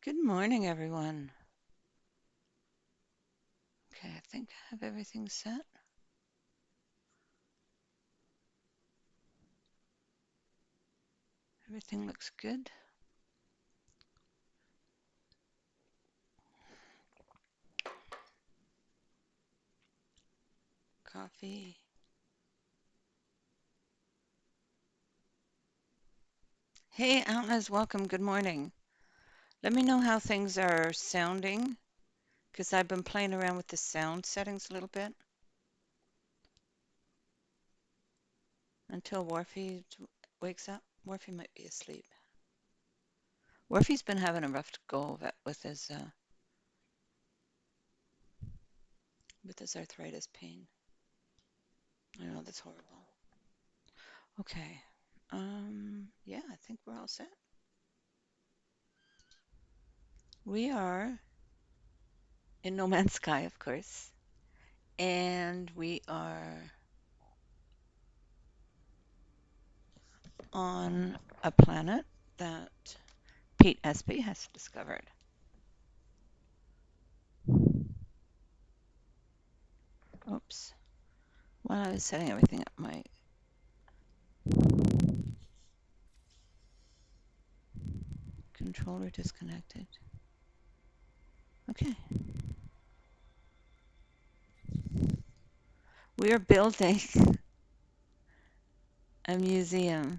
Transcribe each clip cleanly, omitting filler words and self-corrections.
Good morning, everyone. Okay, I think I have everything set. Everything looks good. Coffee. Hey, Atlas, welcome. Good morning. Let me know how things are sounding, because I've been playing around with the sound settings a little bit until Wharfie wakes up. Wharfie might be asleep. Wharfie's been having a rough go of it with his arthritis pain. I know that's horrible. Okay. Yeah, I think we're all set. We are in No Man's Sky, of course. And we are on a planet that Pete Espy has discovered. Oops. While I was setting everything up, my controller disconnected. Okay. We are building a museum.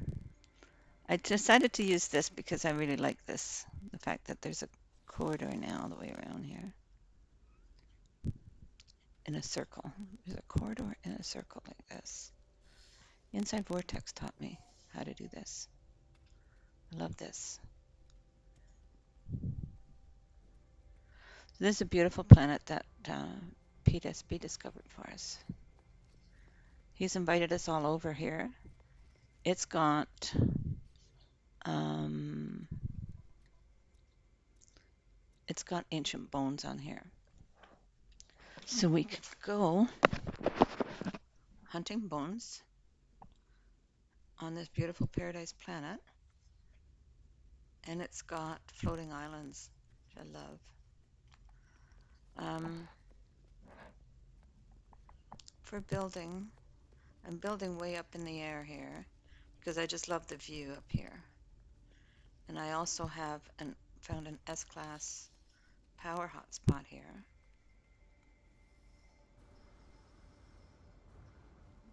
I decided to use this because I really like this. The fact that there's a corridor now all the way around here in a circle. There's a corridor in a circle like this. Inside Vortex taught me how to do this. I love this. This is a beautiful planet that Pete SB discovered for us. He's invited us all over here. It's got um, it's got ancient bones on here, so we could go hunting bones on this beautiful paradise planet, and it's got floating islands, which I love. For building, I'm building way up in the air here because I just love the view up here. And I also have found an S-class power hotspot here.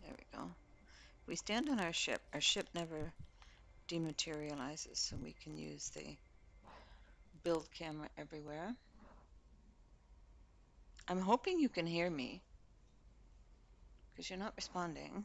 There we go. If we stand on our ship never dematerializes, so we can use the build camera everywhere. I'm hoping you can hear me because you're not responding.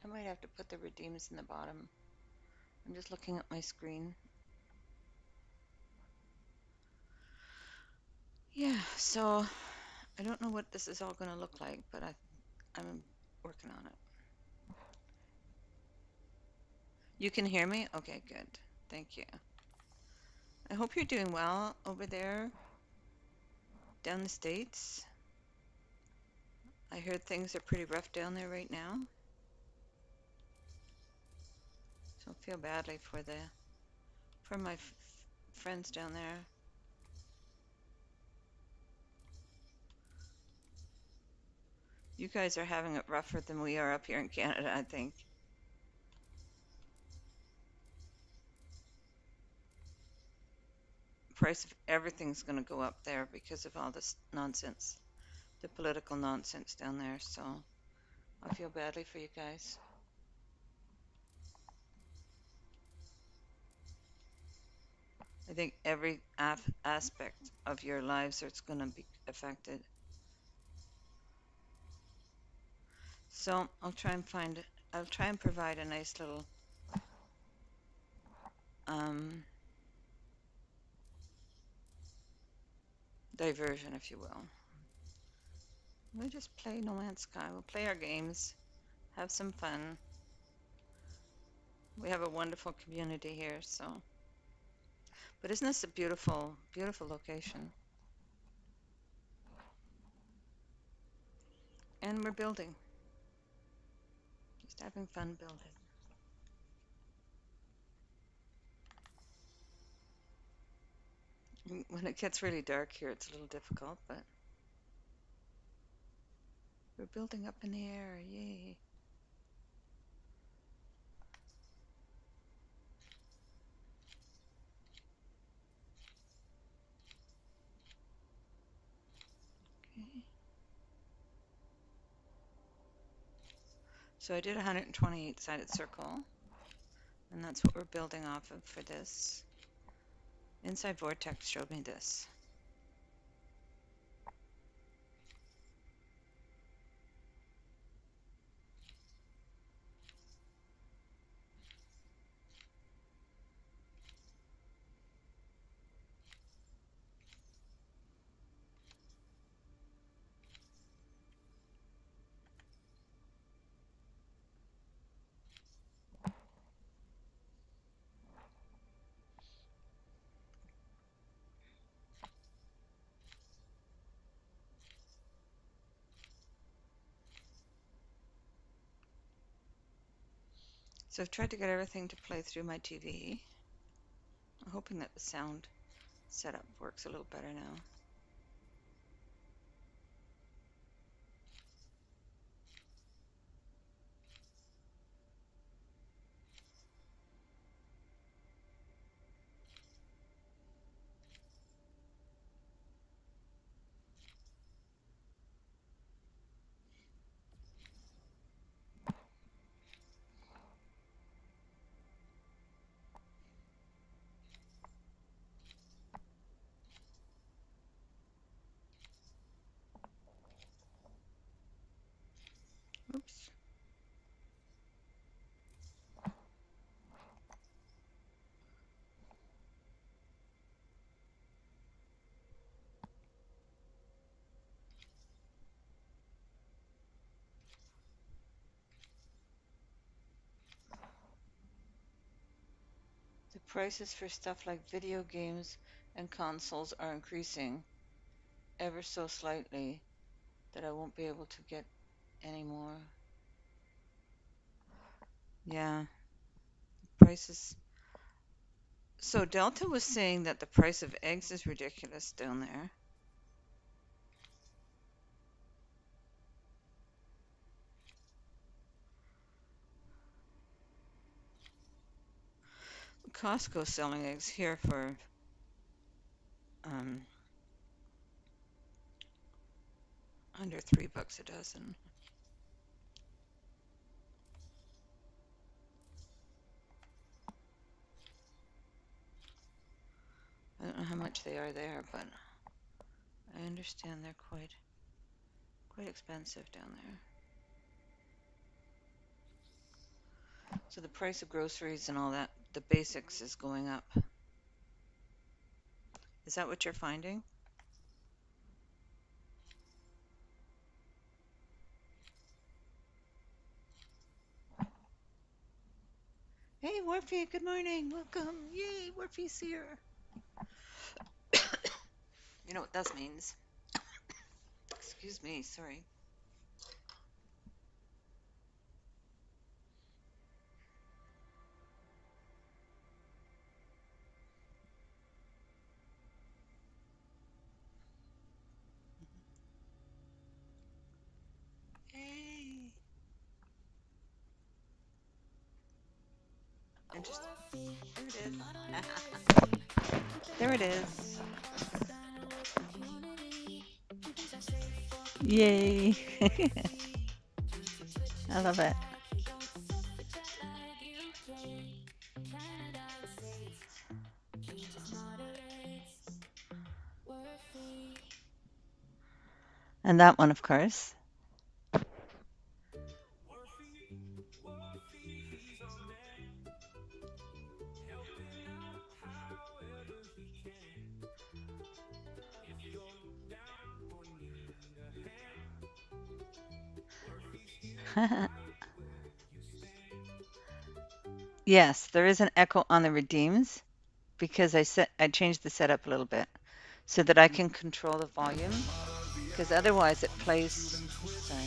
I might have to put the redeems in the bottom. I'm just looking at my screen. Yeah, so I don't know what this is all going to look like, but I'm working on it. You can hear me? Okay, good. Thank you. I hope you're doing well over there down the States. I heard things are pretty rough down there right now. So I feel badly for my friends down there. You guys are having it rougher than we are up here in Canada, I think. Price of everything's going to go up there because of all this nonsense, the political nonsense down there. So I feel badly for you guys. I think every aspect of your lives is going to be affected. So I'll try and provide a nice little diversion, if you will. We'll just play No Man's Sky. We'll play our games, have some fun. We have a wonderful community here, so. But isn't this a beautiful, beautiful location? And we're building. Just having fun building. When it gets really dark here, it's a little difficult, but we're building up in the air. Yay. Okay. So I did a 128-sided circle, and that's what we're building off of for this. Inside Vortex showed me this. So I've tried to get everything to play through my TV. I'm hoping that the sound setup works a little better now. Oops. The prices for stuff like video games and consoles are increasing ever so slightly that I won't be able to get any more. Yeah, prices. So Delta was saying that the price of eggs is ridiculous down there. Costco selling eggs here for um, under $3 a dozen. I don't know how much they are there, but I understand they're quite expensive down there. So the price of groceries and all that, the basics is going up. Is that what you're finding? Hey, Warfy, good morning. Welcome. Yay, Warfy's here. You know what that means. Excuse me, sorry. Hey. Interesting. There it is. There it is. Yay. I love it. And that one, of course. Yes, there is an echo on the redeems because I changed the setup a little bit so that I can control the volume because otherwise it plays. Oops, sorry.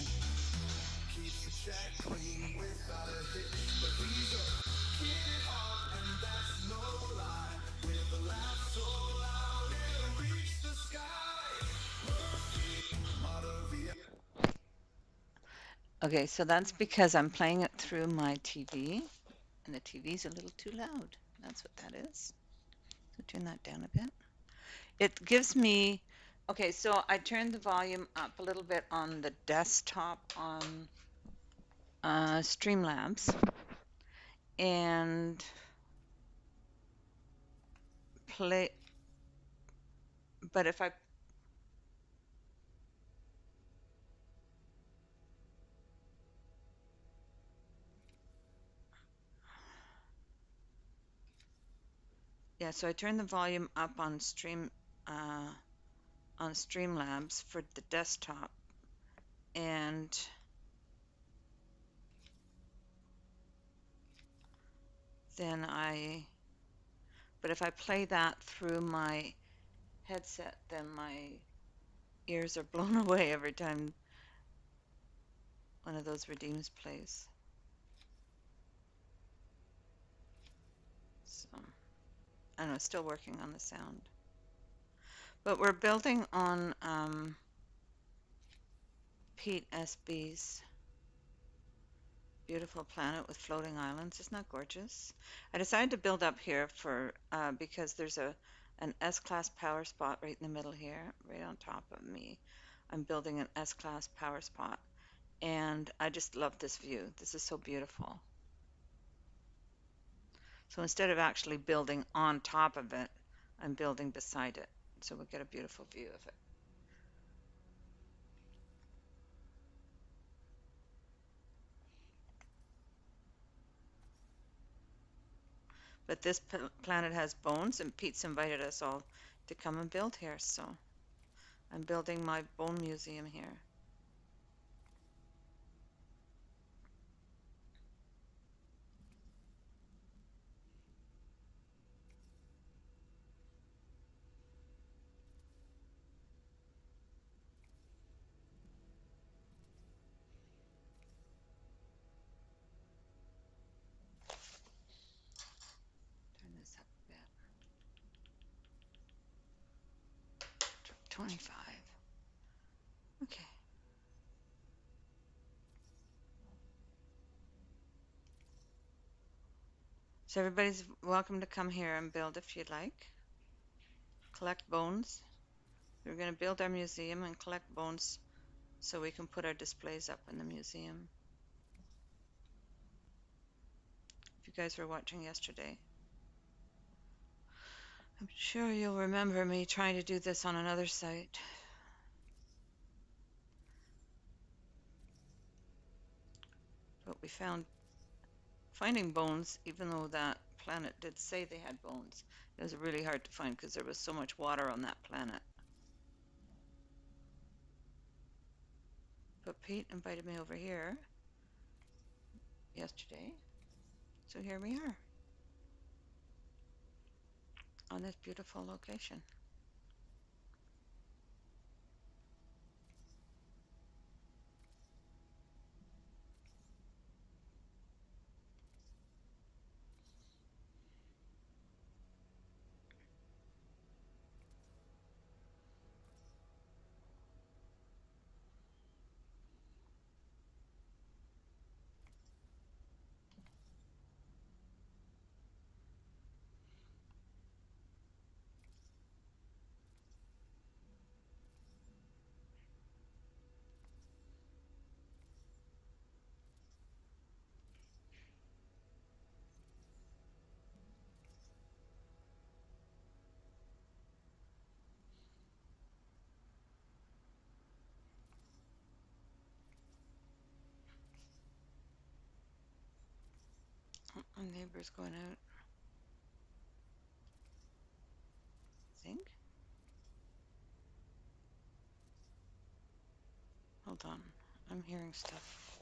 Okay, so that's because I'm playing it through my TV and the TV's a little too loud. That's what that is. So turn that down a bit. It gives me, okay, so I turned the volume up a little bit on the desktop on Streamlabs and play, but if I, yeah, so I turned the volume up on Streamlabs for the desktop and then but if I play that through my headset, then my ears are blown away every time one of those redeems plays. So, I don't know, still working on the sound. But we're building on Pete SB's beautiful planet with floating islands. Isn't that gorgeous? I decided to build up here for because there's an S-class power spot right in the middle here, right on top of me. I'm building an S-class power spot, and I just love this view. This is so beautiful. So instead of actually building on top of it, I'm building beside it, so we'll get a beautiful view of it. But this planet has bones, and Pete's invited us all to come and build here, so I'm building my bone museum here. Turn this up a bit. 25. Okay. So everybody's welcome to come here and build if you'd like. Collect bones. We're going to build our museum and collect bones so we can put our displays up in the museum. If you guys were watching yesterday, I'm sure you'll remember me trying to do this on another site. But we finding bones, even though that planet did say they had bones, it was really hard to find because there was so much water on that planet. But Pete invited me over here yesterday, so here we are on this beautiful location. My neighbor's going out, I think. Hold on, I'm hearing stuff.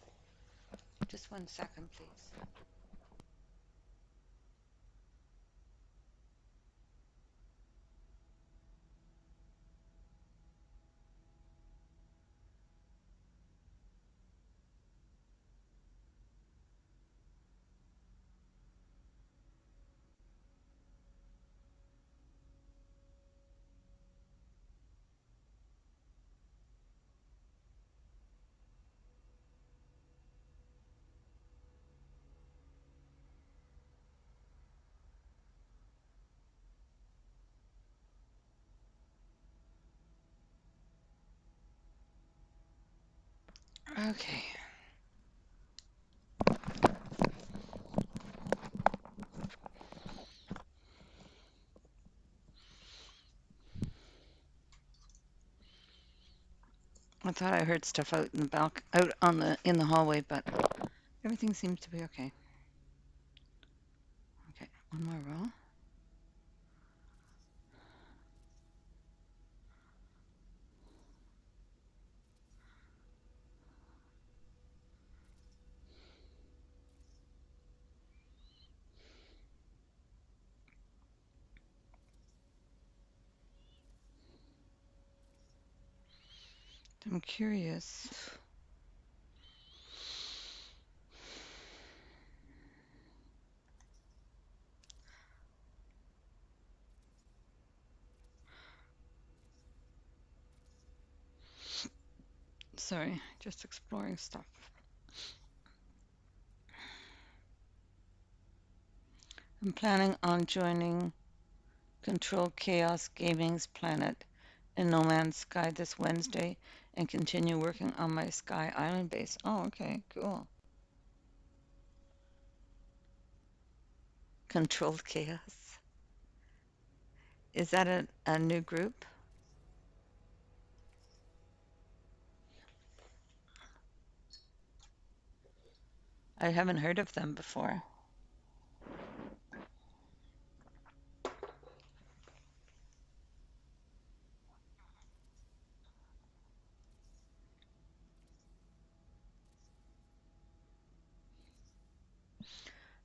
Just 1 second, please. Okay. I thought I heard stuff out in the out on the in the hallway, but everything seems to be okay. Okay, one more row. I'm curious. Sorry, just exploring stuff. I'm planning on joining Control Chaos Gaming's Planet in No Man's Sky this Wednesday and continue working on my Sky Island base. Oh, okay, cool. Controlled Chaos. Is that a new group? I haven't heard of them before.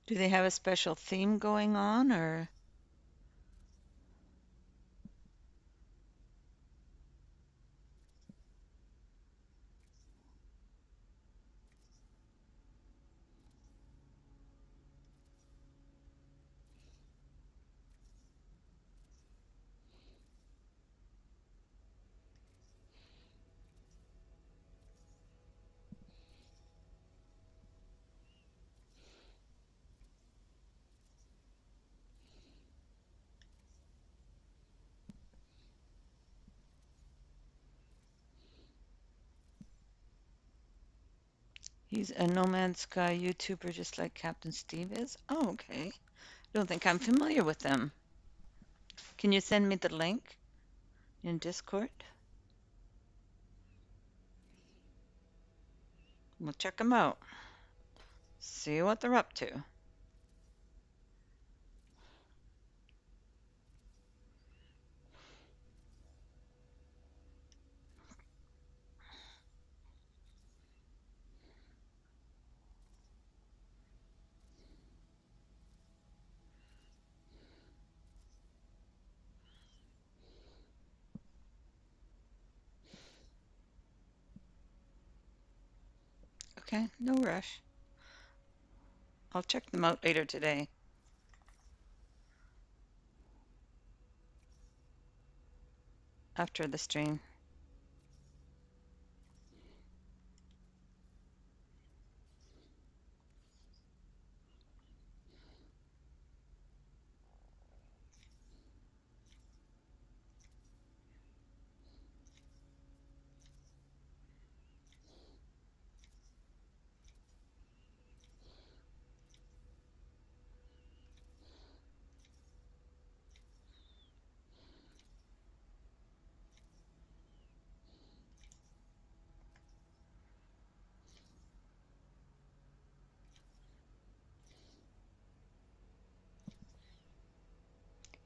Do they have a special theme going on, or? He's a No Man's Sky YouTuber just like Captain Steve is? Oh, okay. Don't think I'm familiar with them. Can you send me the link in Discord? We'll check them out. See what they're up to. Okay, no rush. I'll check them out later today. After the stream.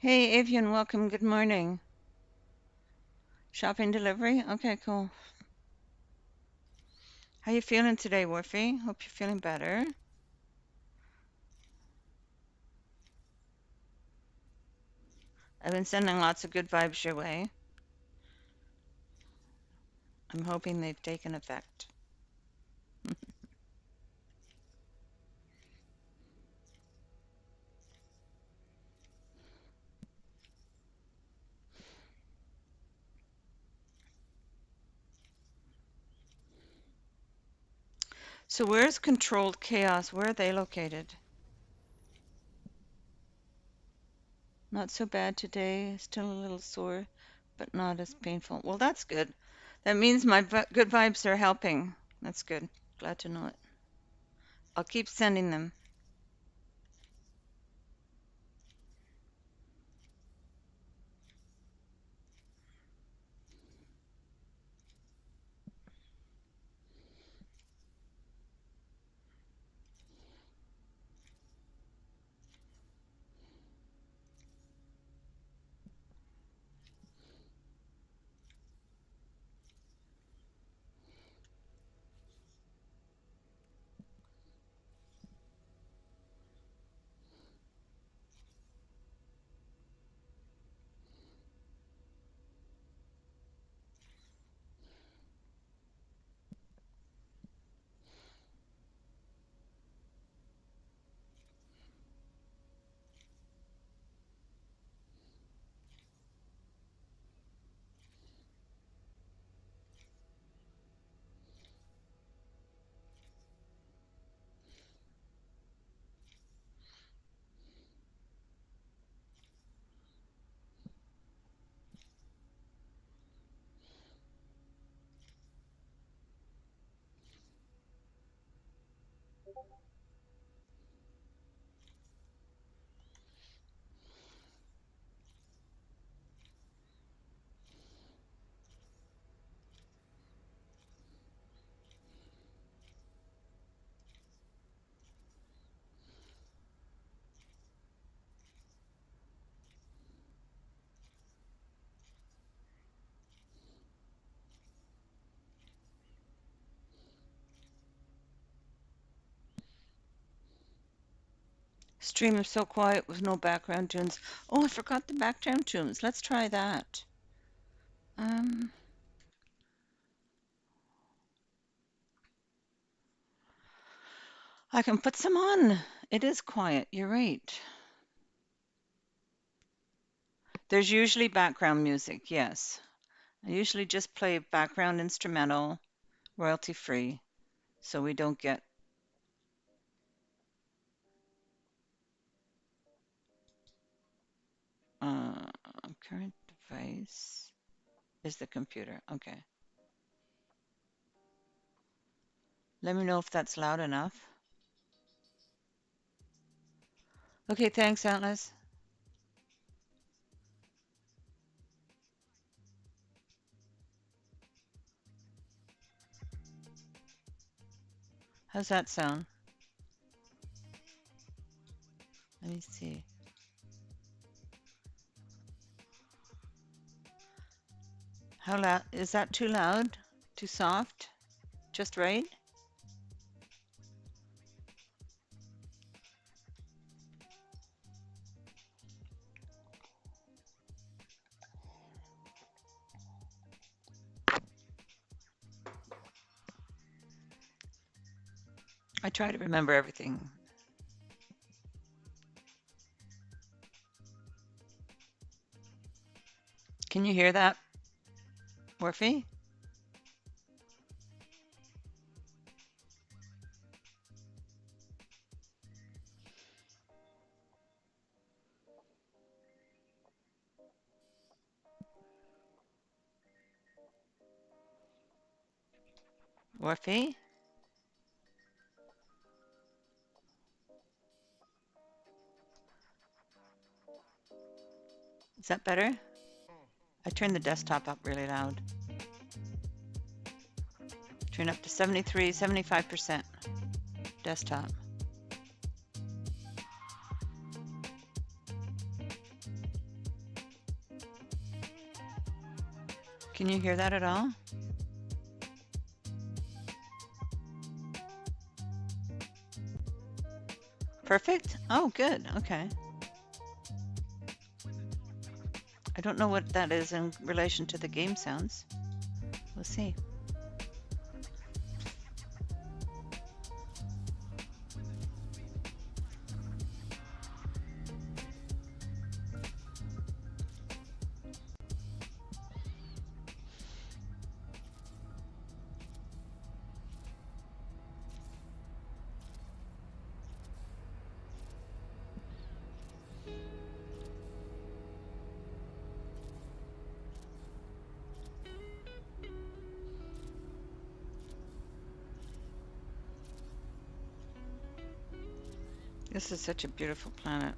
Hey, Avian, welcome. Good morning. Shopping delivery? Okay, cool. How you feeling today, Wolfie? Hope you're feeling better. I've been sending lots of good vibes your way. I'm hoping they've taken effect. So where's Controlled Chaos? Where are they located? Not so bad today. Still a little sore, but not as painful. Well, that's good. That means my good vibes are helping. That's good. Glad to know it. I'll keep sending them. Stream is so quiet with no background tunes. Oh, I forgot the background tunes. Let's try that. Um, I can put some on. It is quiet. You're right. There's usually background music, yes. I usually just play background instrumental, royalty free, so we don't get uh, current device is the computer. Okay. Let me know if that's loud enough. Okay, thanks, Atlas. How's that sound? Let me see. How loud? Is that too loud? Too soft? Just right? I try to remember everything. Can you hear that, Morphe? Morphe? Is that better? I turned the desktop up really loud. Turn up to 73, 75% desktop. Can you hear that at all? Perfect? Oh, good. Okay. I don't know what that is in relation to the game sounds. We'll see. This is such a beautiful planet.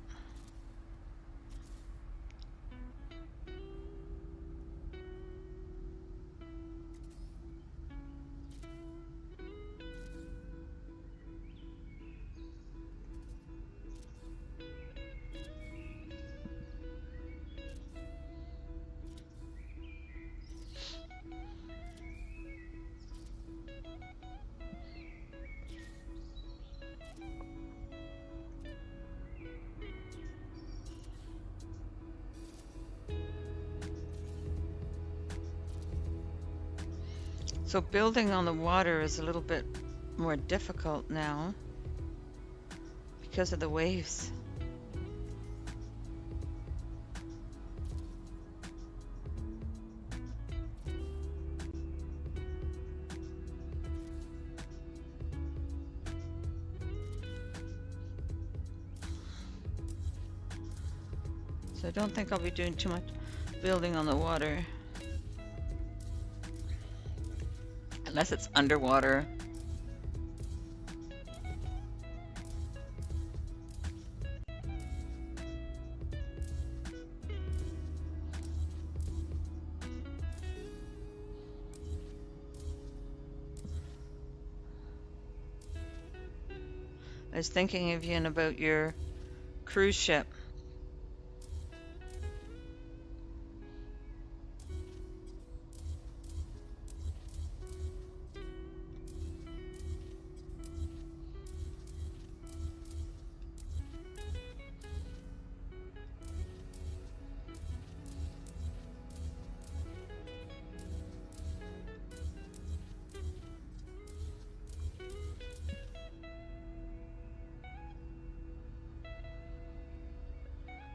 So building on the water is a little bit more difficult now because of the waves. So I don't think I'll be doing too much building on the water. Unless it's underwater. I was thinking of you and about your cruise ship.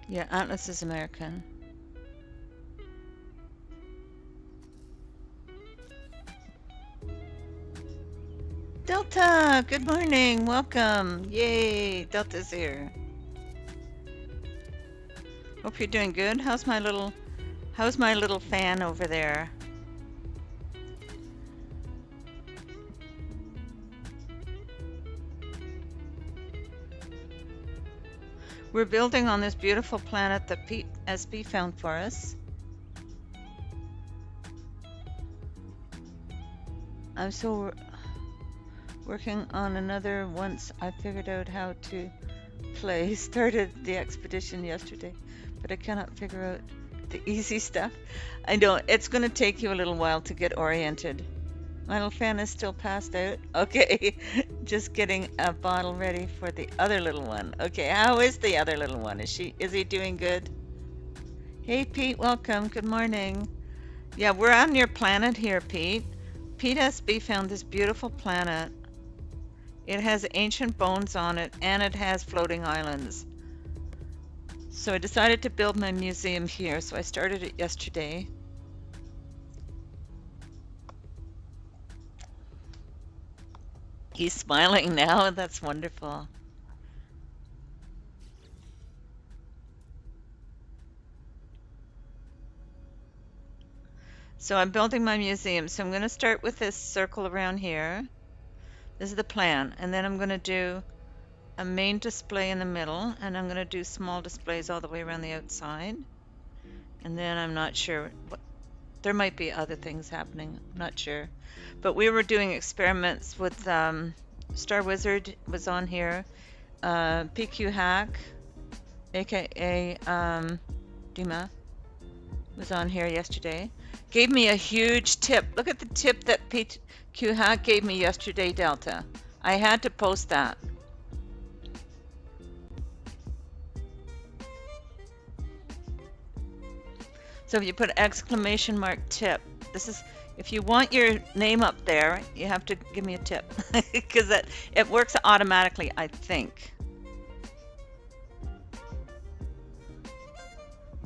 Yeah, Atlas is American. Delta, good morning, welcome. Yay, Delta's here. Hope you're doing good. How's my little fan over there? We're building on this beautiful planet that Pete SB found for us. I'm still working on another once I figured out how to play. Started the expedition yesterday, but I cannot figure out the easy stuff. I know it's going to take you a little while to get oriented. My little fan is still passed out. Okay, just getting a bottle ready for the other little one. Okay, how is the other little one? Is he doing good? Hey Pete, welcome. Good morning. Yeah, we're on your planet here, Pete. Pete SB found this beautiful planet. It has ancient bones on it and it has floating islands. So I decided to build my museum here, so I started it yesterday. He's smiling now. That's wonderful. So I'm building my museum. So I'm going to start with this circle around here. This is the plan. And then I'm going to do a main display in the middle. And I'm going to do small displays all the way around the outside. And then I'm not sure. There might be other things happening. I'm not sure. But we were doing experiments with Star Wizard was on here. PQ Hack, aka Dima, was on here yesterday. Gave me a huge tip. Look at the tip that PQ Hack gave me yesterday, Delta. I had to post that. So if you put exclamation mark tip, this is, if you want your name up there, you have to give me a tip because it works automatically, I think.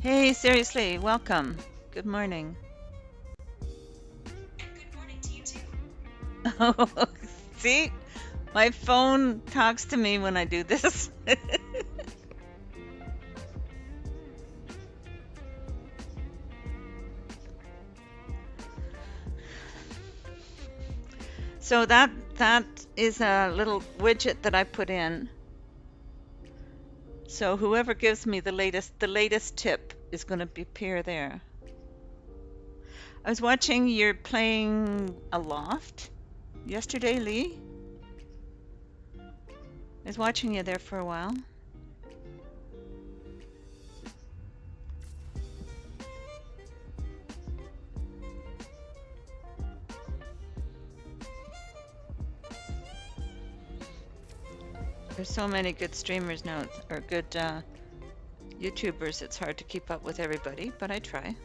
Hey, seriously, welcome. Good morning. Good morning to you too. Oh, see, my phone talks to me when I do this. So that is a little widget that I put in. So whoever gives me the latest tip is going to appear there. I was watching you're playing Aloft yesterday, Lee. I was watching you there for a while. There's so many good streamers now, or good YouTubers, it's hard to keep up with everybody, but I try.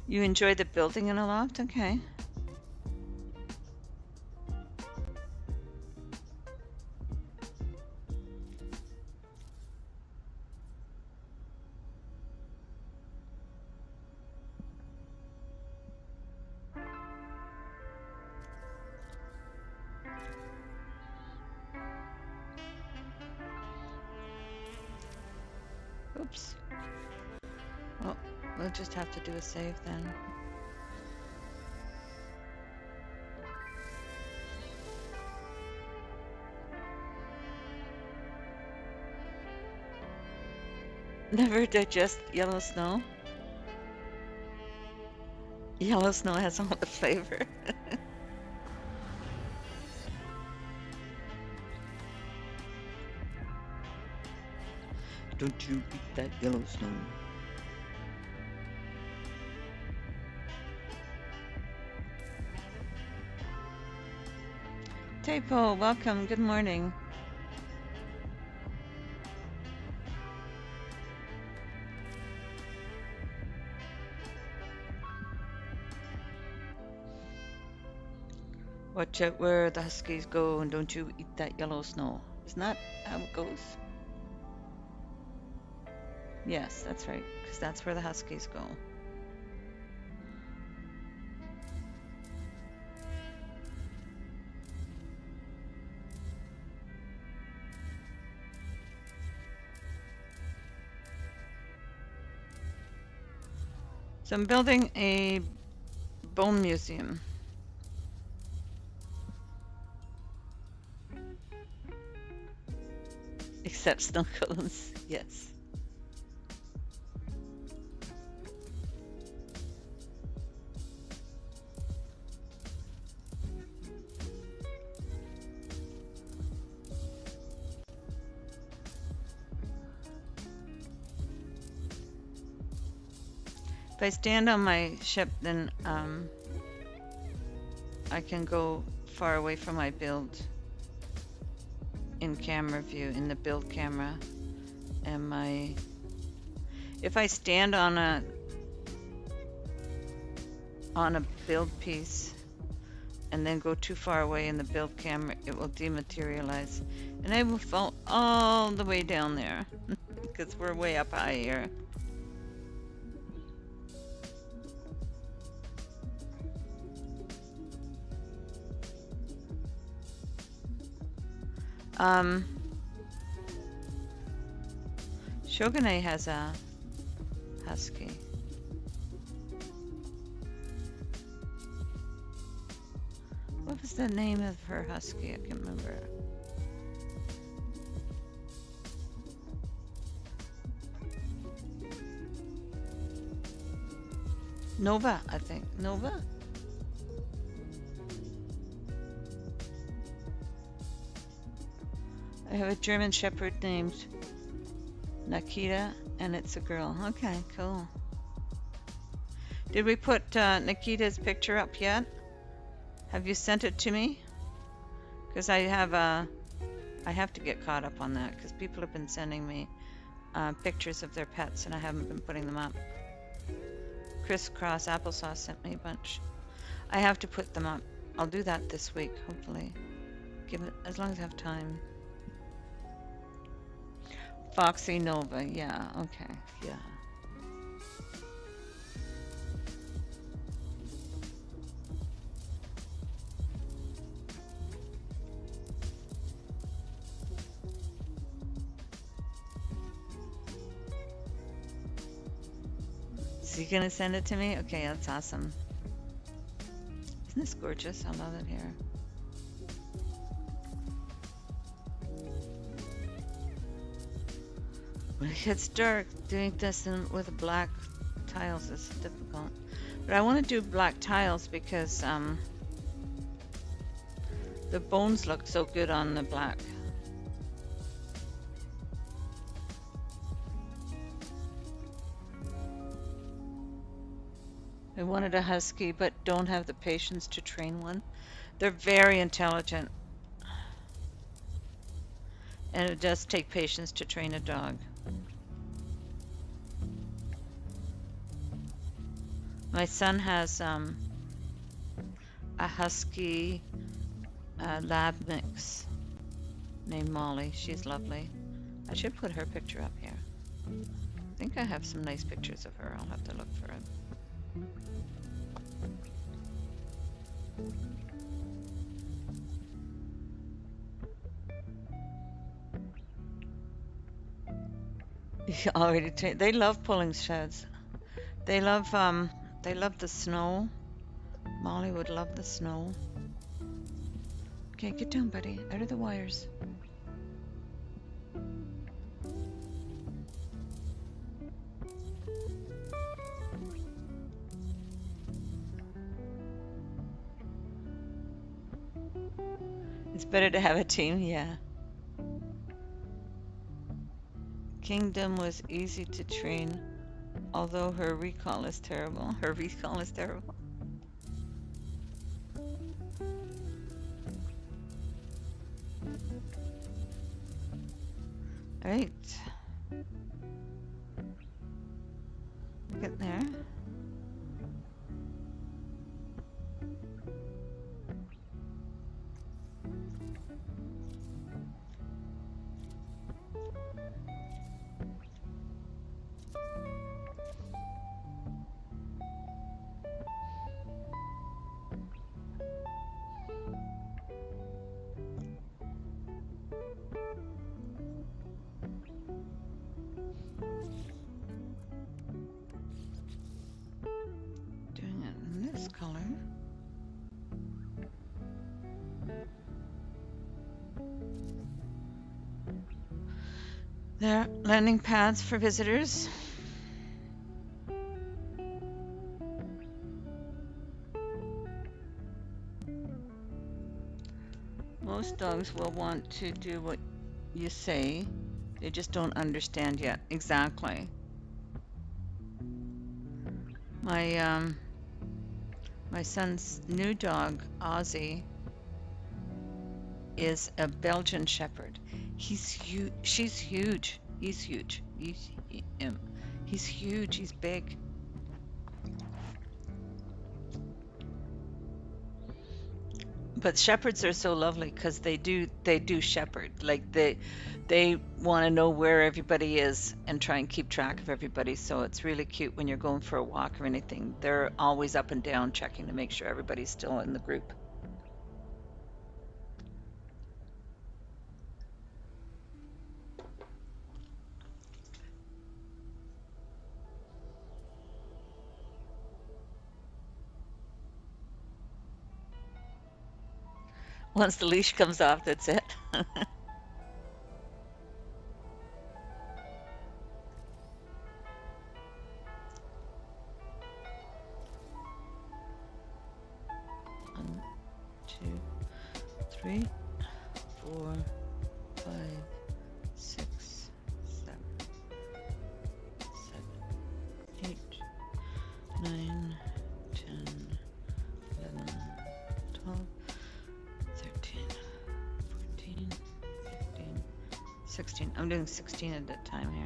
You enjoy the building in Aloft? Okay. Oops. Well, we'll just have to do a save then. Never digest yellow snow. Yellow snow has all the flavor. Don't you eat that yellow snow. Tepo, welcome. Good morning. Watch out where the huskies go and don't you eat that yellow snow. Isn't that how it goes? Yes, that's right, because that's where the huskies go. So I'm building a bone museum. Except snow cones, yes. If I stand on my ship, then I can go far away from my build in camera view, in the build camera. And if I stand on a build piece and then go too far away in the build camera, it will dematerialize. And I will fall all the way down there because we're way up high here. Shogunai has a husky. What was the name of her husky? I can't remember. Nova, I think. Nova? I have a German Shepherd named Nikita, and it's a girl. Okay, cool. Did we put Nikita's picture up yet? Have you sent it to me? Because I have to get caught up on that because people have been sending me pictures of their pets and I haven't been putting them up. Crisscross Applesauce sent me a bunch. I have to put them up. I'll do that this week, hopefully. Give it as long as I have time. Foxy Nova, yeah, okay, yeah. So you're gonna send it to me? Okay, that's awesome. Isn't this gorgeous? I love it here. When it gets dark, doing this with black tiles is difficult. But I want to do black tiles because the bones look so good on the black. I wanted a husky, but don't have the patience to train one. They're very intelligent, and it does take patience to train a dog. My son has a husky lab mix named Molly. She's lovely. I should put her picture up here. I think I have some nice pictures of her. I'll have to look for it. Already they love pulling sheds. They love the snow. Molly would love the snow. Okay, get down, buddy. Out of the wires. It's better to have a team, yeah. Kingdom was easy to train, although her recall is terrible. Her recall is terrible. All right. Get there. Doing it in this color. There, landing pads for visitors. Most dogs will want to do what you say. They just don't understand yet. Exactly. My son's new dog, Ozzy, is a Belgian Shepherd. He's huge. She's huge. He's huge. He's huge. He's big. But shepherds are so lovely because they do shepherd. Like they want to know where everybody is and try and keep track of everybody. So it's really cute when you're going for a walk or anything. They're always up and down checking to make sure everybody's still in the group. Once the leash comes off, that's it. One, two, three, 4, 5, 6, 7, 8, 9, 10, 11, 12, 13, 14, 15, 16. I'm doing 16 at a time here.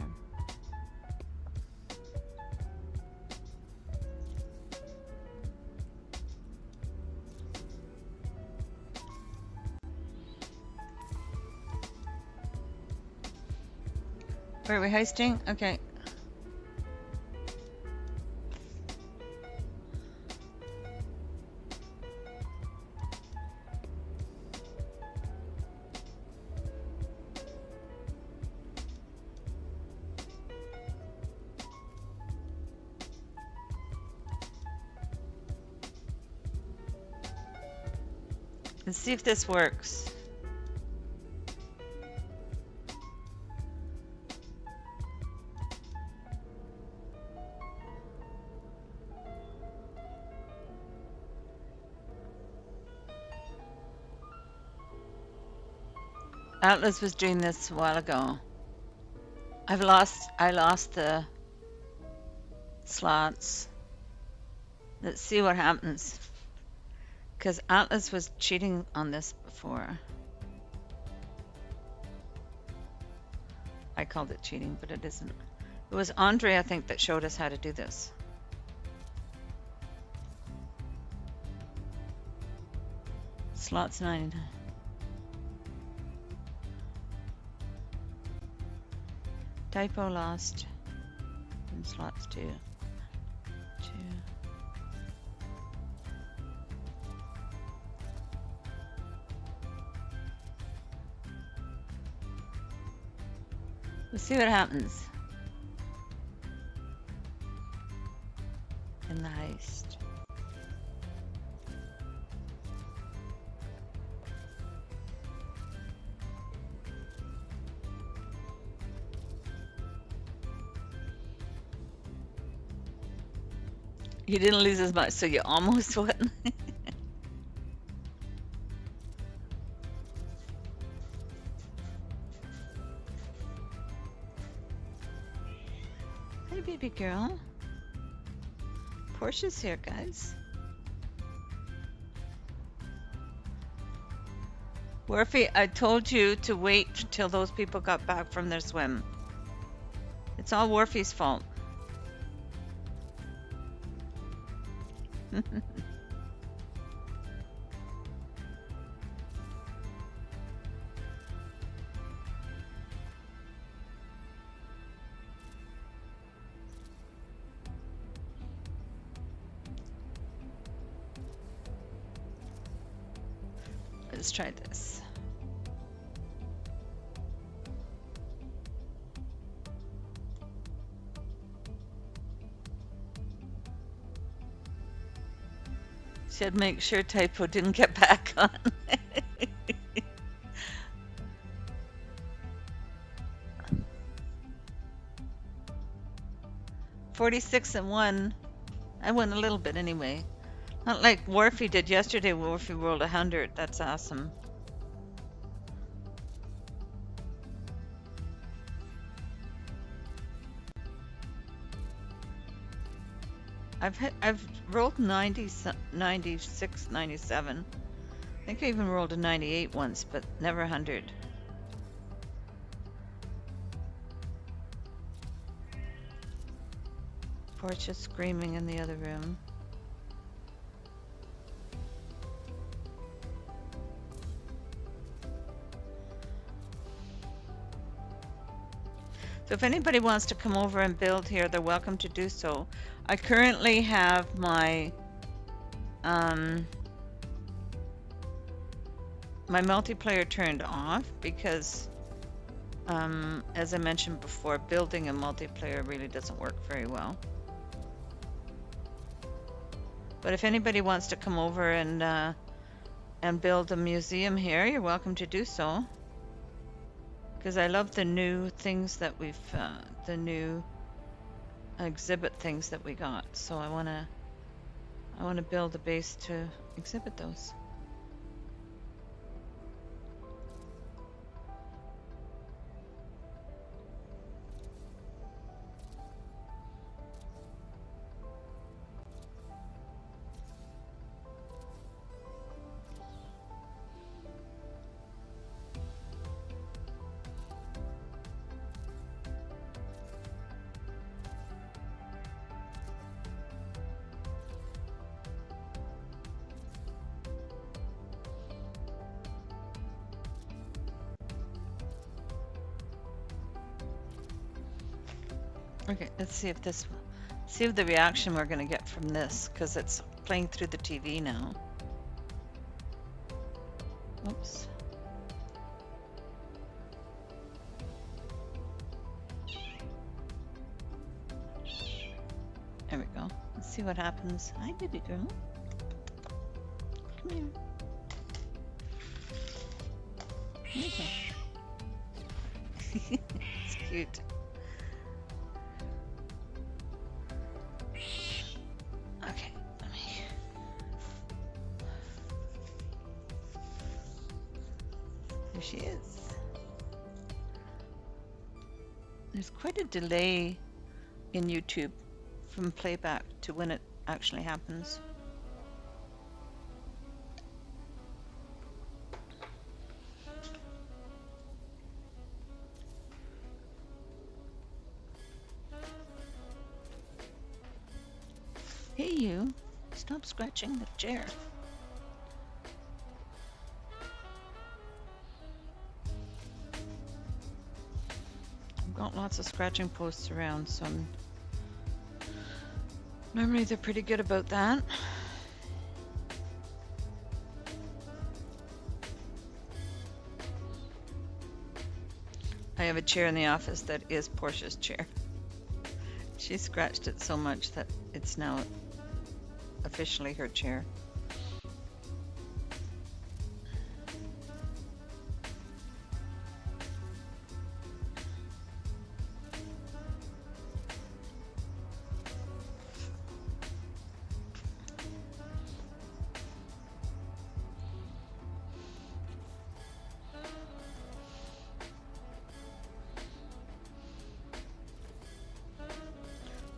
Where are we heisting? Okay. Let's see if this works. Atlas was doing this a while ago. I lost the slots. Let's see what happens. Because Atlas was cheating on this before. I called it cheating, but it isn't. It was Andre, I think, that showed us how to do this. Slots 9. Typo lost in slots 2. Let's see what happens in the heist. You didn't lose as much, so you almost won. Hey, baby girl. Portia's here, guys. Worfy, I told you to wait till those people got back from their swim. It's all Worfy's fault. Let's try this. Should make sure Typo didn't get back on. 46-1. I won a little bit anyway. Not like Worfy did yesterday. Worfy rolled 100. That's awesome. I've rolled 90, 96, 97. I think I even rolled a 98 once, but never 100. Portia screaming in the other room. So if anybody wants to come over and build here, they're welcome to do so. I currently have my my multiplayer turned off because as I mentioned before, building a multiplayer really doesn't work very well. But if anybody wants to come over and build a museum here, you're welcome to do so. Because I love the new things that we've, the new exhibit things that we got. So I wanna build a base to exhibit those. Okay, let's see if the reaction we're gonna get from this, because it's playing through the TV now. Oops. There we go. Let's see what happens. Hi, baby girl. Come here. Okay. It's cute. Okay, let me. There she is. There's quite a delay in YouTube from playback to when it actually happens. Hey you, stop scratching the chair. I've got lots of scratching posts around, so normally they're pretty good about that. I have a chair in the office that is Portia's chair. She scratched it so much that it's now officially her chair.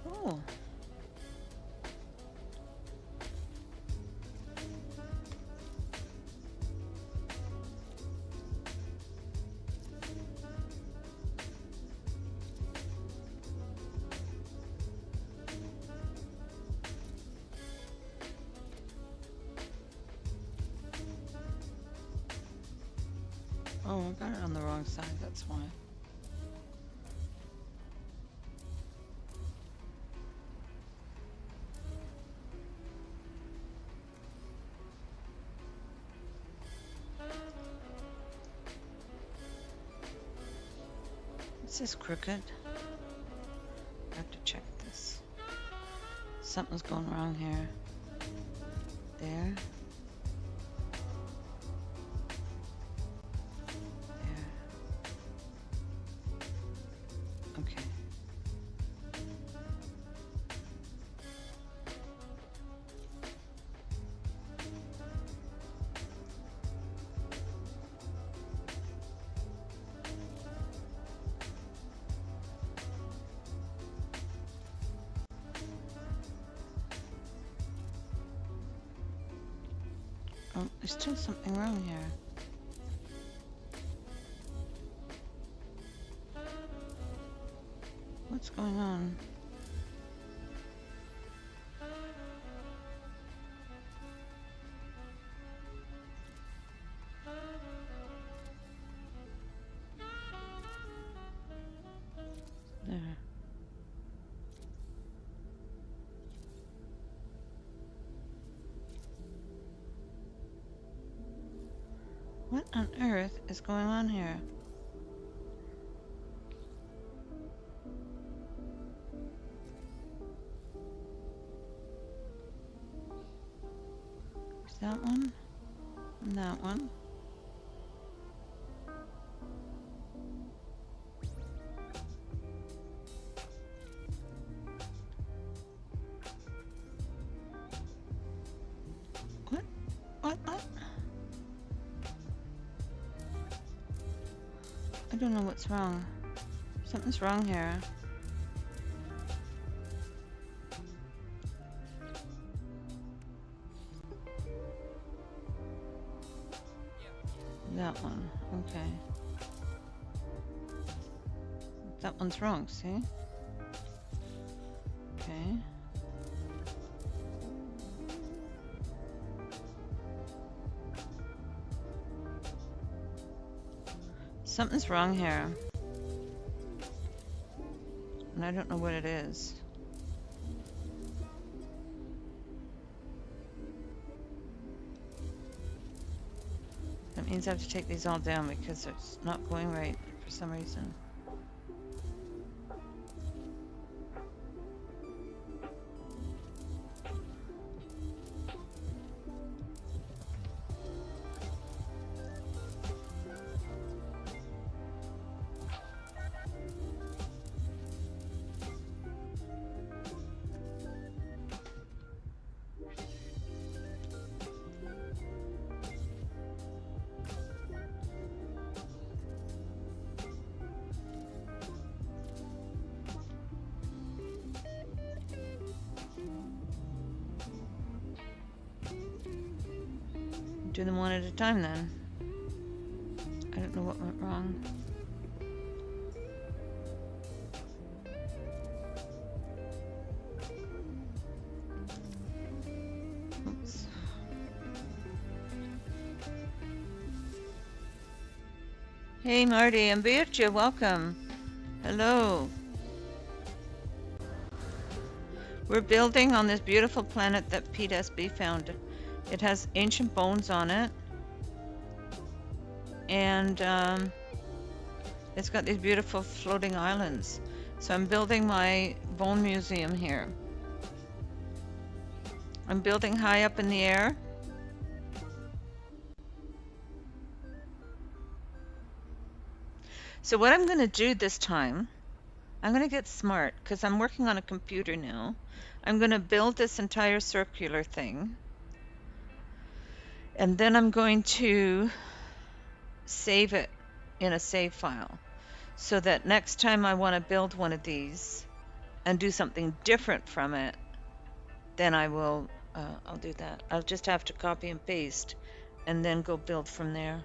Oh. Oh, I got it on the wrong side, that's why. This is crooked. I have to check this. Something's going wrong here. There. There. Okay. Oh, there's still something wrong here. What's going on? There. What on earth is going on here? Is that one? And that one? What? What? I don't know what's wrong. Something's wrong here. That one, okay. That one's wrong, see? Okay. Something's wrong here. And I don't know what it is. That means I have to take these all down because it's not going right for some reason. Do them one at a time then. I don't know what went wrong. Oops. Hey Marty and Beatrice, welcome. Hello. We're building on this beautiful planet that Pete SB found. It has ancient bones on it. And it's got these beautiful floating islands. So I'm building my bone museum here. I'm building high up in the air. So what I'm going to do this time, I'm going to get smart because I'm working on a computer now. I'm going to build this entire circular thing. And then I'm going to save it in a save file so that next time I want to build one of these and do something different from it, then I'll do that. I'll just have to copy and paste and then go build from there.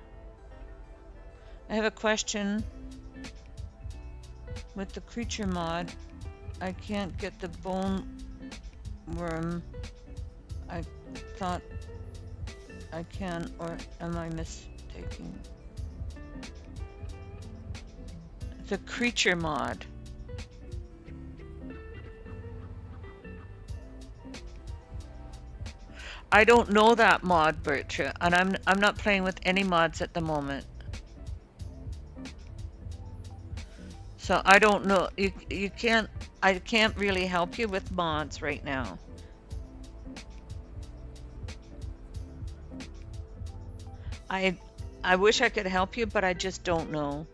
I have a question with the creature mod. I can't get the bone worm. I thought I can, or am I mistaking? The creature mod. I don't know that mod, Bertra, and I'm not playing with any mods at the moment. So I don't know. I can't really help you with mods right now. I wish I could help you, but I just don't know.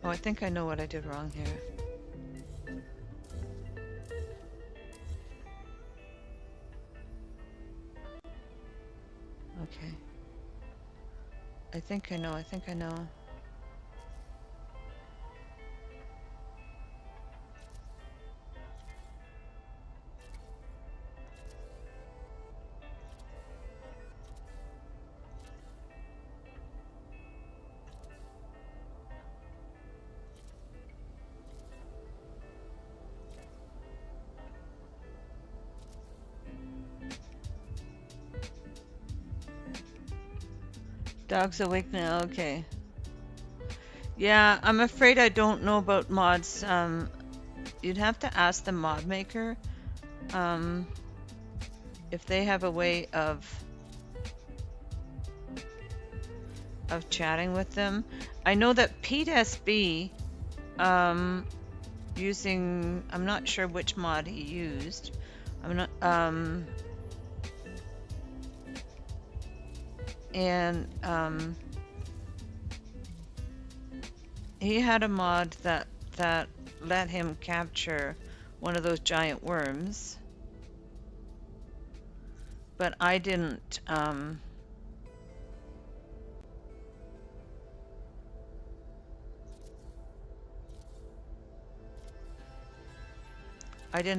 Oh, I think I know what I did wrong here. Okay. I think I know. Dog's awake now, okay. Yeah, I'm afraid I don't know about mods. You'd have to ask the mod maker if they have a way of chatting with them. I know that Pete SB using, I'm not sure which mod he used. I'm not and he had a mod that let him capture one of those giant worms, but I didn't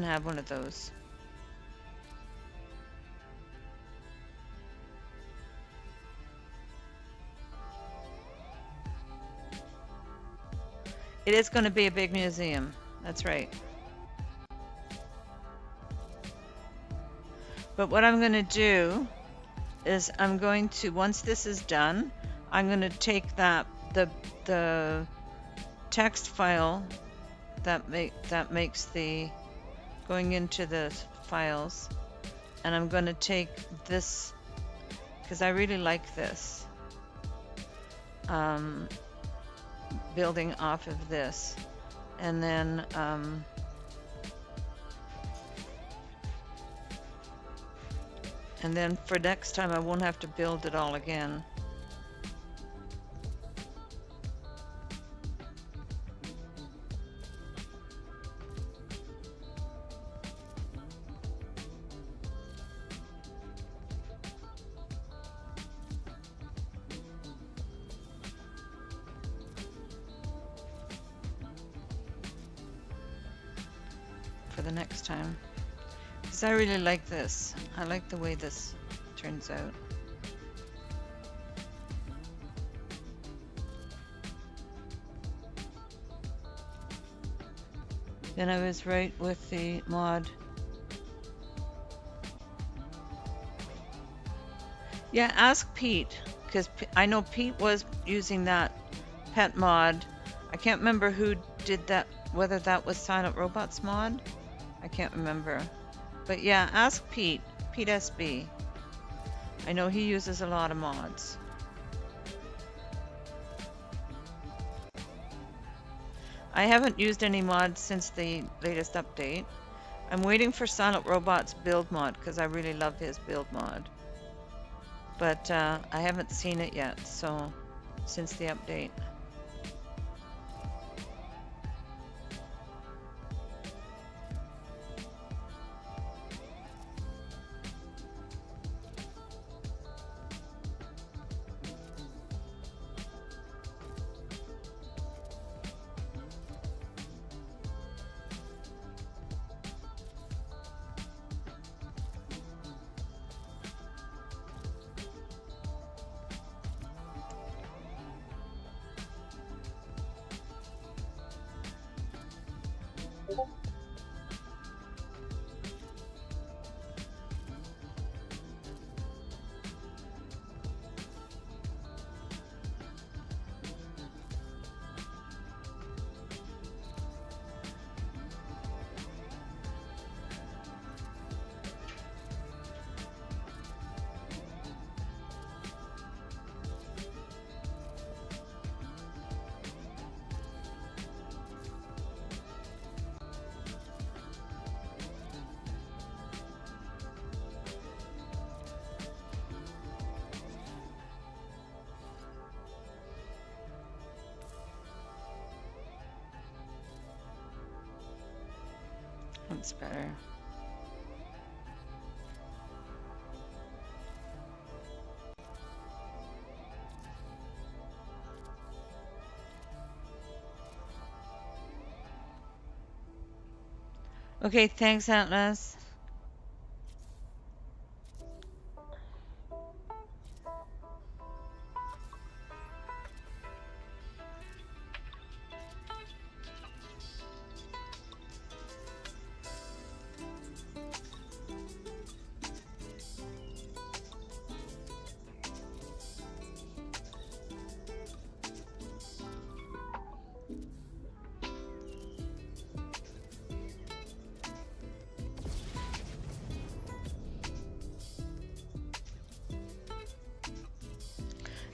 have one of those. It is going to be a big museum. That's right. But what I'm going to do is I'm going to, once this is done, I'm going to take that the text file that makes the going into the files, and I'm going to take this because I really like this. Building off of this, and then for next time I won't have to build it all again. the next time. Because I really like this. I like the way this turns out. Then I was right with the mod. Yeah, ask Pete, because I know Pete was using that pet mod. I can't remember who did that, whether that was Silent Robots mod. I can't remember. But yeah, ask Pete, Pete SB. I know he uses a lot of mods. I haven't used any mods since the latest update. I'm waiting for Silent Robots build mod because I really love his build mod. But I haven't seen it yet, so since the update. That's better. Okay, thanks, Atlas.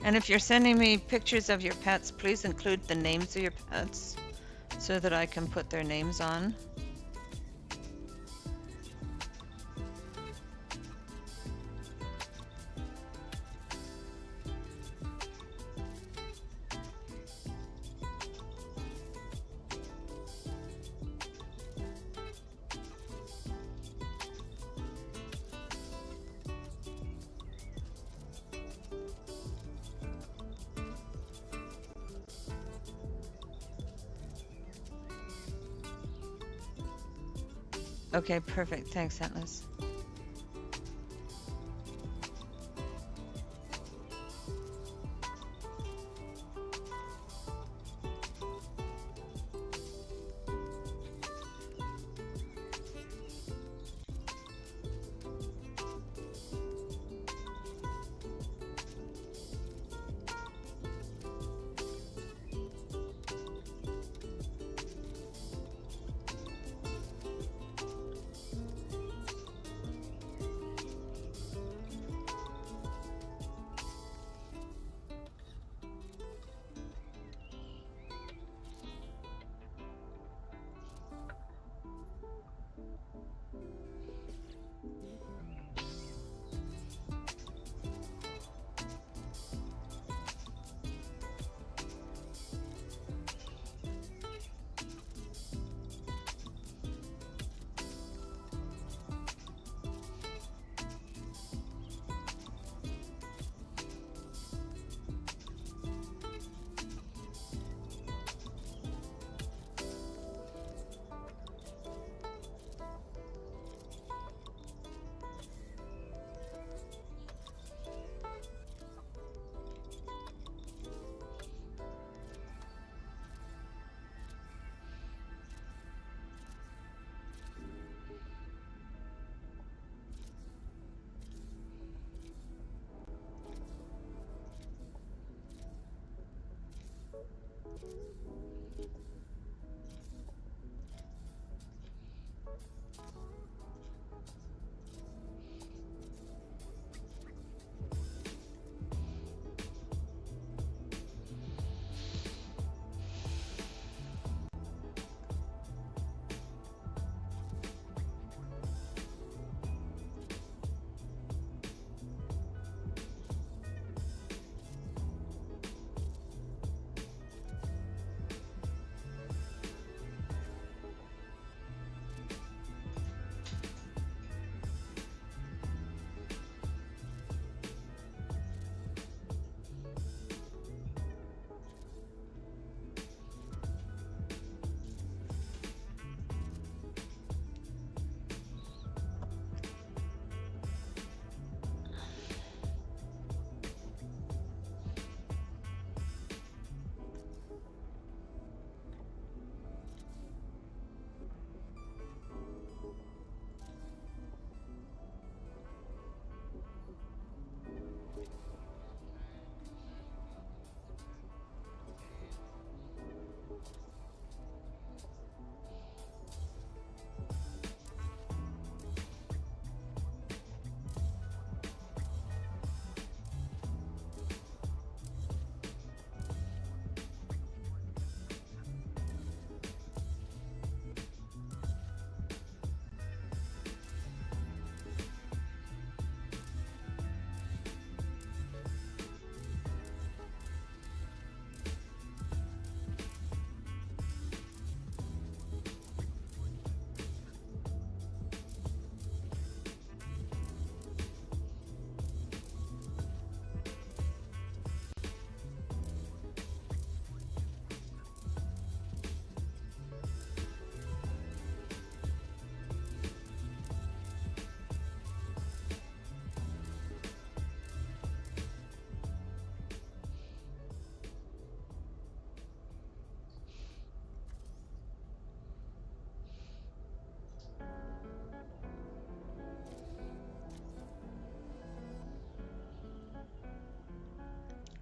And if you're sending me pictures of your pets, please include the names of your pets so that I can put their names on. Okay, perfect. Thanks, Atlas.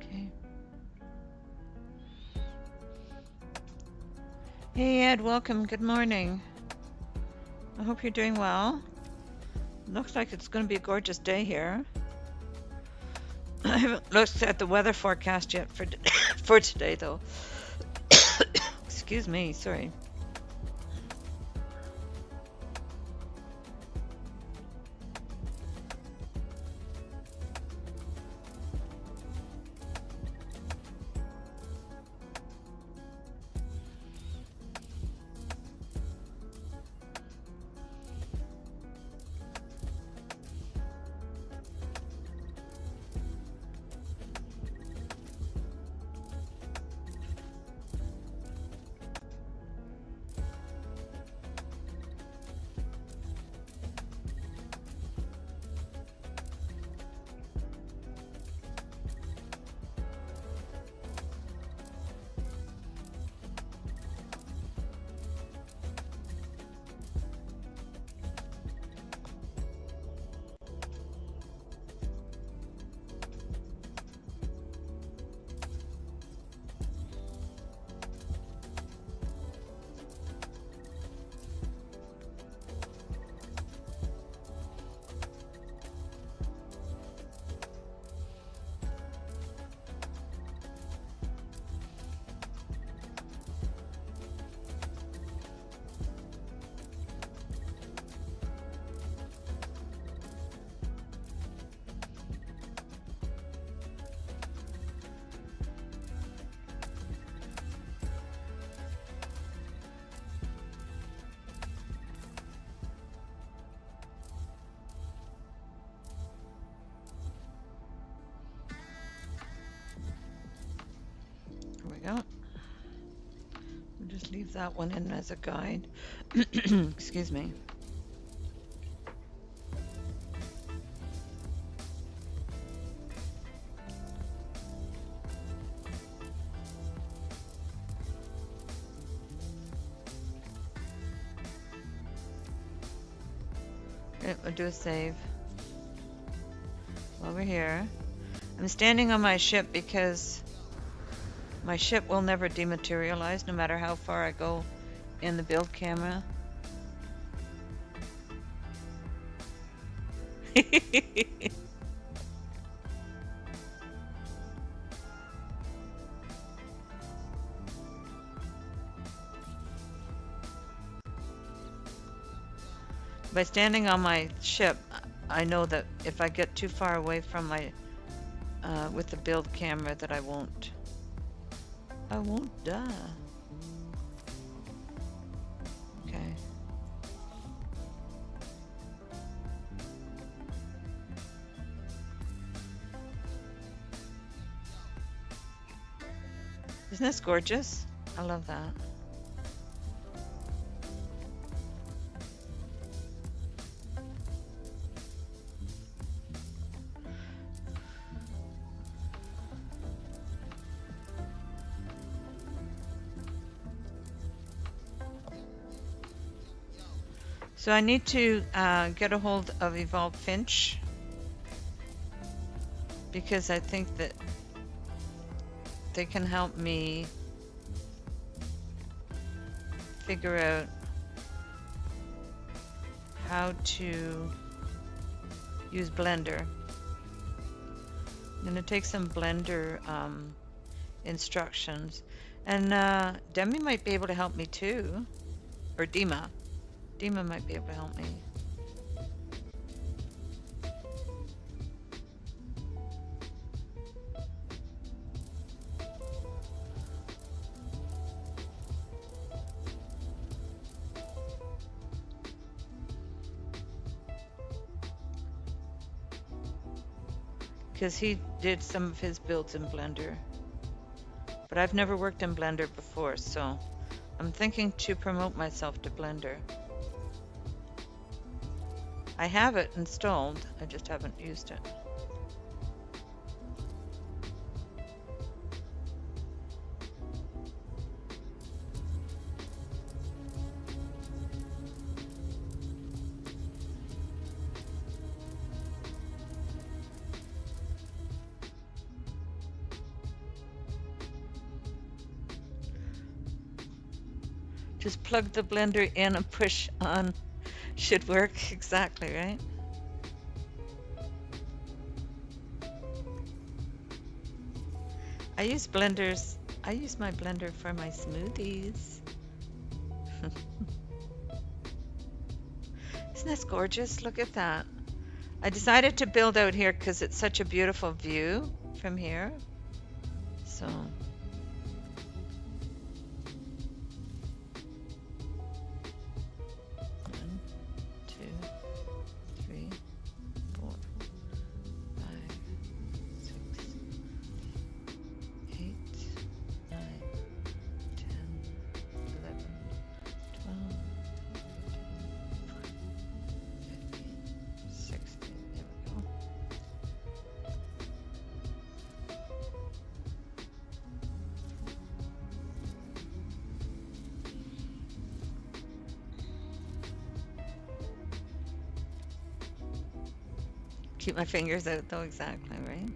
Okay. Hey Ed, welcome. Good morning. I hope you're doing well. Looks like it's going to be a gorgeous day here. I haven't looked at the weather forecast yet for for today though. Excuse me, sorry. Here we go. We'll just leave that one in as a guide. Excuse me. Okay, we'll do a save. While we're here. I'm standing on my ship because My ship will never dematerialize no matter how far I go in the build camera. By standing on my ship, I know that if I get too far away from my with the build camera that I won't die. Okay. Isn't this gorgeous? I love that. So I need to get a hold of Evolved Finch because I think that they can help me figure out how to use Blender. I'm going to take some Blender instructions. And Demi might be able to help me too. Or Dima. Dima might be able to help me. Because he did some of his builds in Blender. But I've never worked in Blender before, so I'm thinking to promote myself to Blender. I have it installed, I just haven't used it. Just plug the blender in and push on. Should work exactly, right? I use my blender for my smoothies. Isn't this gorgeous? Look at that. I decided to build out here because it's such a beautiful view from here. So keep my fingers out though, exactly, right?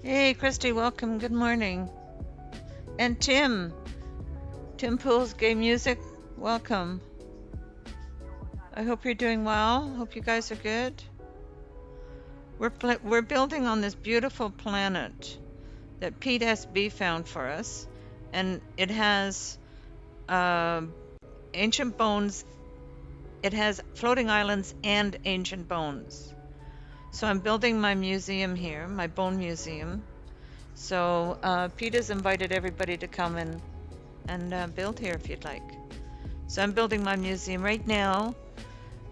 Hey, Christy, welcome. Good morning. And Tim Pools Game Music, welcome. I hope you're doing well. Hope you guys are good. We're building on this beautiful planet that Pete SB found for us, and it has ancient bones. It has floating islands and ancient bones. So I'm building my museum here, my bone museum. So Pete has invited everybody to come and build here if you'd like. So I'm building my museum right now.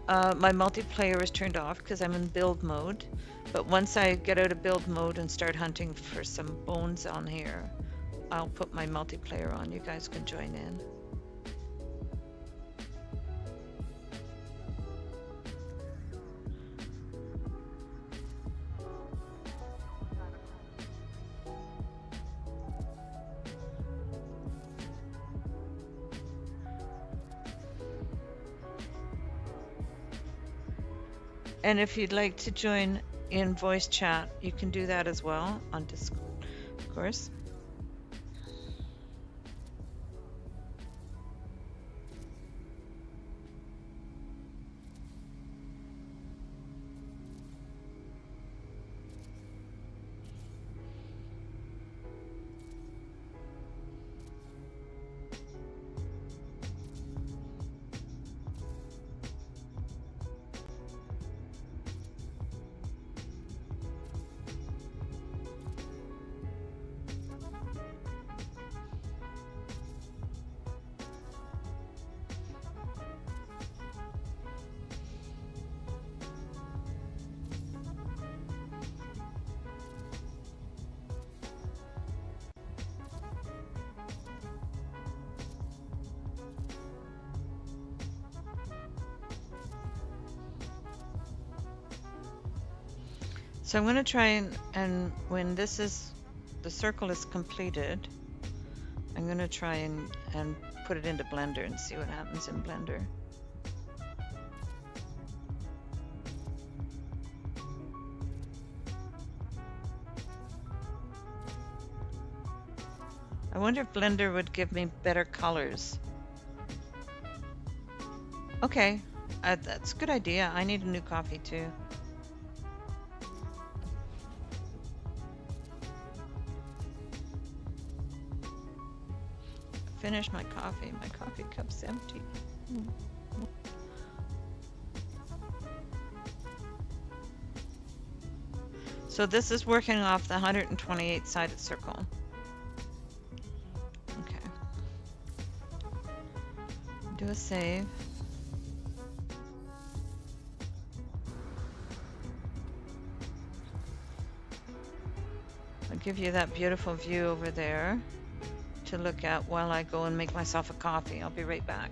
My multiplayer is turned off because I'm in build mode. But once I get out of build mode and start hunting for some bones on here, I'll put my multiplayer on. You guys can join in. And if you'd like to join in voice chat, you can do that as well on Discord, of course. So I'm going to try and when this is, the circle is completed, I'm going to try and put it into Blender and see what happens in Blender. I wonder if Blender would give me better colors. Okay, that's a good idea. I need a new coffee too. Finish my coffee. My coffee cup's empty. So this is working off the 128 sided circle. Okay. Do a save. I'll give you that beautiful view over there to look at while I go and make myself a coffee. I'll be right back.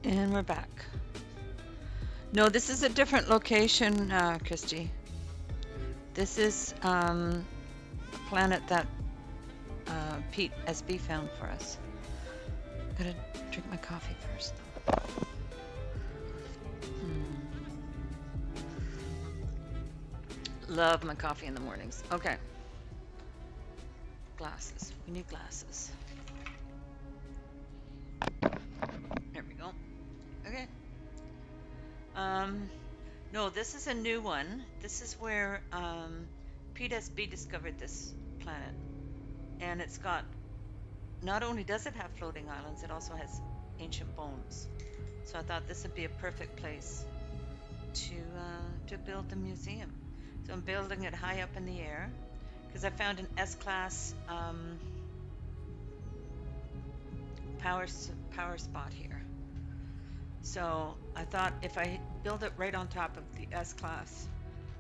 And we're back. No, this is a different location, Christy. This is a planet that Pete SB found for us. Gotta drink my coffee first. Love my coffee in the mornings. Okay. Glasses. We need glasses. There we go. Okay. No, this is a new one. This is where Pete SB discovered this planet. And it's got, not only does it have floating islands, it also has ancient bones. So I thought this would be a perfect place to build the museum. So I'm building it high up in the air because I found an S-class power spot here. So I thought if I build it right on top of the S-class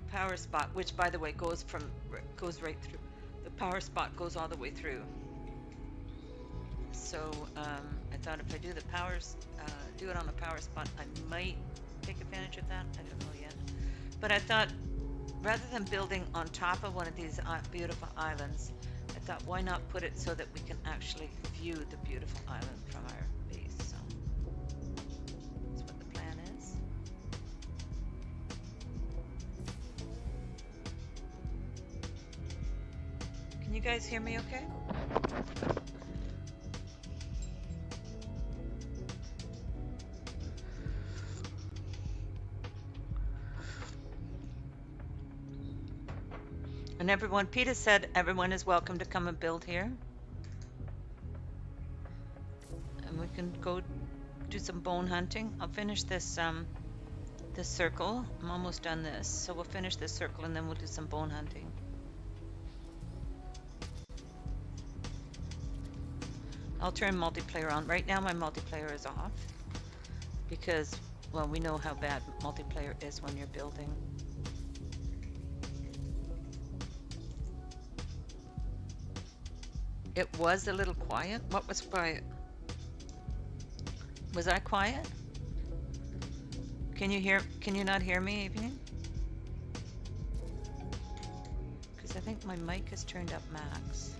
power spot, which by the way goes right through, the power spot goes all the way through. So I thought if I do do it on a power spot, I might take advantage of that. I don't know yet. But I thought rather than building on top of one of these beautiful islands, I thought why not put it so that we can actually view the beautiful island from our base. So that's what the plan is. Can you guys hear me okay? And everyone, Peter said everyone is welcome to come and build here. And we can go do some bone hunting. I'll finish this this circle. I'm almost done this. So we'll finish this circle and then we'll do some bone hunting. I'll turn multiplayer on. Right now my multiplayer is off because, well, we know how bad multiplayer is when you're building. It was a little quiet. What was quiet? Was I quiet? Can you not hear me, Evening? Because I think my mic is turned up max.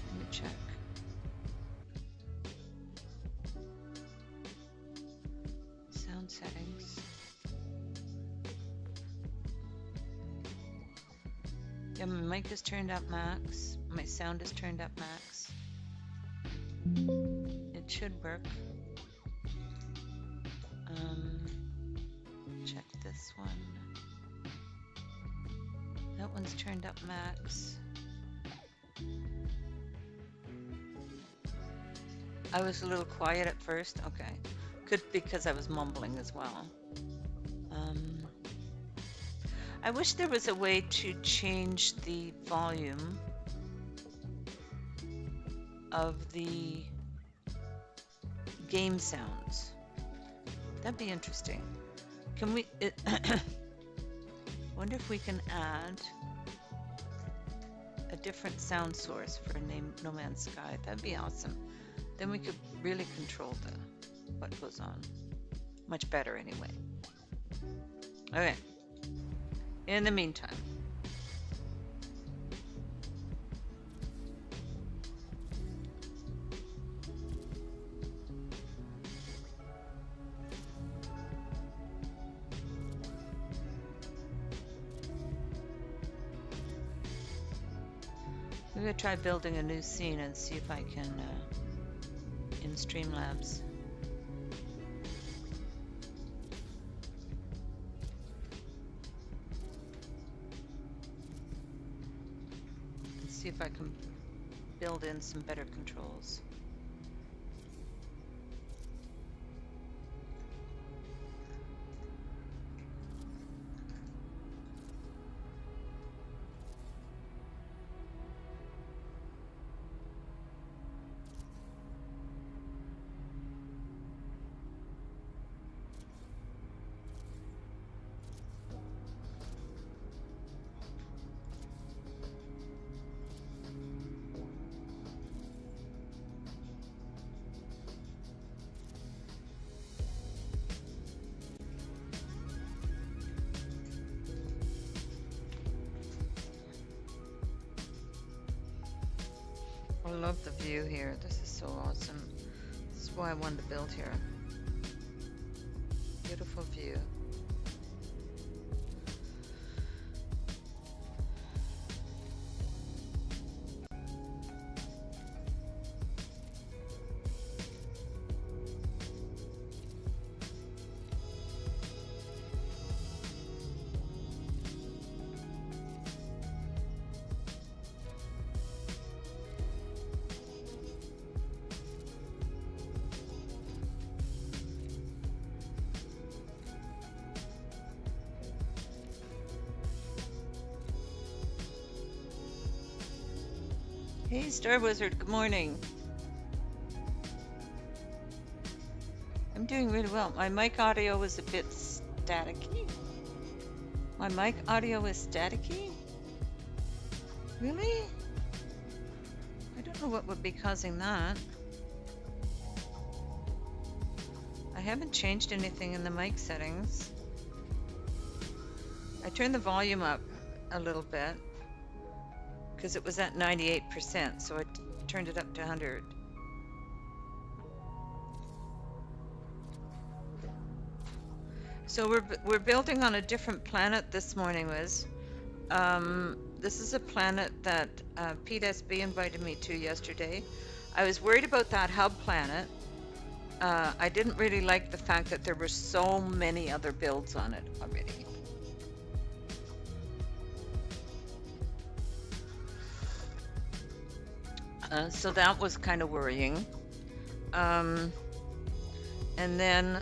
Let me check. Sound settings. Yeah, my mic is turned up max. My sound is turned up max. It should work. Check this one. That one's turned up max. I was a little quiet at first. Okay. Could because I was mumbling as well. I wish there was a way to change the volume of the game sounds. That'd be interesting. Can we wonder if we can add a different sound source for No Man's Sky. That'd be awesome. Then we could really control what goes on. Much better anyway. Okay. In the meantime, we're going to try building a new scene and see if I can in Streamlabs. See if I can build in some better controls. I love the view here. This is so awesome. This is why I wanted to build here. Beautiful view. Hey, Star Wizard, good morning. I'm doing really well. My mic audio is a bit staticky. My mic audio is staticky? Really? I don't know what would be causing that. I haven't changed anything in the mic settings. I turned the volume up a little bit because it was at 98%, so I turned it up to 100. So we're building on a different planet this morning, Liz. This is a planet that Pete SB invited me to yesterday. I was worried about that hub planet. I didn't really like the fact that there were so many other builds on it already. So that was kind of worrying. And then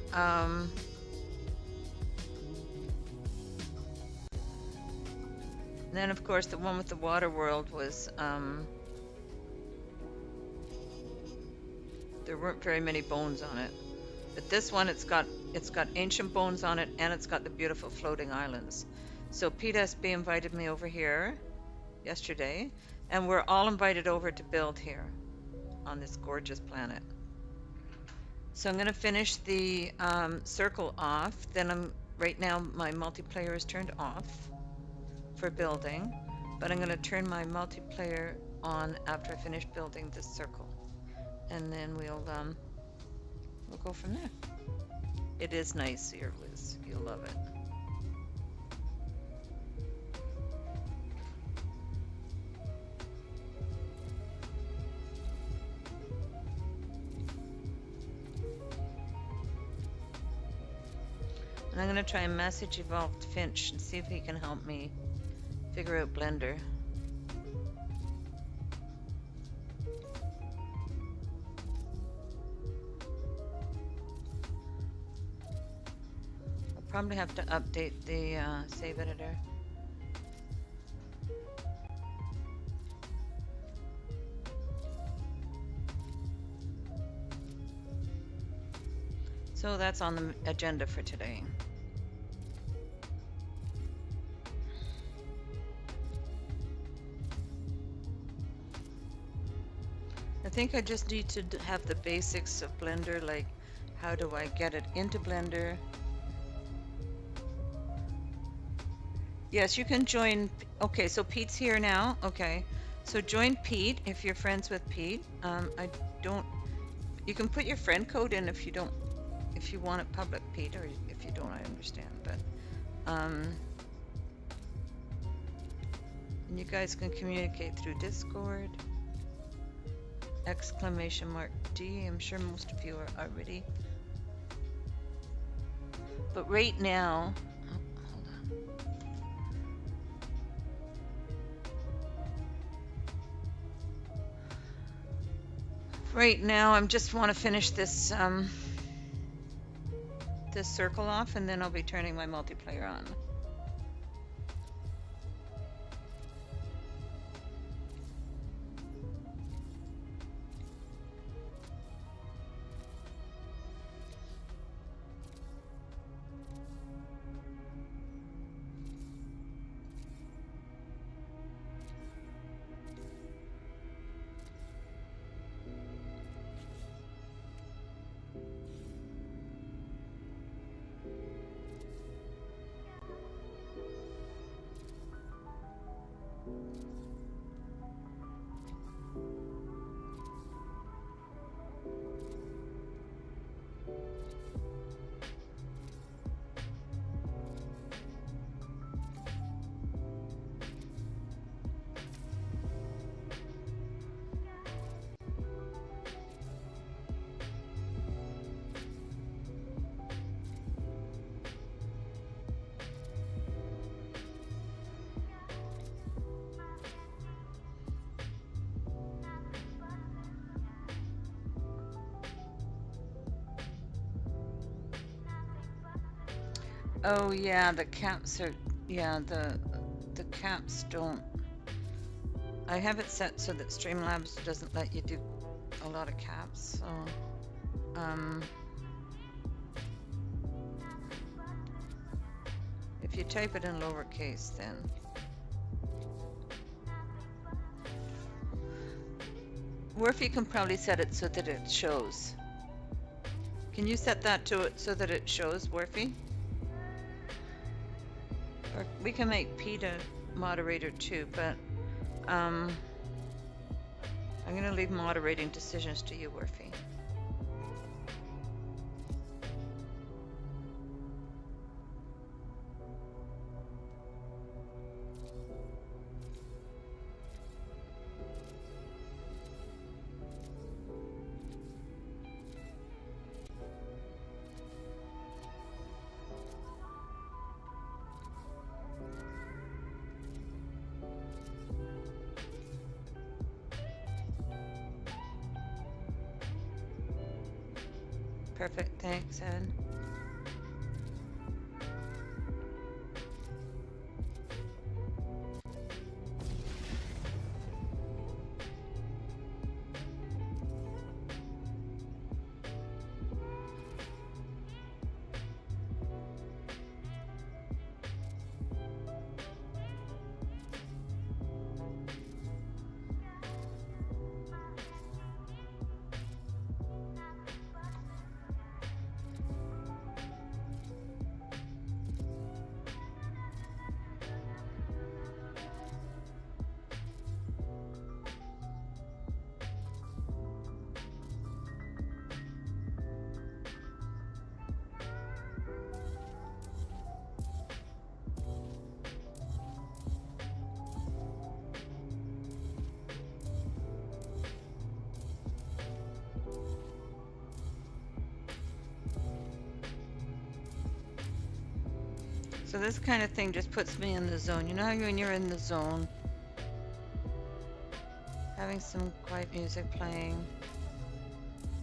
of course the one with the water world was there weren't very many bones on it. But this one, it's got ancient bones on it, and it's got the beautiful floating islands. So Pete SB invited me over here yesterday, and we're all invited over to build here on this gorgeous planet. So I'm going to finish the circle off. Then right now my multiplayer is turned off for building, but I'm going to turn my multiplayer on after I finish building this circle, and then we'll go from there. It is nice here, Liz. You'll love it. And I'm going to try and message Evolved Finch and see if he can help me figure out Blender. I'll probably have to update the save editor. So that's on the agenda for today. I think I just need to have the basics of Blender, like how do I get it into Blender. Yes, you can join. Okay, so Pete's here now. Okay, so join Pete if you're friends with Pete. You can put your friend code in if you want it public, Pete, or if you don't, I understand. But and you guys can communicate through Discord. !D. I'm sure most of you are already. But right now, hold on. Right now, I just want to finish this this circle off, and then I'll be turning my multiplayer on. Oh yeah, the caps are, yeah, the caps don't. I have it set so that Streamlabs doesn't let you do a lot of caps, so if you type it in lowercase, then Worfy can probably set it so that it shows. Can you set that to it so that it shows, Worfy? Or we can make Pete a moderator too, but I'm gonna leave moderating decisions to you, Worfy. Perfect, thanks, Ed. So this kind of thing just puts me in the zone. You know how when you're in the zone, having some quiet music playing,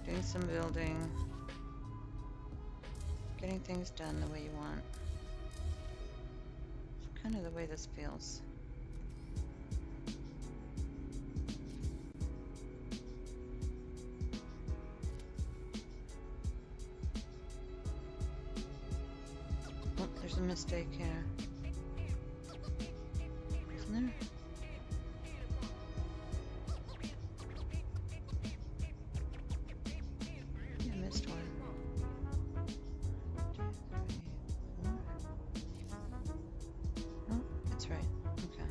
doing some building, getting things done the way you want. It's kind of the way this feels. Oh, there's a mistake here. Isn't there? Yeah, I missed one. 2, 3, 4. Oh, that's right. Okay.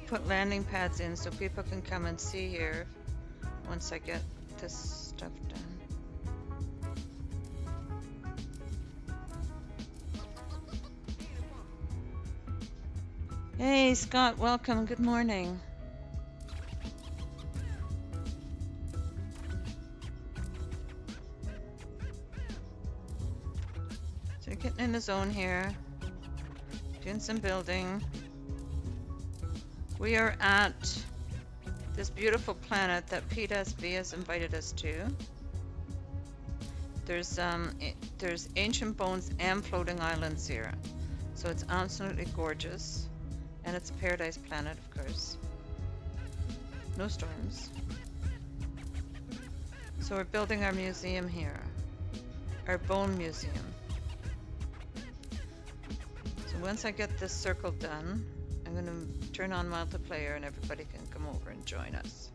put landing pads in so people can come and see here once I get this stuff done. Hey, Scott, welcome. Good morning. So we're getting in the zone here, doing some building. We are at this beautiful planet that PSB has invited us to. There's ancient bones and floating islands here, so it's absolutely gorgeous, and it's a paradise planet, of course. No storms. So we're building our museum here, our bone museum. So once I get this circle done, I'm going to turn on multiplayer and everybody can come over and join us.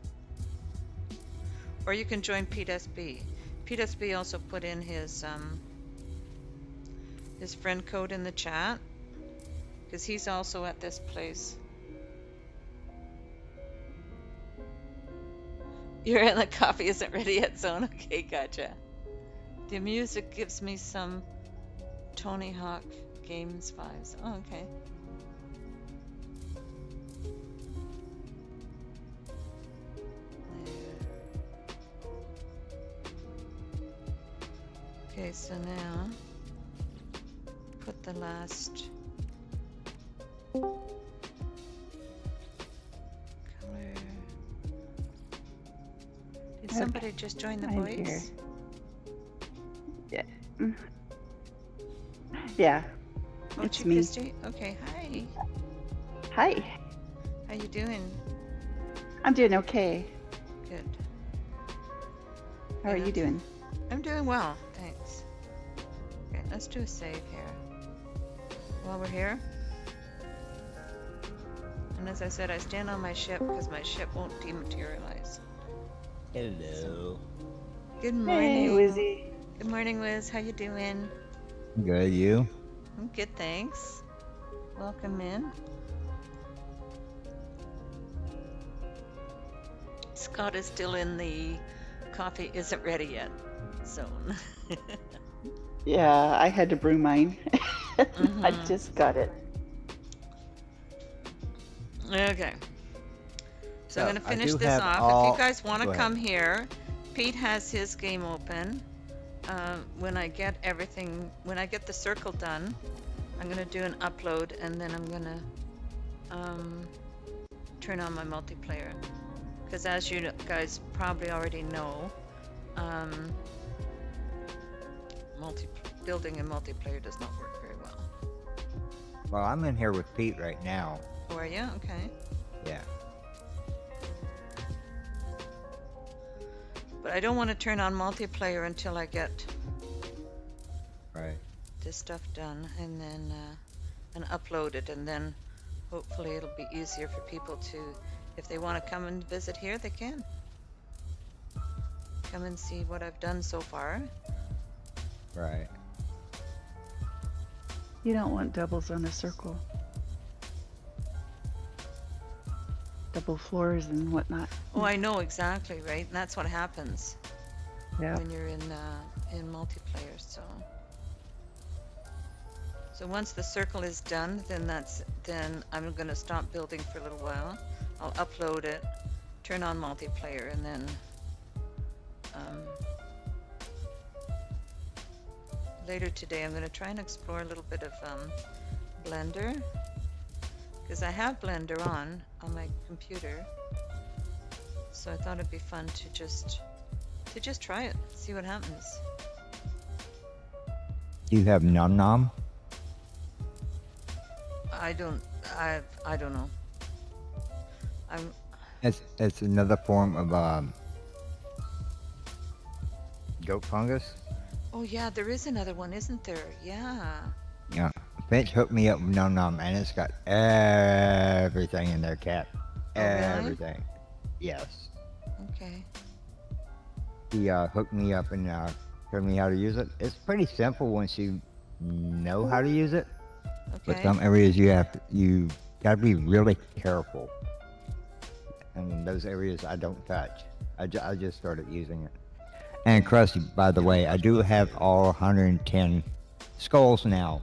Or you can join PSB. PSB also put in his friend code in the chat, because he's also at this place. You're in the coffee isn't ready yet zone. Okay, gotcha. The music gives me some Tony Hawk Games vibes. Oh, okay. Okay, so now put the last color. Did somebody just join the voice? Yeah. Yeah. Oh, It's it's me. Christy? Okay, hi. Hi. How you doing? I'm doing okay. Good. How are you doing? I'm doing well, thanks. Okay, let's do a save here. While we're here. And as I said, I stand on my ship because my ship won't dematerialize. Hello. Good morning. Hey, Wizzy. Good morning, Wiz. How you doing? Good, you? I'm good, thanks. Welcome in. Scott is still in the coffee isn't ready yet zone. Yeah, I had to brew mine. I just got it. Okay. So I'm going to I finish do this have off. all- If you guys want Go to ahead. come here, Pete has his game open. When I get everything, when I get the circle done, I'm going to do an upload and then I'm going to turn on my multiplayer. Because as you guys probably already know, building in multiplayer does not work very well. Well, I'm in here with Pete right now. Oh, are you? Okay. Yeah. But I don't want to turn on multiplayer until I get Right. this stuff done and then and upload it, and then hopefully it'll be easier for people to, if they want to come and visit here, they can come and see what I've done so far. Right. You don't want doubles on a circle. Double floors and whatnot. Oh, I know exactly, right? And that's what happens Yeah. when you're in multiplayer. So once the circle is done, then I'm gonna stop building for a little while. I'll upload it, turn on multiplayer, and then later today I'm gonna try and explore a little bit of Blender, because I have Blender on my computer. So I thought it'd be fun to just try it, see what happens. Do you have Num Nom? I don't know. It's another form of goat fungus. Oh yeah, there is another one, isn't there? Yeah. Yeah. Finch hooked me up with Num Nom, and it's got everything in there, cat. Oh, really? Everything. Yes. Okay. He hooked me up and showed me how to use it. It's pretty simple once you know how to use it. But Okay. some areas you gotta be really careful. and those areas I don't touch. I just started using it. And Krusty, by the way, I do have all 110 skulls now.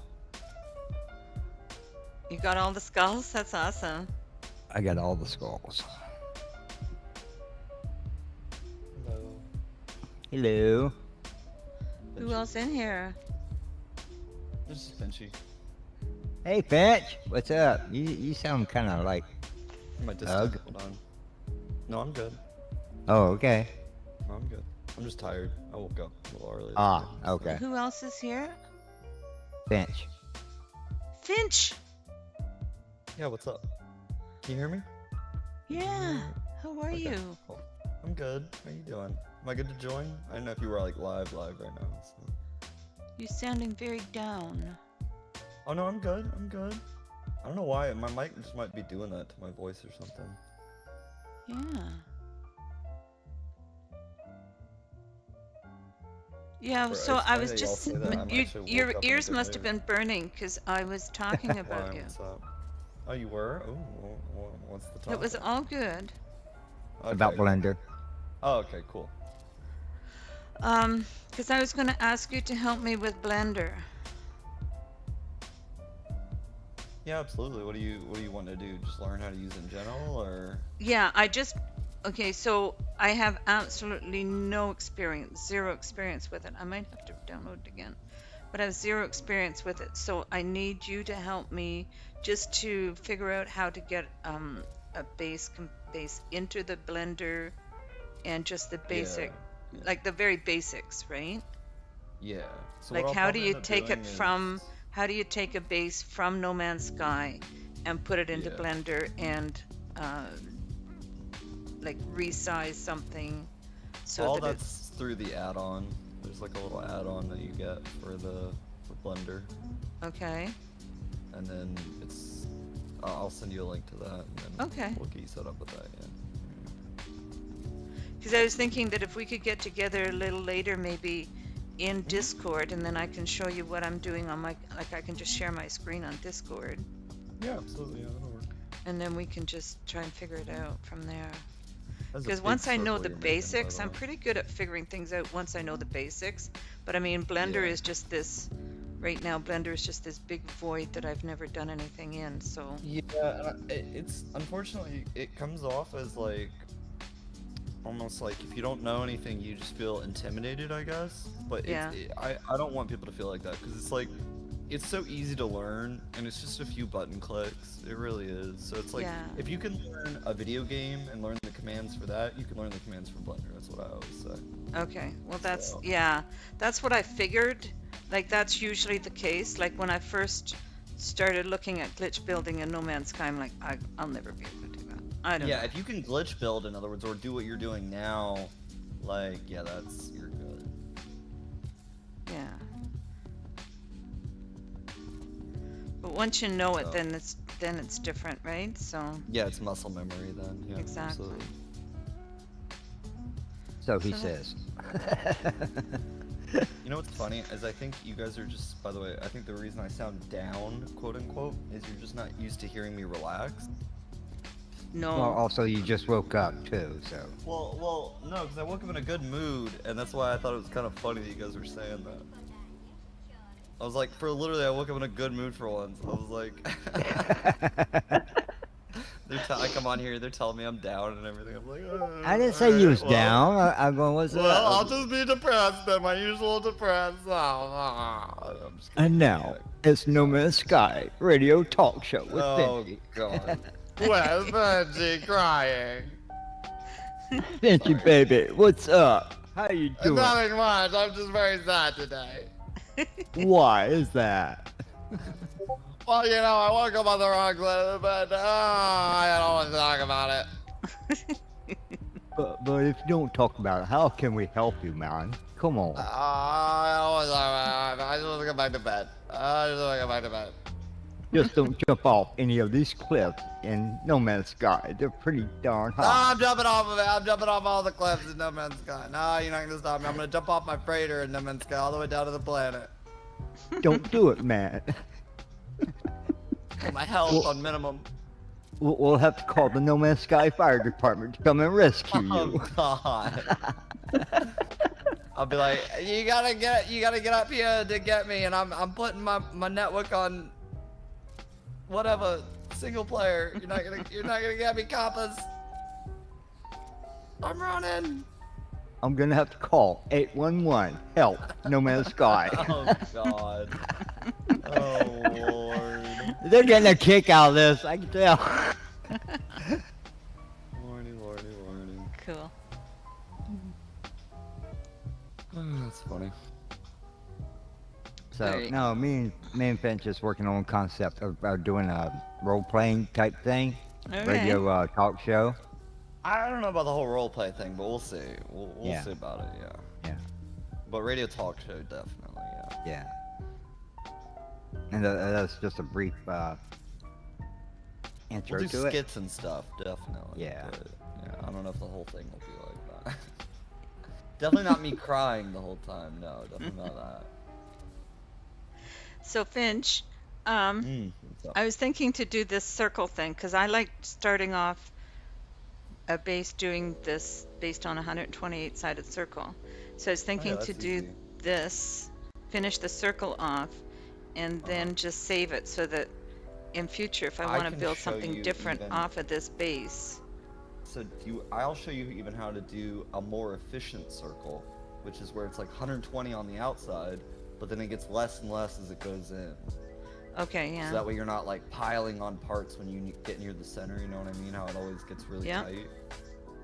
You got all the skulls? That's awesome. I got all the skulls. Hello. Hello. Who else in here? This is Finchy. Hey, Finch. What's up? You sound kind of like. My distant. Hold on. No, I'm good. Oh, okay. No, I'm good. I'm just tired. I woke up a little early. Ah, okay. Who else is here? Finch. Finch! Yeah, what's up? Can you hear me? Yeah. How are Okay, you? cool. I'm good. How you doing? Am I good to join? I don't know if you were like live right now. So. You're sounding very down. Oh no, I'm good. I'm good. I don't know why. My mic just might be doing that to my voice or something. Yeah. Yeah, Or so it's I funny was that y'all just, say that. I'm actually your woke up in a ears good must have mood. been burning because I was talking about Why? you. What's up? Oh, you were? Oh, what's the topic? It was all good. About Okay. Blender. Oh, okay, cool. Because I was going to ask you to help me with Blender. Yeah, absolutely. What do you want to do? Just learn how to use it in general, or? Yeah, okay, so I have absolutely no experience, zero experience with it. I might have to download it again, but I have zero experience with it. So I need you to help me just to figure out how to get a base into the Blender and just the basic, Yeah. like the very basics, right? Yeah. So Like what I'll how do probably you end up take doing it is- from how do you take a base from No Man's Sky and put it into Yeah. Blender and like resize something so all that that's it's through the add-on. There's like a little add-on that you get for Blender, okay? and then it's. I'll send you a link to that, and then Okay. we'll get you set up with that. Yeah. Because I was thinking that if we could get together a little later, maybe in Discord, and then I can show you what I'm doing on my, like I can just share my screen on Discord, Yeah, absolutely. Yeah, that'll work. and then we can just try and figure it out from there. That's a Because big once I know circle the you're making, by basics, the I'm way. pretty good at figuring things out once I know the basics. But I mean, Blender Yeah. is just this, right now, Blender is just this big void that I've never done anything in, so. Yeah, it's unfortunately it comes off as like almost like if you don't know anything, you just feel intimidated, I guess. But Yeah. I don't want people to feel like that because it's like it's so easy to learn and it's just a few button clicks. It really is. So it's like Yeah. if you can learn a video game and learn the commands for that, you can learn the commands for Blender. That's what I always say. Okay, well that's, So- yeah, that's what I figured. Like that's usually the case. Like when I first started looking at glitch building in No Man's Sky, I'm like, I'll never be able to do that. I don't Yeah, know. if you can glitch build, in other words, or do what you're doing now, like yeah, you're good. Yeah. But once you know it, So- then it's different, right? So, Yeah, it's muscle memory then. Yeah, Exactly. absolutely. So he So says. You know what's funny is I think you guys are just, by the way, I think the reason I sound down, quote unquote, is you're just not used to hearing me relax. no. Well, also you just woke up too, so. Well, no, because I woke up in a good mood, and that's why I thought it was kind of funny that you guys were saying that. I was like, for literally, I woke up in a good mood for once. I was like, I come on here, they're telling me I'm down and everything. I'm like, I didn't say you was well, down. I'm going, what's Well, I'll up? just be depressed then, my usual depressed. I'm just kidding. And now, it's No Man's Sky radio talk show with Oh Benji. god. Where's Benji crying? Benji, baby, what's up? How you doing? Nothing much. I'm just very sad today. Why is that? Well, you know, I woke up on the wrong side of the bed. I don't want to talk about it. But if you don't talk about it, how can we help you, man? Come on. I don't want to talk about it. I just want to go back to bed. I just want to go back to bed. Just don't jump off any of these cliffs in No Man's Sky. They're pretty darn No, high. I'm jumping off of it. I'm jumping off all the cliffs in No Man's Sky. No, you're not going to stop me. I'm going to jump off my freighter in No Man's Sky all the way down to the planet. Don't do it, man. Put my health on minimum. We'll have to call the No Man's Sky Fire Department to come and rescue Oh you. God. I'll be like, you gotta get up here to get me, and I'm putting my network on whatever single player. You're not gonna get me, coppers. I'm running. I'm gonna have to call 811. Help, No Man's Sky. Oh God. Oh Lord. They're getting a kick out of this, I can tell. Lordy. Cool. Oh, that's funny. So Alright. no, me and Finch just working on a concept of doing a role-playing type thing, Okay. radio talk show. I don't know about the whole roleplay thing, but we'll see. We'll Yeah. see about it. Yeah. Yeah. But radio talk show definitely. Yeah. Yeah. And that's just a brief intro We'll do to it. skits and stuff, definitely. Yeah. But, yeah. I don't know if the whole thing will be like that. Definitely not me crying the whole time. No, definitely not that. So Finch, What's up? I was thinking to do this circle thing because I like starting off a base doing this based on a 128-sided circle. So I was thinking that's to do easy. this, finish the circle off, and then just save it so that in future, if I I want to can build show something you different even- off of this base. So I'll show you even how to do a more efficient circle, which is where it's like 120 on the outside, but then it gets less and less as it goes in. Okay, yeah. So that way you're not like piling on parts when you get near the center, you know what I mean? How it always gets really Yeah. tight.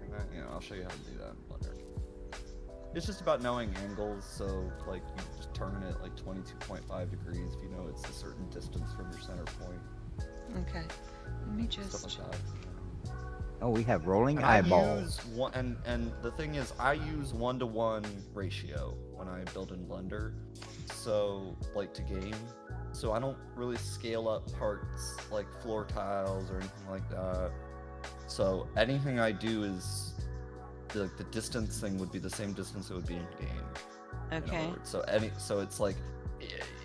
And that, I'll show you how to do that in Blender. It's just about knowing angles, so like you just turn it like 22.5 degrees if you know it's a certain distance from your center point. Okay. Let me Stuff just. like that. Oh, we have rolling And I eyeballs. use one, and the thing is, I use 1-to-1 ratio when I build in Blender, so like to game. So I don't really scale up parts like floor tiles or anything like that. So anything I do is the distance thing would be the same distance it would be in game. In other Okay. words. So it's like,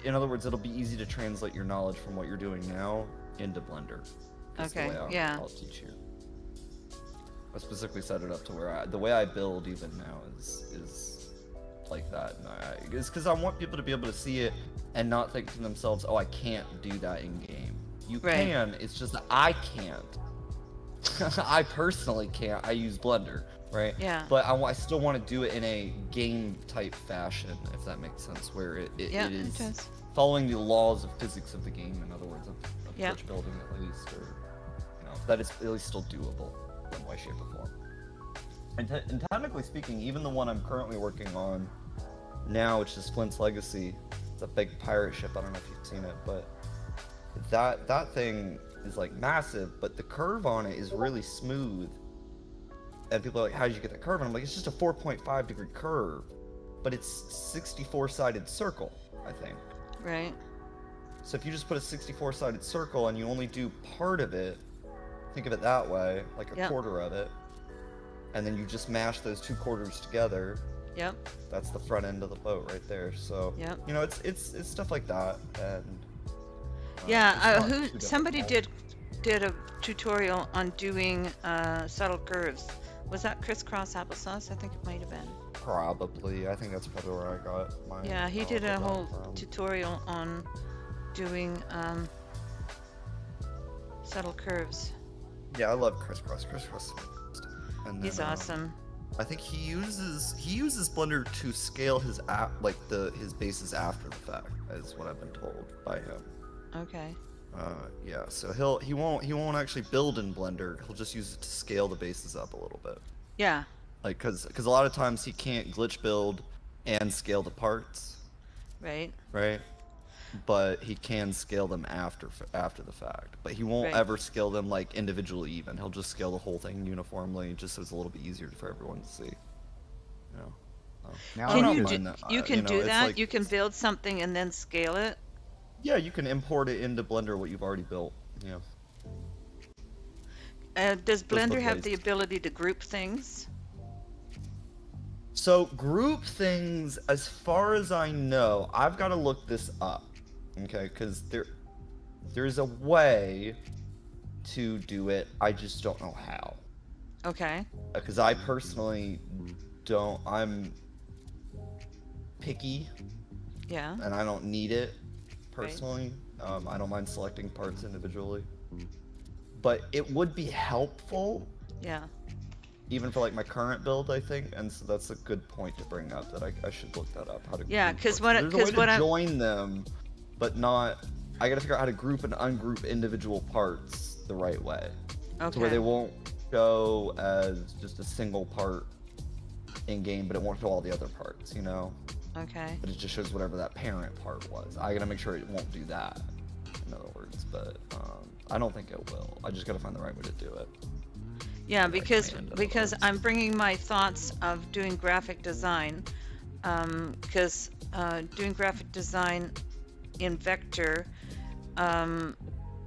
in other words, it'll be easy to translate your knowledge from what you're doing now into Blender. That's the Okay, way yeah. I'll teach you. I specifically set it up to where the way I build even now is like that. And it's because I want people to be able to see it and not think to themselves, "Oh, I can't do that in game." You Right. can. It's just that I can't. I personally can't. I use Blender, right? Yeah. But I still want to do it in a game type fashion, if that makes sense, where it Yeah, it it is does. following the laws of physics of the game. In other words, of Yeah. bridge building at least, or that it's at least still doable in way, shape, or form. And technically speaking, even the one I'm currently working on now, which is Flint's Legacy, it's a big pirate ship. I don't know if you've seen it, but that thing is like massive, but the curve on it is really smooth. And people are like, "How did you get that curve?" And I'm like, "It's just a 4.5 degree curve, but it's 64-sided circle, I think." Right. So if you just put a 64-sided circle and you only do part of it, think of it that way, like a Yep. quarter of it, and then you just mash those two quarters together, Yep. that's the front end of the boat right there. So Yep. it's stuff like that, and Yeah. it's not too Somebody difficult. did a tutorial on doing subtle curves. Was that crisscross applesauce? I think it might have been. Probably. I think that's probably where I got my. Yeah, he knowledge did a of that whole from. tutorial on doing subtle curves. Yeah, I love crisscross. And He's then, awesome. I think he uses Blender to scale his his bases after the fact, is what I've been told by him. Okay. Yeah, so he won't actually build in Blender. He'll just use it to scale the bases up a little bit. Yeah. Like, cause a lot of times he can't glitch build and scale the parts, Right. right? But he can scale them after the fact. But he won't Right. ever scale them like individually even. He'll just scale the whole thing uniformly, just so it's a little bit easier for everyone to see. You know. Now I Can don't you mind do, that, you can know, do it's that? like- You can build something and then scale it? Yeah, you can import it into Blender what you've already built. Yeah. Does Blender both have ways. the ability to group things? So group things, as far as I know, I've got to look this up, okay? Because there's a way to do it. I just don't know how. Okay. Because I personally don't. I'm picky, Yeah. and I don't need it personally. I don't mind selecting parts individually, but it would be helpful, Yeah. even for like my current build, I think. And so that's a good point to bring up. That I should look that up. How to Yeah, group 'cause parts. what- There's a way 'cause what to I'm- join them, but not. I gotta figure out how to group and ungroup individual parts the right way, to where they Okay. won't show as just a single part in game, but it won't show all the other parts, you know? Okay. But it just shows whatever that parent part was. I gotta make sure it won't do that, in other words, but I don't think it will. I just gotta find the right way to do it. Yeah, I because can, in other because words. I'm bringing my thoughts of doing graphic design, because doing graphic design in vector,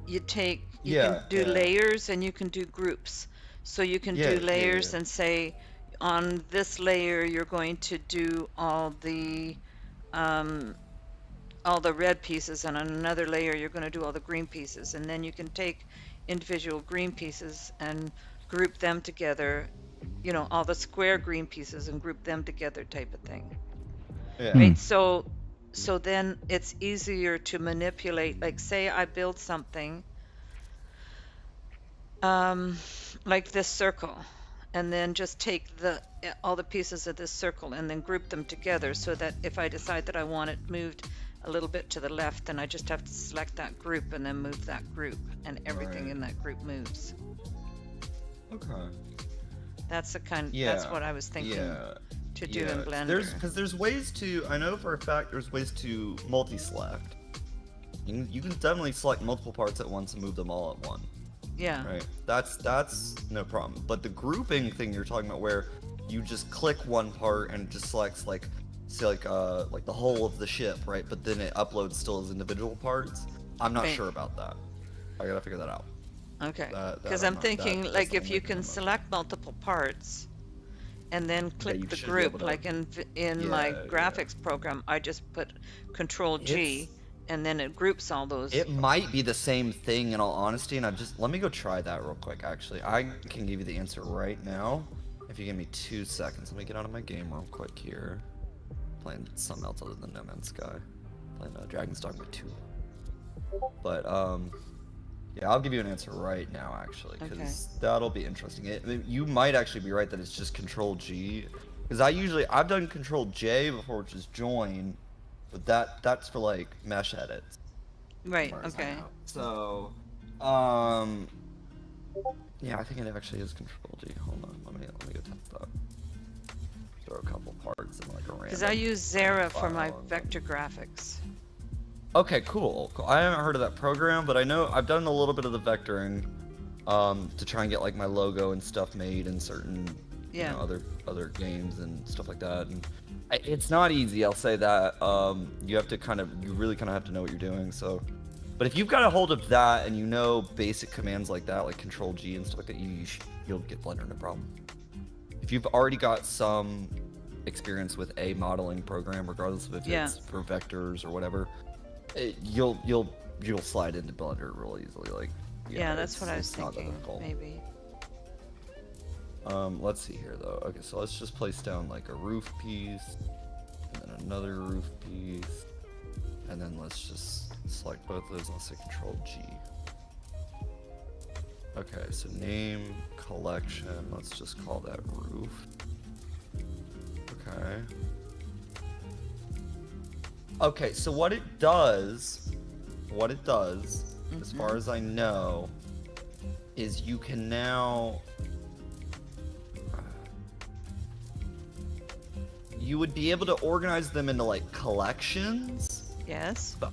you can Yeah, do yeah. layers and you can do groups. So you can Yeah, do layers yeah. and say, on this layer you're going to do all the red pieces, and on another layer you're going to do all the green pieces, and then you can take individual green pieces and group them together, all the square green pieces, and group them together, type of thing. Yeah. Right? So then it's easier to manipulate. Like, say I build something like this circle, and then just take all the pieces of this circle and then group them together, so that if I decide that I want it moved a little bit to the left, then I just have to select that group and then move that group, and everything Right. in that group moves. Okay. That's that's Yeah. what I was thinking Yeah. to do in Blender. There's ways to. I know for a fact there's ways to multi-select. You can definitely select multiple parts at once and move them all at once. Yeah. Right. That's no problem. But the grouping thing you're talking about, where you just click one part and it just selects like, say like the whole of the ship, right? But then it uploads still as individual parts. I'm not Right. sure about that. I gotta figure that out. Okay. That Because I'm I'm not- thinking, that's like, the if only you thing can I'm not- select multiple parts and then click you the should be able group, to- like in my Yeah, yeah. graphics program, I just put Control G, and then it groups all those. It might be the same thing in all honesty, and let me go try that real quick. Actually, I can give you the answer right now if you give me 2 seconds. Let me get out of my game real quick here. Playing something else other than No Man's Sky. Playing Dragon's Dogma 2. But yeah, I'll give you an answer right now actually, because that'll be interesting. You might actually be right that it's just Control G, because I've done Control J before, which is join, but that's for like mesh edits. Right. As far as I Okay. know. So, yeah, I think it actually is Control G. Hold on, let me go test that. Throw a couple parts in like a random. Because I use Zara for my file and- vector graphics. Okay, cool. I haven't heard of that program, but I know I've done a little bit of the vectoring, to try and get like my logo and stuff made in certain, Yeah. other games and stuff like that. And it's not easy, I'll say that. You really kind of have to know what you're doing. So, but if you've got a hold of that and you know basic commands like that, like Control G and stuff like that, you'll get Blender, no problem. If you've already got some experience with a modeling program, regardless of if it's for vectors or whatever, you'll slide into Blender real easily. Like, Yeah, that's what I was it's not that thinking. difficult. Maybe. Let's see here though. Okay, so let's just place down like a roof piece, and then another roof piece, and then let's just select both of those. Let's say Control G. Okay, so name collection. Let's just call that roof. Okay. Okay, so what it does, as far as I know, is you can now. You would be able to organize them into like collections, Yes. but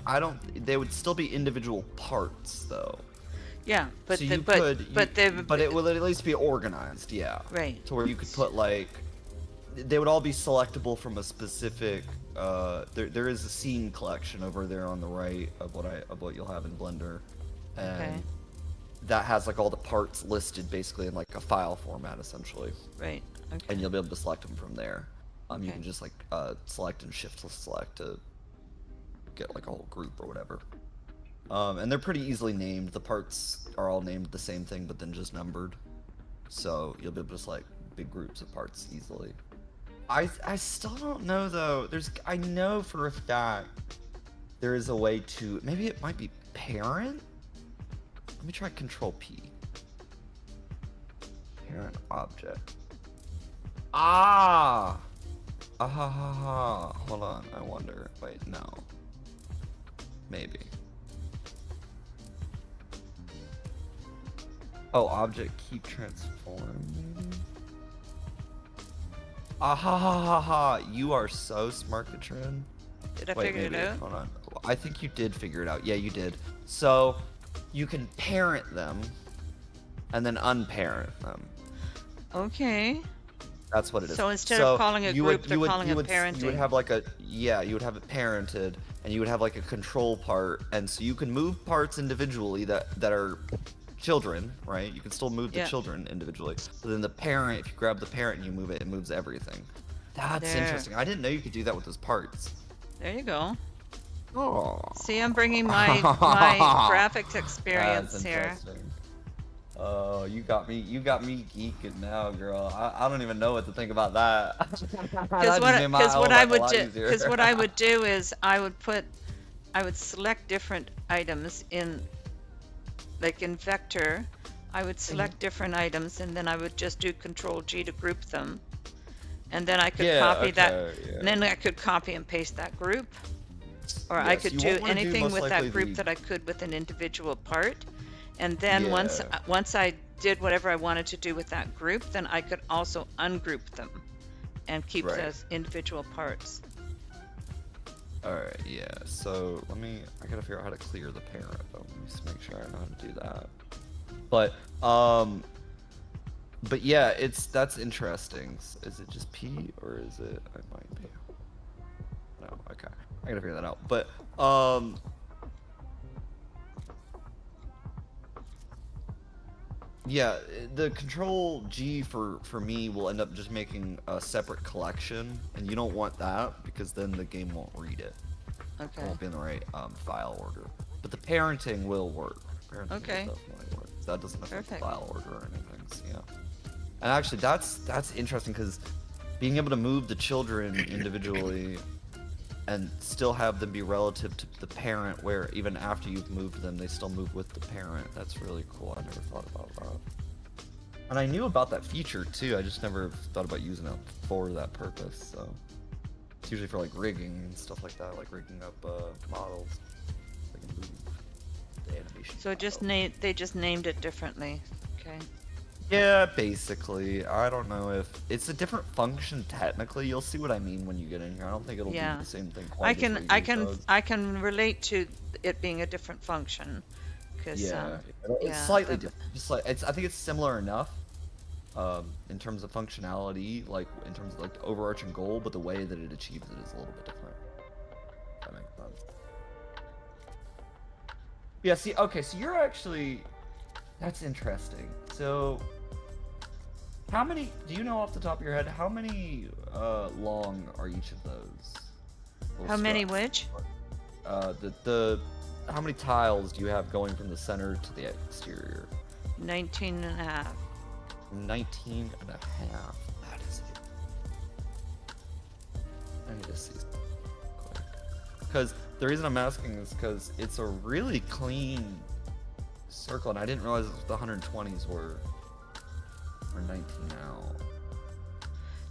they would still be individual parts though. Yeah, but So the, you but could, but they but it will at least be organized, yeah. right. To where you could put like, they would all be selectable from a specific. There is a scene collection over there on the right of what you'll have in Blender, and Okay. that has like all the parts listed basically in like a file format essentially, Right. Okay. and you'll be able to select them from there. You Okay. can just like select and shift to select to get like a whole group or whatever. And they're pretty easily named. The parts are all named the same thing, but then just numbered. So you'll be able to select big groups of parts easily. I still don't know though. I know for a fact there is a way to, maybe it might be parent. Let me try Control P. Parent object. Ah! Ah! Hold on. I wonder. Wait, no. Maybe. Oh, object keep transform. Maybe. Ah ha ha ha ha! You are so smart, Catrien. Did I Wait, figure maybe. it out? Hold on. I think you did figure it out. Yeah, you did. So you can parent them, and then unparent them. Okay. That's what it is. So instead of calling a group, they're calling it parenting. You would have like you would have it parented, and you would have like a control part, and so you can move parts individually that are children, right? You can still move the children individually. But then the parent, if you grab the parent and you move it, it moves everything. That's interesting. I didn't know you could do that with those parts. There you go. Oh. See, I'm bringing my graphics experience here. Oh, you got me geeking now, girl. I don't even know what to think about that. Because what I would do is I would select different items in, like in vector, I would select different items and then I would just do Control G to group them. And then I could copy that, and then I could copy and paste that group. Or I could do anything with that group that I could with an individual part. And then once I did whatever I wanted to do with that group, then I could also ungroup them and keep those individual parts. Alright, yeah, so I gotta figure out how to clear the parent though. Let me just make sure I know how to do that. But yeah, that's interesting. Is it just P or is it, I might be. No, okay. I gotta figure that out. But, yeah, the Control G for me will end up just making a separate collection, and you don't want that because then the game won't read it. Okay. It won't be in the right file order. But the parenting will work. Parenting will definitely work. That doesn't affect the file order or anything. So yeah. And actually, that's interesting because being able to move the children individually and still have them be relative to the parent, where even after you've moved them, they still move with the parent. That's really cool. I never thought about that. And I knew about that feature too. I just never thought about using it for that purpose. So it's usually for like rigging and stuff like that, like rigging up models. So they can move the animation. So they just named it differently. Okay. Yeah, basically. I don't know if it's a different function technically. You'll see what I mean when you get in here. I don't think it'll be the same thing. I can relate to it being a different function. Cause, it's slightly different. Just like I think it's similar enough in terms of functionality, like in terms of like the overarching goal, but the way that it achieves it is a little bit different. If that makes sense. Yeah. See. Okay. So you're actually. That's interesting. So, how many, do you know off the top of your head, how many long are each of those? How many which? How many tiles do you have going from the center to the exterior? 19 and a half. 19 and a half. That is it. I need to see something quick. Because the reason I'm asking is because it's a really clean circle, and I didn't realize the 120s were 19 now.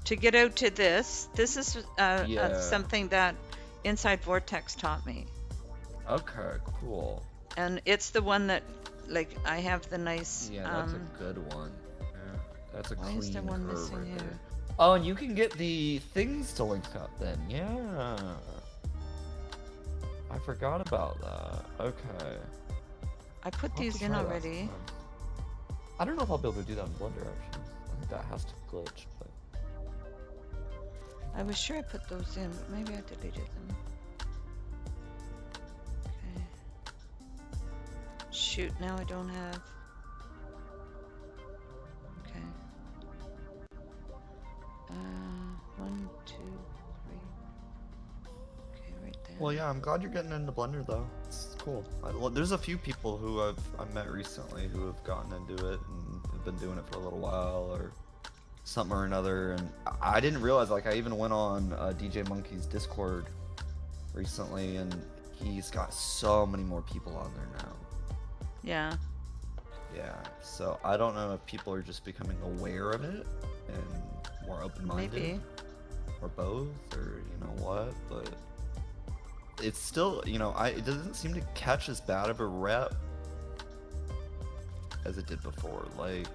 To get out to this is something that Inside Vortex taught me. Okay, cool. And it's the one that, like, I have the nice. Yeah, that's a good one. Yeah, that's a clean. Why is there one curve missing right here? there. Oh, and you can get the things to link up then. Yeah. I forgot about that. Okay. I put I'll have these to in try that already. sometime. I don't know if I'll be able to do that in Blender actually. I think that has to glitch, but I was sure I put those in, but maybe I deleted them. Okay. Shoot, now I don't have. Okay. 1, 2, 3. Okay, right there. well, yeah, I'm glad you're getting into Blender though. It's cool. There's a few people who I've met recently who have gotten into it and have been doing it for a little while or something or another. And I didn't realize, like, I even went on DJ Monkey's Discord recently, and he's got so many more people on there now. Yeah. Yeah, so I don't know if people are just becoming aware of it and more open-minded, Maybe. or both, or you know what, but it's still, you know, it doesn't seem to catch as bad of a rep as it did before. Like,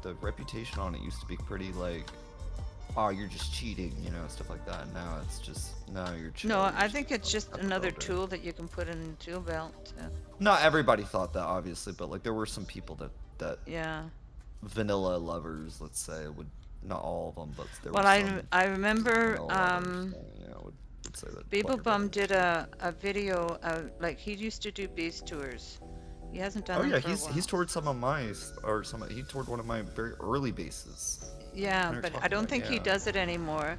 the reputation on it used to be pretty, like, oh, you're just cheating, you know, stuff like that. Now it's just, no, you're cheating. No, I think it's just another tool that you can put in the tool belt. Not everybody thought that, obviously, but like there were some people that Yeah. vanilla lovers, let's say, would, not all of them, but there Well, were some I remember vanilla lovers, yeah, would say that. Beeblebum did a video, like he used to do beast tours. He hasn't done Oh them yeah, for a while. he's toured some of my, he toured one of my very early bases. Yeah, we were but talking I don't about, think he yeah. does it anymore.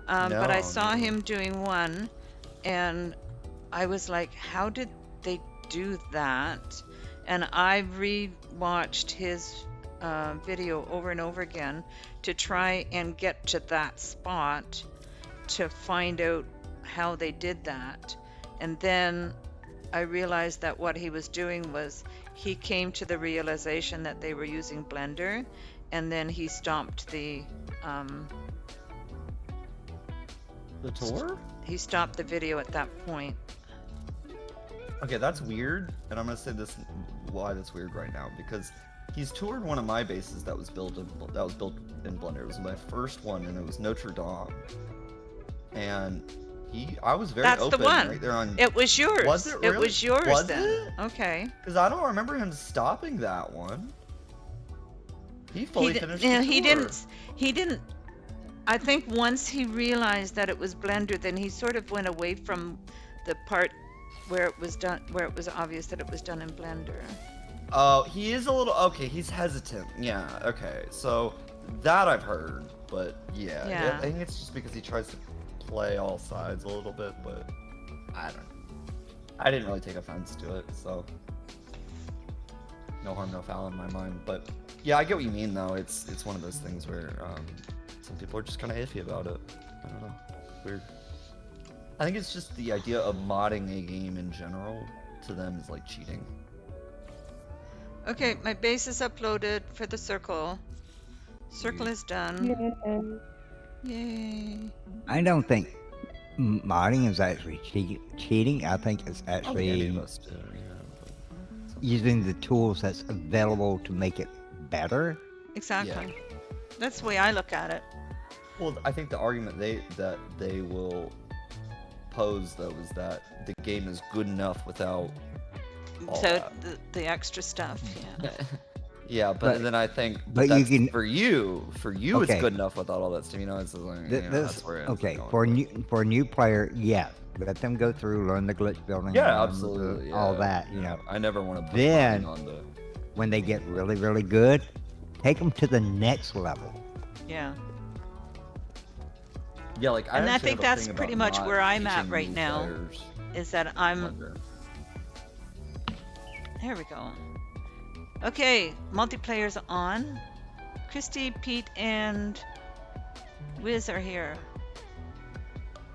But I saw No. him doing one, and I was like, how did they do that? And I re-watched his video over and over again to try and get to that spot to find out how they did that. And then I realized that what he was doing was he came to the realization that they were using Blender, and then he stopped the tour? he stopped the video at that point. Okay, that's weird, and I'm gonna say this why that's weird right now, because he's toured one of my bases that was built in Blender. It was my first one, and it was Notre Dame. And I was very That's open the one. right there on. It was yours. Was it It really? was yours Was then. it? Okay. Because I don't remember him stopping that one. He fully finished the He tour. didn't. I think once he realized that it was Blender, then he sort of went away from the part where it was done, where it was obvious that it was done in Blender. Oh, he is a little, okay, he's hesitant. Yeah, okay. So that I've heard, but yeah. Yeah. I think it's just because he tries to play all sides a little bit, but I didn't really take offense to it, so no harm, no foul in my mind. But yeah, I get what you mean though. It's one of those things where some people are just kind of iffy about it. I don't know. Weird. I think it's just the idea of modding a game in general to them is like cheating. Okay, my base is uploaded for the circle. Circle is done. Yay. I don't think modding is actually cheating. I think it's I don't think any of actually us do, yeah, but using the tools that's available to make it better. Exactly. That's the way I look at it. well, I think the argument that they will pose though is that the game is good enough without all So that. the extra stuff, yeah. Yeah, but then I think but you that's can- for you Okay. it's good enough without all that stuff. You know, it's like, that's where it's okay, going. for a new player, yeah, let them go through, learn the glitch building, Yeah, learn absolutely. all yeah, that. yeah. You know, I never want to put Then- mine on the. when they get really, really good, take them to the next level. Yeah. Yeah, like And I actually think have a that's thing pretty about much not where I'm at teaching right new now. players Is that I'm Blender. There we go. Okay, multiplayer's on. Christy, Pete, and Wiz are here.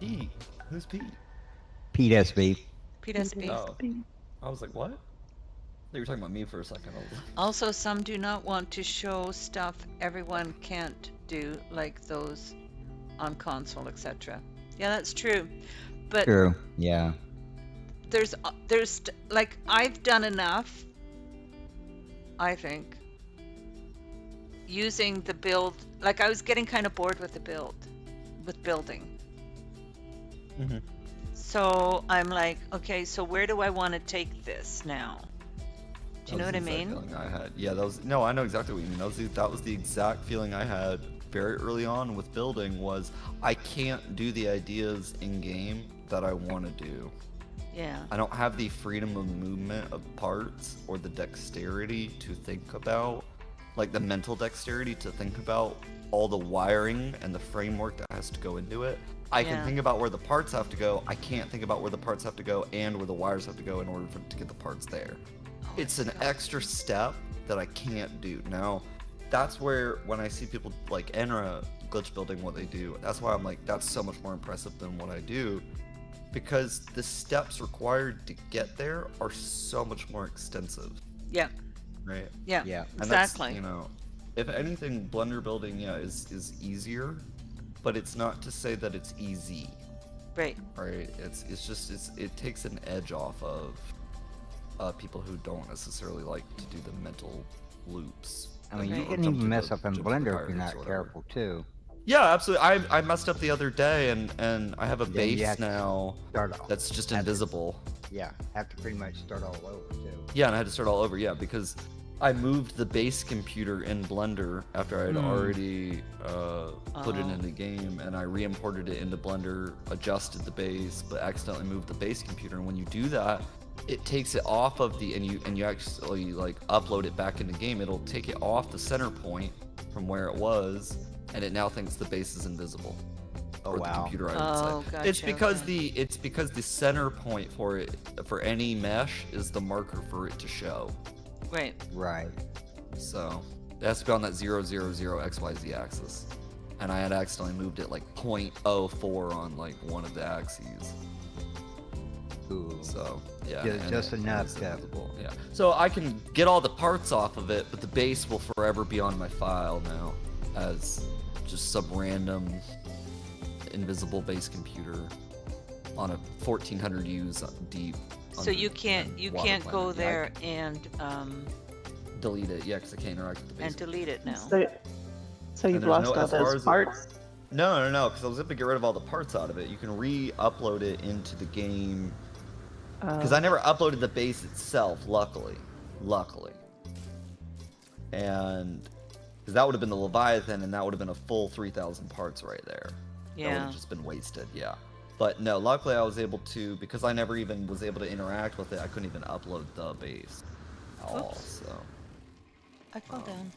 Pete, who's Pete? Pete SB. Pete SB. Oh, I was like, what? You were talking about me for a second. I was like, Also, some do not want to show stuff everyone can't do, like those on console, etc. Yeah, that's true. But True. Yeah. there's like I've done enough, I think, using the build. Like I was getting kind of bored with the building. Mhm. So I'm like, okay, so where do I want to take this now? Do you know what I That was the exact mean? feeling I had. Yeah, I know exactly what you mean. That was the exact feeling I had very early on with building. Was I can't do the ideas in game that I want to do. Yeah. I don't have the freedom of movement of parts or the dexterity to think about like the mental dexterity to think about all the wiring and the framework that has to go into it. I can Yeah. think about where the parts have to go. I can't think about where the parts have to go and where the wires have to go in order to get the parts there. It's an extra step that I can't do. Now, that's where when I see people like Enra glitch building what they do, that's why I'm like, that's so much more impressive than what I do, because the steps required to get there are so much more extensive, Yeah. right? Yeah. Yeah. And that's, Exactly. you know, if anything, blender building, yeah, is easier, but it's not to say that it's easy, Right. right? It takes an edge off of people who don't necessarily like to do the mental loops. I mean, Right. you Or can jump even through mess the- up in jump through the Blender if hierarchies you're not or whatever. careful too. Yeah, absolutely. I messed up the other day, and I have a Then you base have to now Start off. that's just have to- invisible. Yeah, have to pretty much start all over too. Yeah, and I had to start all over. Yeah, because I moved the base computer in Blender after I had already put it Oh. in the game, and I re-imported it into Blender, adjusted the base, but accidentally moved the base computer. And when you do that, it takes it off of the and you actually like upload it back in the game. It'll take it off the center point from where it was, and it now thinks the base is invisible. Oh, Or wow. the computer, I would Oh, say. gotcha, It's because okay. it's because the center point for it for any mesh is the marker for it to show. Right. Right. So it has to be on that 0, 0, 0 XYZ axis. And I had accidentally moved it like 0.04 on like one of the axes. Ooh. So yeah, Ju- and just it enough was to- invisible, yeah. So I can get all the parts off of it, but the base will forever be on my file now as just some random invisible base computer on a 1400 U's deep. So you can't water go planet. Yeah, I there and delete it. Yeah, because I can't interact with the base. delete it now. So you've there's lost no all those SRs. parts? No, because I was able to get rid of all the parts out of it. You can re-upload it into the game. Because I never uploaded the base itself, luckily. And because that would have been the Leviathan, and that would have been a full 3,000 parts right there. That would Yeah. have just been wasted, yeah. But no, luckily I was able to, because I never even was able to interact with it, I couldn't even upload the base at all, Oops. so. I fell down.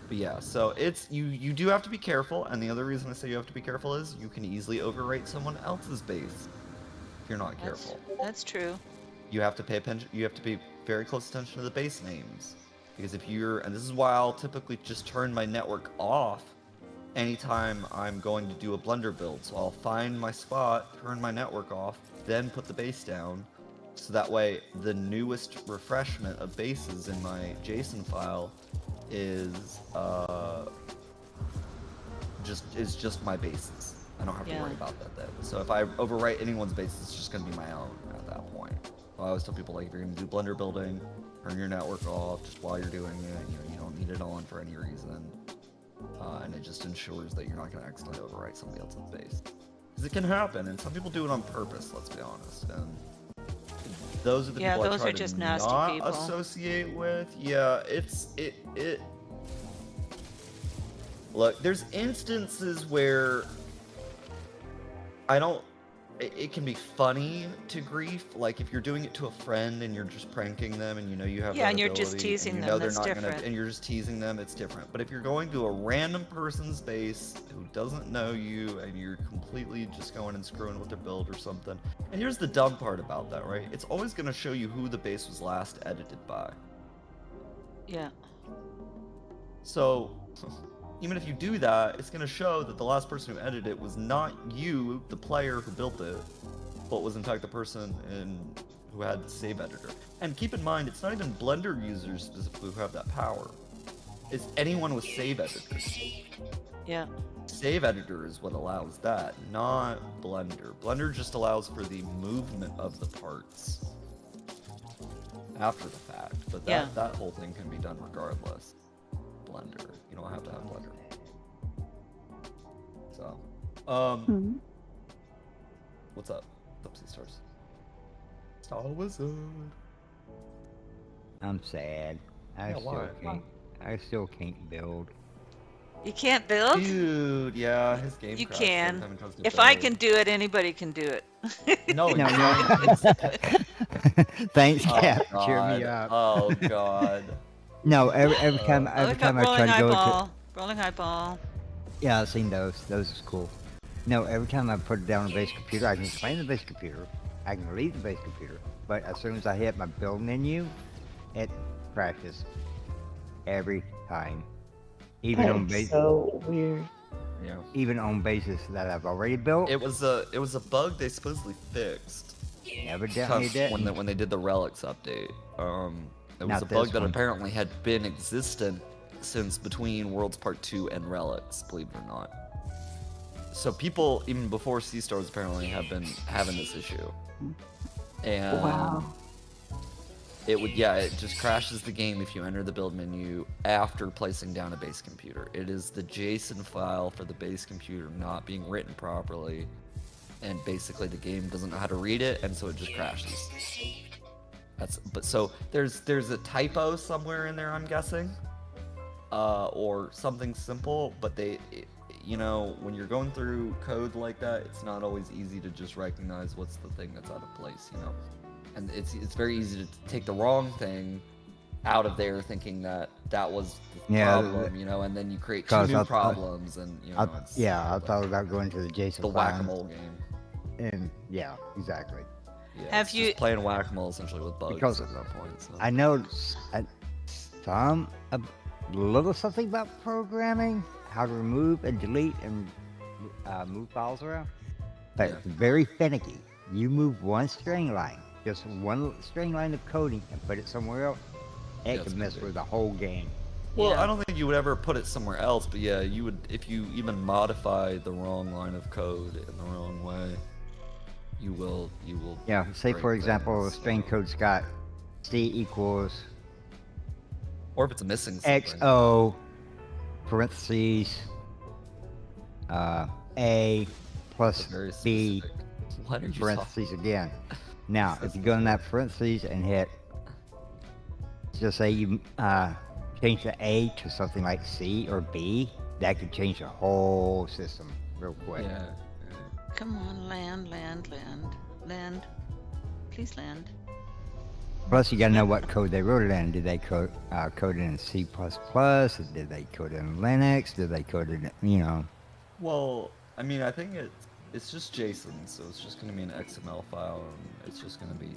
But yeah, so it's you do have to be careful, and the other reason I say you have to be careful is you can easily overwrite someone else's base if you're not careful. That's true. You have to pay attention. You have to pay very close attention to the base names, because if you're, and this is why I'll typically just turn my network off anytime I'm going to do a Blender build. So I'll find my spot, turn my network off, then put the base down, so that way the newest refreshment of bases in my JSON file is just my bases. I don't have to Yeah. worry about that then. So if I overwrite anyone's base, it's just gonna be my own at that point. So I always tell people, like, if you're gonna do Blender building, turn your network off just while you're doing it. You know, you don't need it on for any reason, and it just ensures that you're not gonna accidentally overwrite somebody else's base. Because it can happen, and some people do it on purpose. Let's be honest. And those are the Yeah, people I those try are to just nasty not people. associate with. Yeah, it. Look, there's instances where I don't. It can be funny to grief, like if you're doing it to a friend and you're just pranking them, and you know you have Yeah, that and you're just ability, teasing and you them, know they're that's not different. gonna, and you're just teasing them. It's different. But if you're going to a random person's base who doesn't know you, and you're completely just going and screwing with their build or something, and here's the dumb part about that, right? It's always gonna show you who the base was last edited by. Yeah. So, even if you do that, it's going to show that the last person who edited it was not you, the player who built it, but was in fact the person who had save editor. And keep in mind, it's not even Blender users specifically who have that power. It's anyone with save editor. Yeah. Save editor is what allows that, not Blender. Blender just allows for the movement of the parts after the fact, but Yeah. that whole thing can be done regardless. Blender, you don't have to have Blender. So, Mhm. what's up? What's up, Sea Stars? Star Wizard. I'm sad. Yeah, why? I still can't build. You can't build? Dude, yeah, his game You crashed every can. time he tries to If I build. can do it, anybody can do it. No, No, you no. can't. Thanks, Oh, Cap. Cheer me God. up. Oh, God. No, every time Oh, every look up time I try rolling to go to eyeball. Rolling eyeball. yeah, I've seen those. Those is cool. No, every time I put it down on the base computer, I can explain the base computer. I can leave the base computer, but as soon as I hit my build menu, it crashes every time. Even on That's base, so weird. Yeah. even on bases that I've already built. It was a bug they supposedly fixed Evidently, it didn't. when they did the Relics update. It was Not a bug this that one. apparently had been existent since between Worlds Part 2 and Relics, believe it or not. So people, even before C-Stars, apparently have been having this issue. And Wow. it just crashes the game if you enter the build menu after placing down a base computer. It is the JSON file for the base computer not being written properly, and basically the game doesn't know how to read it, and so it just crashes. So there's a typo somewhere in there, I'm guessing, or something simple, but when you're going through code like that, it's not always easy to just recognize what's the thing that's out of place, and it's very easy to take the wrong thing out of there, thinking that was the Yeah, problem, and then you create two 'cause new I- problems, and I it's thought about going to the JSON the file, whack-a-mole game. and yeah, exactly. Yeah, Have it's you- just playing whack-a-mole essentially with bugs Because at that point? So. I know a little something about programming, how to remove and delete and move files around, but Yeah. it's very finicky. You move one string line, just one string line of coding, and put it somewhere else. It it's could mess pretty with the whole game. Well, Yeah. I don't think you would ever put it somewhere else, but yeah, you would if you even modify the wrong line of code in the wrong way. You will. Yeah, say for break example, things, string code's got C equals or if it's missing something. XO parentheses A plus It's very B specific. What are you parentheses again. Now, if you go in that parentheses and hit, just say you change the A to something like C or B, that could change the whole system real quick. Yeah. Come on, land. Please land. Plus, you gotta know what code they wrote it in. Did they code it in C++? Did they code it in Linux? Did they code it in, Well, I mean, I think it's just JSON, so it's just gonna be an XML file, and it's just gonna be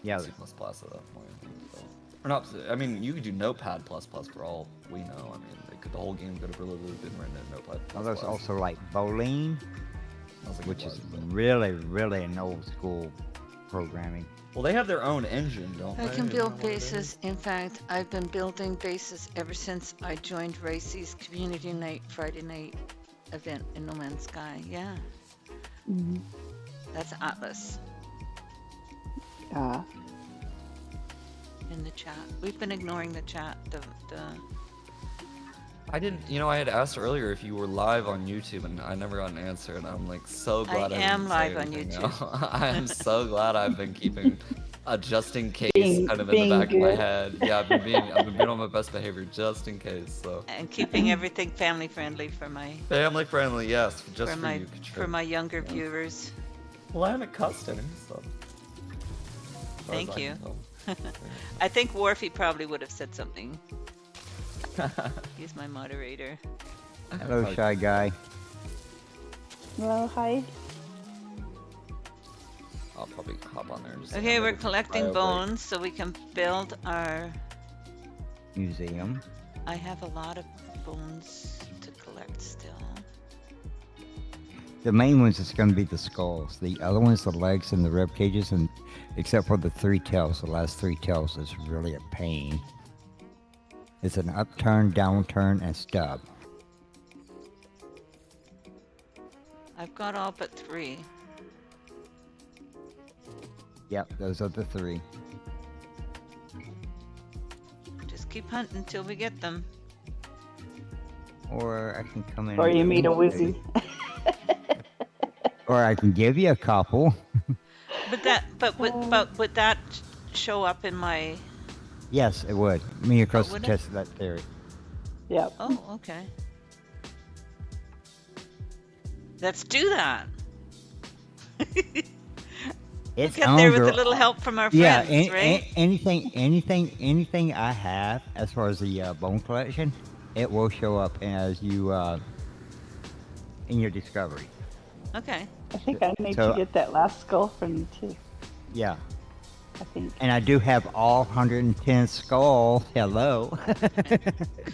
Yeah. C++ at that point. So. Or not. I mean, you could do Notepad++ for all we know. I mean, the whole game could have really been written in Notepad++. Well, there's also like Boolean, I was like, which it is was, but- really an old school programming. Well, they have their own engine, don't they? I can Isn't build that what it bases. is? In fact, I've been building bases ever since I joined Racy's Community Night Friday night event in No Man's Sky. Yeah, Mhm. that's Atlas Yeah. in the chat. We've been ignoring the chat. The I didn't. I had asked earlier if you were live on YouTube, and I never got an answer. And I'm like so glad I am didn't live say on anything YouTube. now. I am so glad I've been keeping a just in case Being- kind of in the being back of my good. head. Yeah, I've been being on my best behavior just in case. So and keeping everything family friendly for my family friendly, yes, just for, you, for Catrien. my younger viewers. Well, I haven't cussed any, so. as far as Thank I you. can I think Warfy probably would have said something. tell. He's my moderator. Hello, shy guy. Well, hi. I'll probably hop on there. And just Okay, we're another collecting bio break. bones so we can build our. Museum. I have a lot of bones to collect still. The main ones is going to be the skulls. The other ones, the legs and the rib cages, and except for the three tails. The last three tails is really a pain. It's an upturn, downturn, and stub. I've got all but 3. Yep, those are the three. Just keep hunting until we get them. Or I can come in. Or and you get meet a one. wizzy. Or I can give you a couple. But would that show up in my? Yes, it would. Me across would the it? test of that theory. Yep. Oh, okay. Let's do that. We'll It's get there with a under. little help from our Yeah, friends, right? anything I have as far as the bone collection, it will show up as you in your discovery. Okay. I think I need to So get that last skull from you too. yeah, I think. and I do have all 110 skulls. Hello.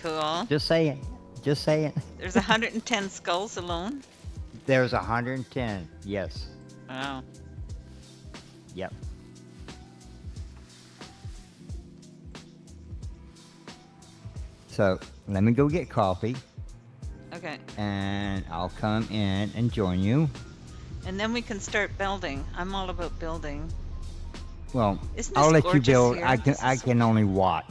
Cool. Just saying. Just saying. There's 110 skulls alone. There's 110. Yes. Wow. Yep. So let me go get coffee, Okay. and I'll come in and join you. And then we can start building. I'm all about building. Well, Isn't I'll this let you gorgeous build. here? I can only watch.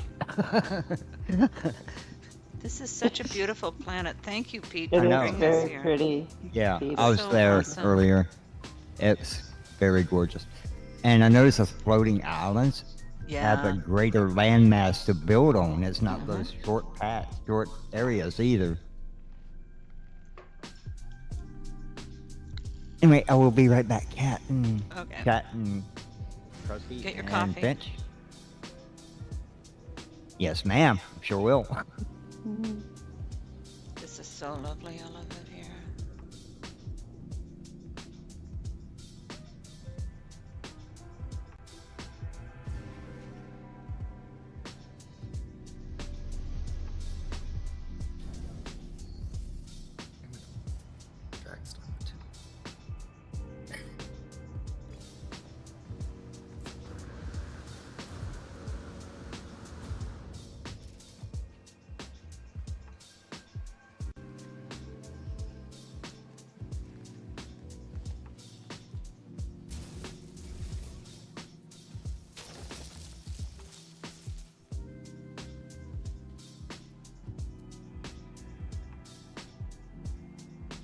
This is such a beautiful planet. Thank you, Pete, It for I know. is bringing us very here. pretty. Yeah, Beautiful. I was So there awesome. earlier. It's very gorgeous. And I noticed the floating islands have a Yeah. greater landmass to build on. It's not Uh-huh. those short areas either. Anyway, I will be right back. Cat and Okay. Krusty Get your and coffee. Finch. Yes, ma'am. Sure will. Mhm. This is so lovely. I love it here. Dragonstone too.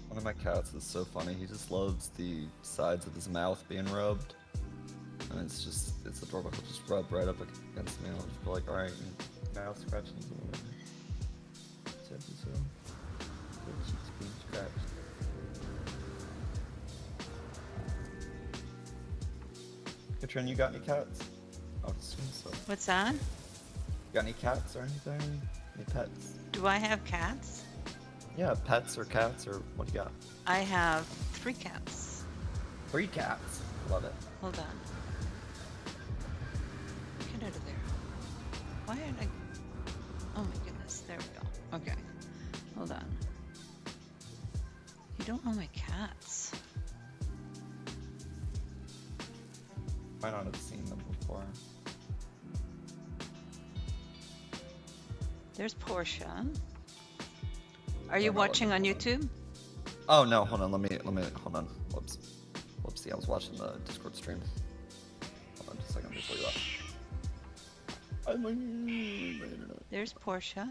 One of my cats is so funny. He just loves the sides of his mouth being rubbed. And it's adorable. He'll just rub right up against me. I'll just be like, alright, mouth scratching or whatever. So, little cheeks being scratched. Catrien, you got any cats? I would assume so. What's that? Got any cats or anything? Any pets? Do I have cats? Yeah, pets or cats or what do you got? I have 3 cats. 3 cats. Love it. Hold on. Get out of there. Why did I... Oh my goodness. There we go. Okay. Hold on. You don't know my cats. Might not have seen them before. There's Portia. Are you Don't know what watching on they're YouTube? Oh no, hold on, let me hold on. Whoops. Whoopsie, I was watching the Discord stream. Hold on just a second before you left. There's Portia.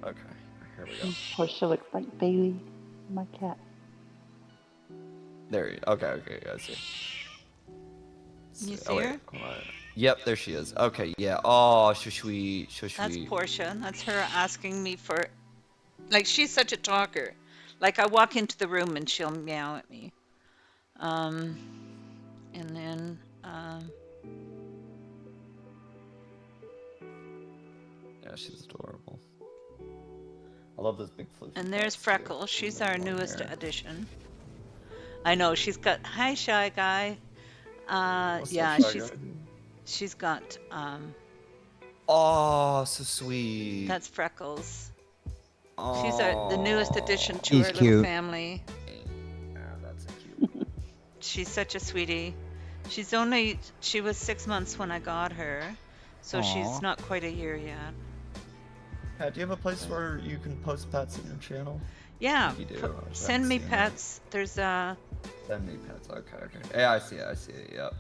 Okay, here we go. Portia looks like Bailey, my cat. There you okay, I see. You Oh, see wait, her? hold on. Yep, there she is. Okay, yeah. Oh, so sweet. That's Portia. That's her asking me for... Like, she's such a talker. Like, I walk into the room and she'll meow at me. And then... Yeah, she's adorable. I love this big floofy. And there's cats, too. Freckles. She's our Long newest hair. addition. I know, she's got... Hi, Shy Guy. What's Yeah, up, Shy Guy? she's got... Oh, so sweet. That's Freckles. Oh. She's the newest addition to She's our little cute. family. Yeah, that's cute. She's such a sweetie. She was 6 months when I got her, so Aw. she's not quite a year yet. Pat, do you have a place where you can post pets in your channel? Yeah, You do. I just send haven't me seen pets. There's Send me pets. Okay. Yeah, I see it. Yep.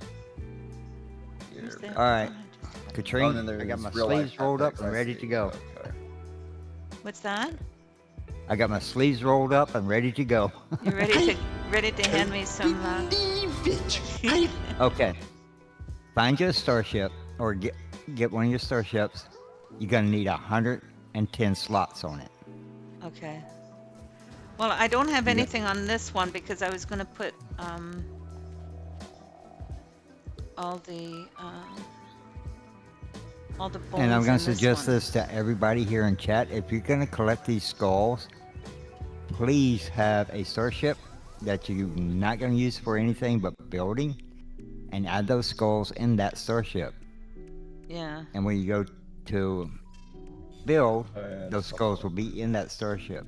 where's Here. that? All right. Oh, Katrine, and then I got there's my real life sleeves pet rolled up pics, and I ready see. to go. Okay. What's that? I got my sleeves rolled up and ready to go. You ready to hand me some? Okay. Find you a starship, or get one of your starships. You're gonna need 110 slots on it. Okay. Well, I don't have Yeah. anything on this one because I was gonna put all the bones And I'm in going this to suggest one. this to everybody here in chat. If you're going to collect these skulls, please have a starship that you're not going to use for anything but building, and add those skulls in that starship. Yeah. And when you go to build, And those skulls will be in that starship.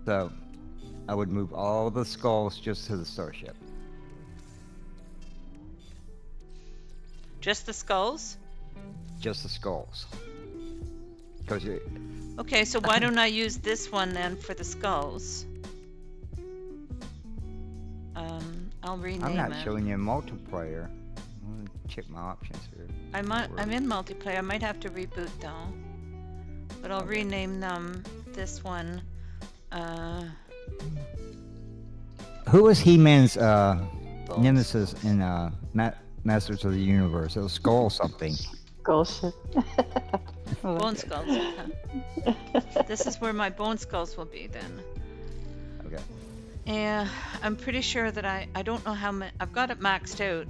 So I would move all the skulls just to the starship. Just the skulls? Just the skulls. Because Okay, so why don't I use this one then for the skulls? I'll rename I'm not it. showing you multiplayer. I'm gonna check my options here. I'm in multiplayer. I might have to reboot though. But I'll rename them this one. Who was He-Man's Bones nemesis Skulls. in Masters of the Universe? It was Skull something. Bullshit. Bone skulls. Okay. This is where my bone skulls will be then. Okay. Yeah, I'm pretty sure that I don't know how many. I've got it maxed out.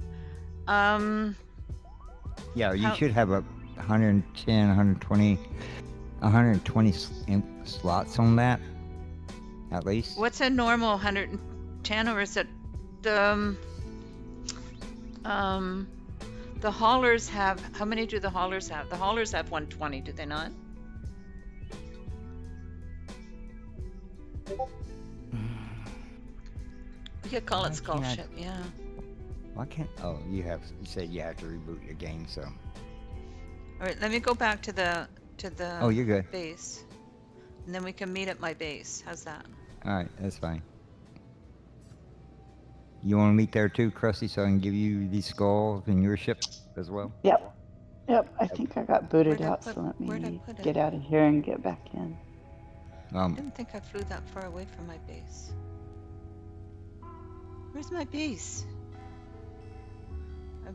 Yeah, you How- should have a 110, 120, 120 slots on that, at least. What's a normal 110, or is it the haulers have? How many do the haulers have? The haulers have 120, do they not? We could call Why it skull can't I- ship. Yeah. Why can't? Oh, you said you have to reboot your game, so. All right. Let me go back to the Oh, you're good. base, and then we can meet at my base. How's that? All right, that's fine. You want to meet there too, Krusty, so I can give you these skulls in your ship as well? Yep. Yep. I think I got booted Where'd I out, put- so let where'd I me put it? get out of here and get back in. I didn't think I flew that far away from my base. Where's my base?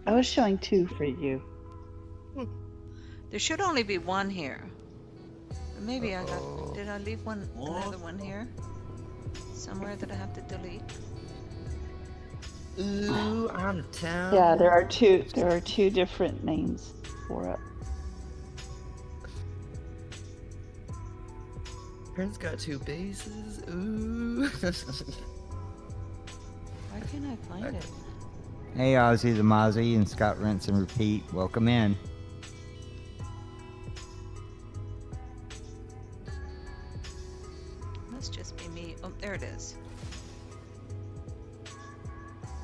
I was showing 2 for you. There should only be one here. Or maybe did I leave another one here? Somewhere that I have to delete? Ooh, I'm town. Yeah, there are 2. There are 2 different names for it. Prince got 2 bases. Ooh. Why can't I find it? Hey, Ozzy the Mozzie and Scott Rinse and Repeat, welcome in. Must just be me. Oh, there it is.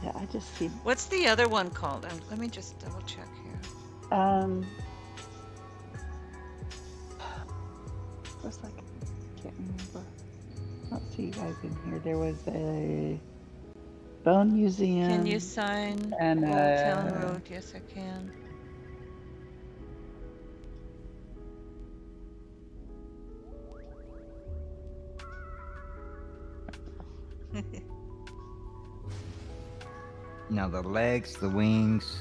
Yeah, I just see. What's the other one called? Let me just double check here. Was like, I can't remember. I don't see you guys in here. There was a bone museum. Can you sign and, Old Town Road? Yes, I can. Now the legs, the wings,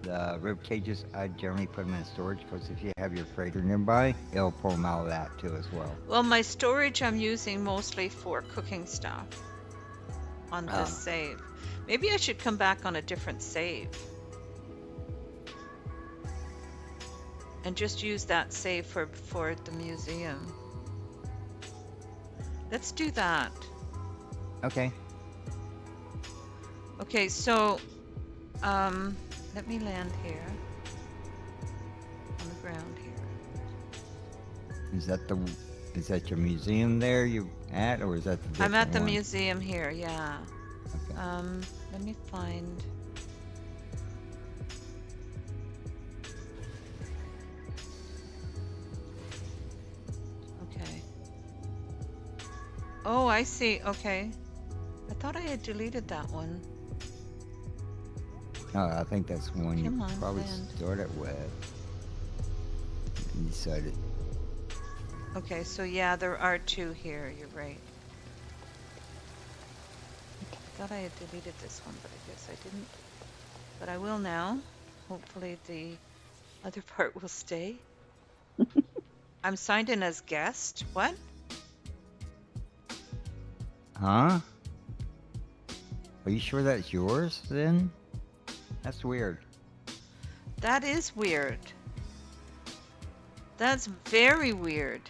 the rib cages, I generally put them in storage because if you have your freighter nearby, it'll pull them out of that too as well. Well, my storage I'm using mostly for cooking stuff on this save. Maybe I should come back on a different save and just use that save for the museum. Let's do that. Okay. Okay, so let me land here on the ground here. Is that your museum there you at, or is that the I'm at different the one? museum here, yeah. Okay. Let me find. Okay. Oh, I see. Okay. I thought I had deleted that one. Oh, I think that's one you Come on, probably land. started with. You decided. Okay, so yeah, there are 2 here. You're right. I thought I had deleted this one, but I guess I didn't. But I will now. Hopefully the other part will stay. I'm signed in as guest. What? Huh? Are you sure that's yours then? That's weird. That is weird. That's very weird.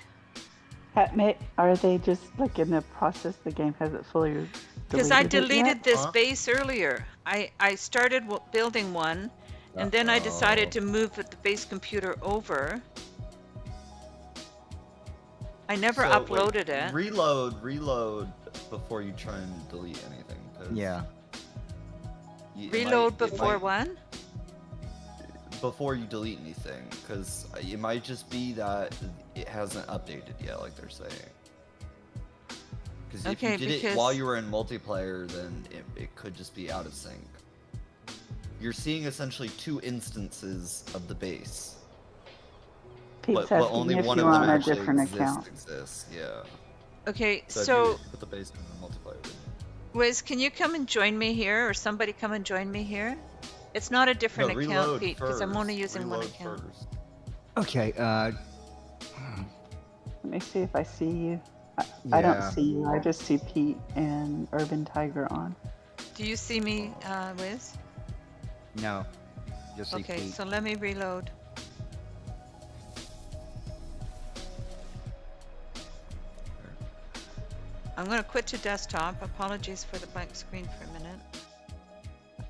Are they just like in the process? The game hasn't fully Because I deleted it yet? deleted this Huh? base earlier. I started building one, and then I decided to move the base computer over. I never So, wait, uploaded it. Reload before you try and delete anything. 'Cause Yeah. Reload before what? Before you delete anything, because it might just be that it hasn't updated yet, like they're saying. Because if Okay, you did it because- while you were in multiplayer, then it could just be out of sync. You're seeing essentially two instances of the base, Pete's but asking only if one you of them on a actually different account. exists. Yeah. Okay, So, so if you put the base in the multiplayer. Then... Wiz, can you come and join me here, or somebody come and join me here? It's not a different No, account, reload Pete, because I'm only first. using one Reload account. first. Okay. Let me see if I see you. I Yeah. don't see you. I just see Pete and Urban Tiger on. Do you see me, Wiz? No. Just see Okay, Pete. so let me reload. I'm going to quit to desktop. Apologies for the blank screen for a minute.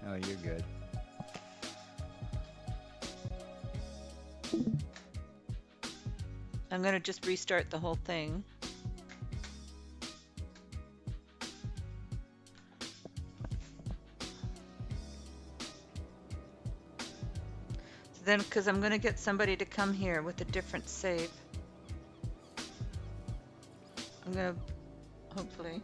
Oh, you're good. I'm going to just restart the whole thing. So then, because I'm going to get somebody to come here with a different save. I'm going to, hopefully.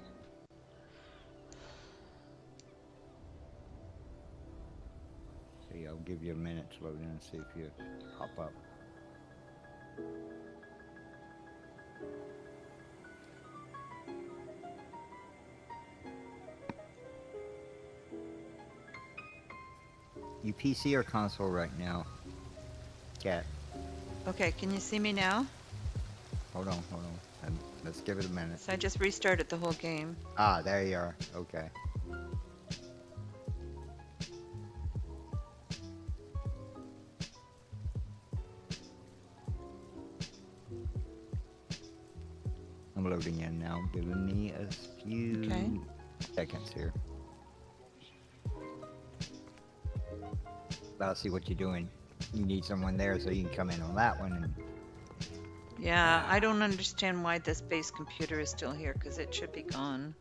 See, I'll give you a minute to load in and see if you pop up. You PC or console right now? Cat. Okay, can you see me now? Hold on. Let's give it a minute. So I just restarted the whole game. Ah, there you are. Okay. I'm loading in now. Giving me a few Okay. seconds here. I'll see what you're doing. You need someone there so you can come in on that one. And Yeah, I don't understand why this base computer is still here, because it should be gone.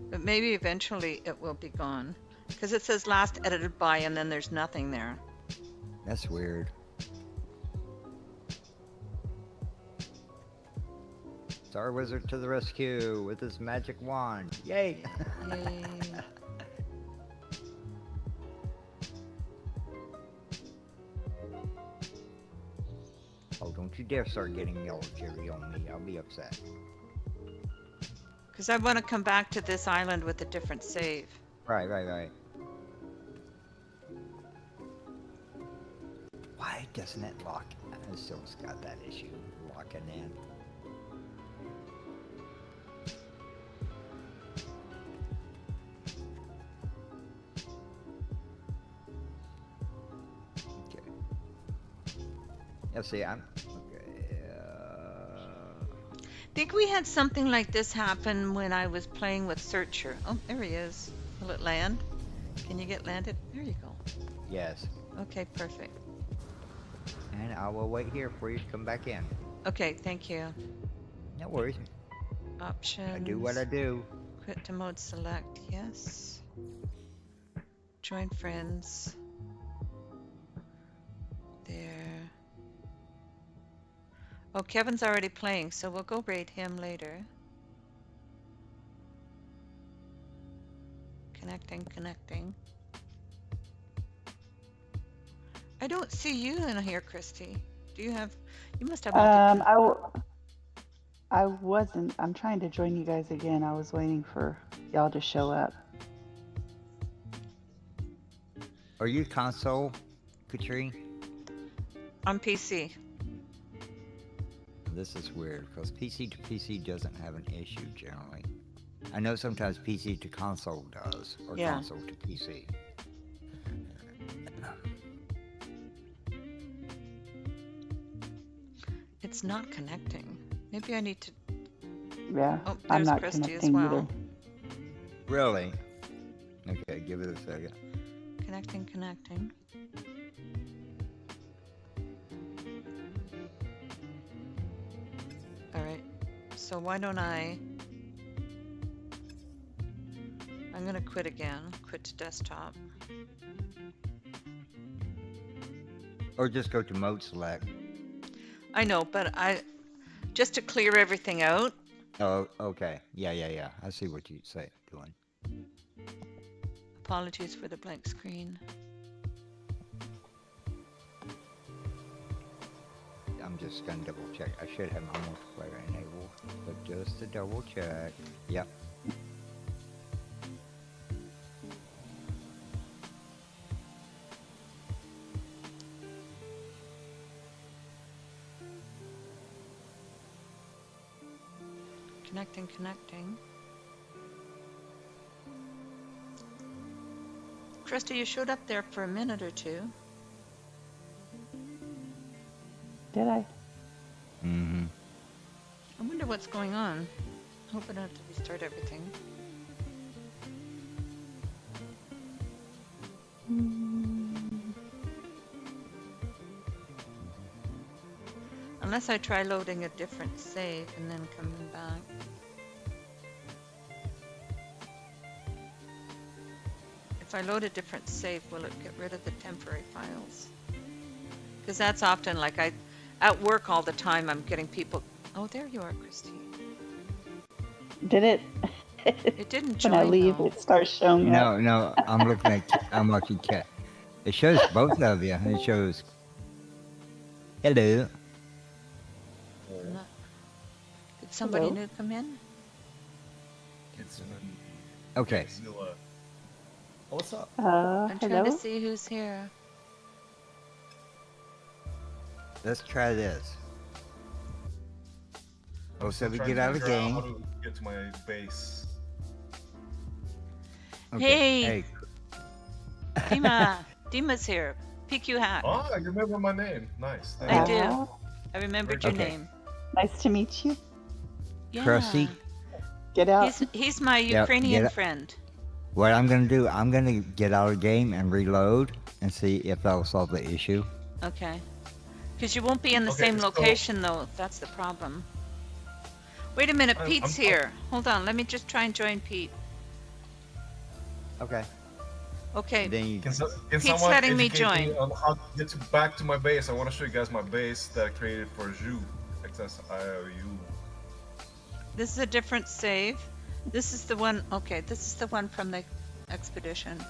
But maybe eventually it will be gone. Because it says last edited by, and then there's nothing there. that's weird. Star Wizard to the rescue with his magic wand. Yay! Yay. Oh, don't you dare start getting yellow cherry on me. I'll be upset. Because I want to come back to this island with a different save. Right. Why doesn't it lock? I still got that issue locking in. Okay. Yeah, see, I'm okay. I think we had something like this happen when I was playing with Searcher. Oh, there he is. Will it land? Can you get landed? There you go. Yes. Okay, perfect. And I will wait here for you to come back in. Okay, thank you. No worries. Options. I do what I do. Quit to mode select, yes. Join friends. There. Oh, Kevin's already playing, so we'll go raid him later. Connecting. I don't see you in here, Christy. Do you have? You must have. I wasn't. I'm trying to join you guys again. I was waiting for y'all to show up. Are you console, Catrien? On PC. This is weird because PC to PC doesn't have an issue generally. I know sometimes PC to console does, or Yeah. console to PC. It's not connecting. Maybe I need to. Yeah, Oh, I'm there's not Christy as connecting well. either. Really? Okay, give it a second. Connecting, connecting. All right. So why don't I'm gonna quit again. Quit to desktop. Or just go to mode select. I know, but just to clear everything out. Oh, okay. Yeah. I see what you say doing. Apologies for the blank screen. I'm just gonna double check. I should have my multiplayer enabled, but just to double check. Yep. Connecting, connecting. Krista, you showed up there for a minute or two. Did I? Mm-hmm. I wonder what's going on. Hope I don't have to restart everything. Unless I try loading a different save and then coming back. If I load a different save, will it get rid of the temporary files? Because that's often like at work all the time, I'm getting people. Oh, there you are, Christine. Did it? It didn't join. When I leave, though. it starts showing up. No, I'm looking at. I'm watching cat. It shows both of you. It shows. Hello. Not- Did somebody Hello? new come in? It's Okay. Godzilla. Oh, what's up? I'm trying Hello? to see who's here. Let's try this. Oh, so we Trying get to out of the figure game. How to get to my base? Hey. Hey. Dima's here. PQ Hack. Oh, you remember my name. Nice. Thank I you. do. Ah, I remembered your Okay. name. nice to meet you. Yeah. Krusty. Get out. He's my Yep, Ukrainian get it. friend. What I'm gonna do? I'm gonna get out of the game and reload and see if that'll solve the issue. Okay. Because you won't be in the Okay, same so- location, though. That's the problem. Wait a minute. Pete's here. Hold on. Let me just try and join Pete. Okay. Okay. Then you. Can Pete's someone letting me educate join. on how to get back to my base? I want to show you guys my base that I created for Zhu. XSIOU. This is a different save. This is the one. Okay. This is the one from the expedition.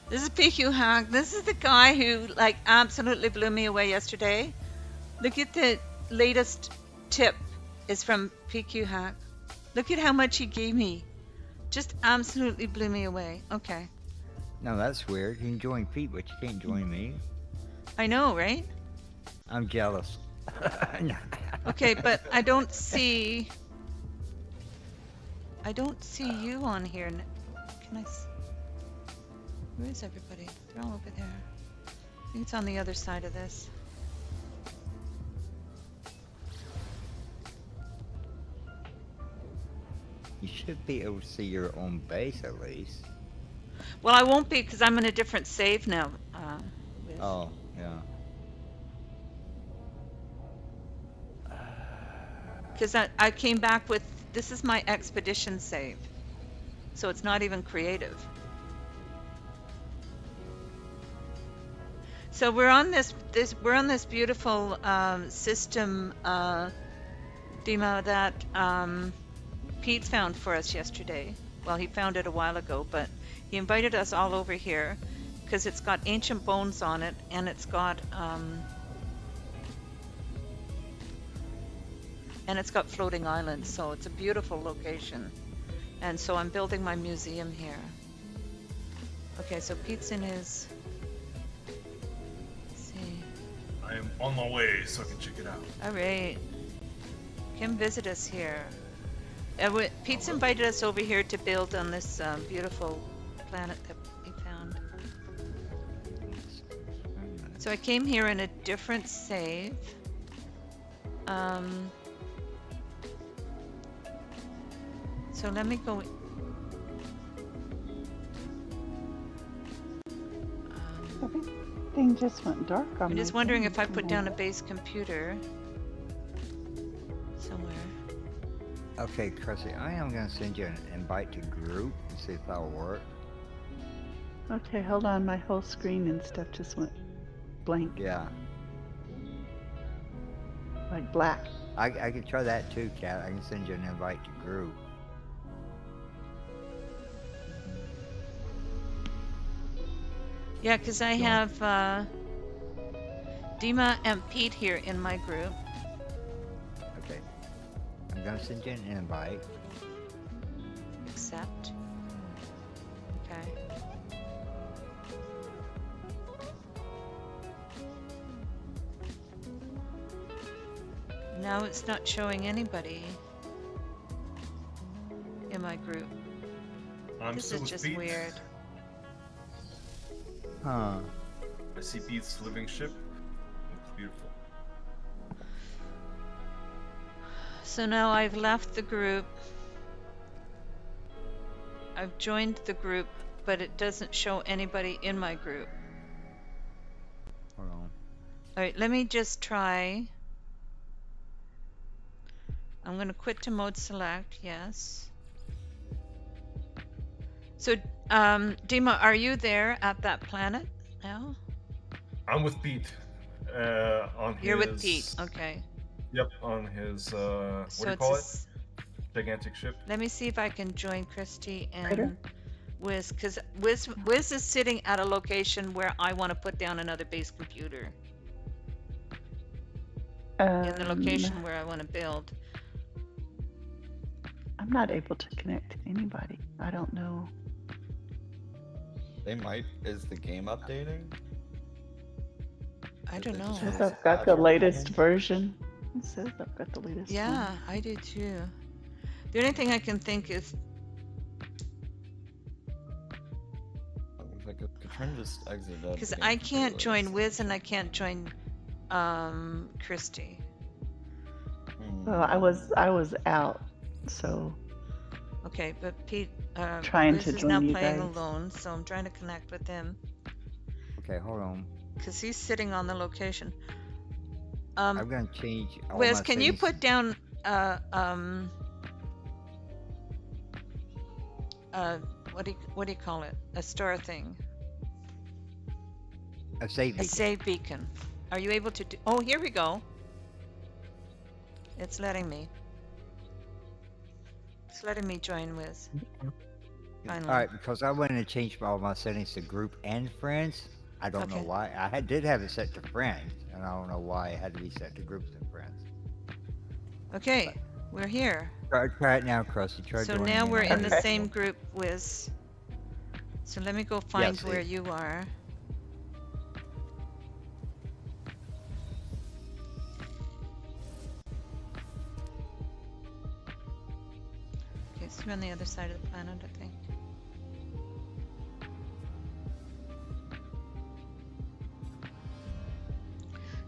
This is PQ Hack. This is the guy who absolutely blew me away yesterday. Look at the latest tip is from PQ Hack. Look at how much he gave me. Just absolutely blew me away. Okay. No, that's weird. You can join Pete, but you can't join me. I know, right? I'm jealous. Okay, but I don't see you on here. Can I where is everybody? They're all over there. I think it's on the other side of this. You should be able to see your own base at least. Well, I won't be because I'm in a different save now. With- Oh, yeah. Because I came back with, this is my expedition save. So it's not even creative. So we're on this beautiful system, Dima, that Pete found for us yesterday. Well, he found it a while ago, but he invited us all over here because it's got ancient bones on it, and it's got floating islands, so it's a beautiful location. And so I'm building my museum here. Okay, so Pete's in his. Let's see. I am on my way so I can check it out. All right. Come visit us here. Pete's invited us over here to build on this beautiful planet that we found. So I came here in a different save. So let me go. Everything just went dark on I'm just my wondering thing if I put down a tonight. base computer somewhere. Okay, Cressy, I am gonna send you an invite to group and see if that'll work. Okay, hold on. My whole screen and stuff just went blank, Yeah, like black. I can try that too, Kat. I can send you an invite to group. Yeah, because I Don't- have Dima and Pete here in my group. Okay, I'm gonna send you an invite. Accept. Okay. Now it's not showing anybody in my group. I'm This still is with just Pete. weird. Huh. I see Pete's living ship. It's beautiful. So now I've left the group. I've joined the group, but it doesn't show anybody in my group. Hold on. All right, let me just try. I'm going to quit to mode select. Yes. So, Dima, are you there at that planet now? I'm with Pete. On You're his. with Pete. Okay. Yep, on his. What So do you it's call it? Gigantic ship. let me see if I can join Christy Writer? and Wiz, because Wiz is sitting at a location where I want to put down another base computer in the location where I want to build. I'm not able to connect to anybody. I don't know. They might. Is the game updating? I Did don't they know. just Says release I've got patch the or latest something? version. It says I've got the latest Yeah, one. I do too. The only thing I can think is Like, Catrien just exited out of because the game I for can't join payloads. Wiz and I can't join Christy. Well, I was out, so Okay, but Pete, trying Wiz to is now join you playing guys. alone, so I'm trying to connect with him Okay, hold on. because he's sitting on the location. I'm gonna change all Wiz, my can you settings. put down what do you call it? A star thing. A save A beacon. save beacon. Are you able to do? Oh, here we go. It's letting me. It's letting me join Wiz. Finally. Alright, because I went and changed all my settings to group and friends. I don't know Okay. why. Did have it set to friends, and I don't know why it had to be set to groups and friends. Okay, we're here. Try it now, Krusty. Try So joining now in we're on in the this. same group, Wiz. So let me go find see. where you are. Okay, so you're on the other side of the planet, I think.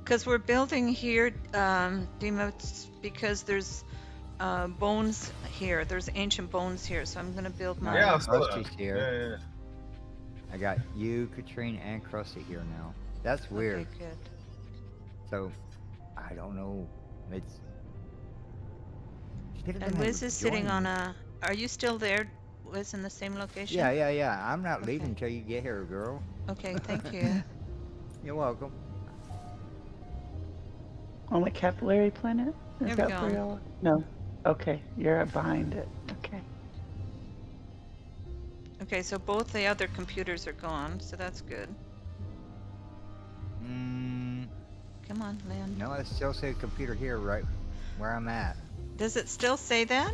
Because we're building here, Dima, because there's bones here. There's ancient bones here, so I'm gonna build my. Yeah, I Alright, saw that. Krusty's here. Yeah. I got you, Catrien, and Krusty here now. That's weird. Okay, good. So, I don't know. It's. Should have And been able Wiz to is sitting join on me. a. Are you still there, Wiz, in the same location? Yeah. I'm not Okay. leaving until you get here, girl. Okay, thank you. You're welcome. On the capillary planet? There Is we that where go. y'all are? No. Okay, you're behind it. Okay. Okay, so both the other computers are gone, so that's good. Come on, land. No, I still see a computer here, right where I'm at. Does it still say that?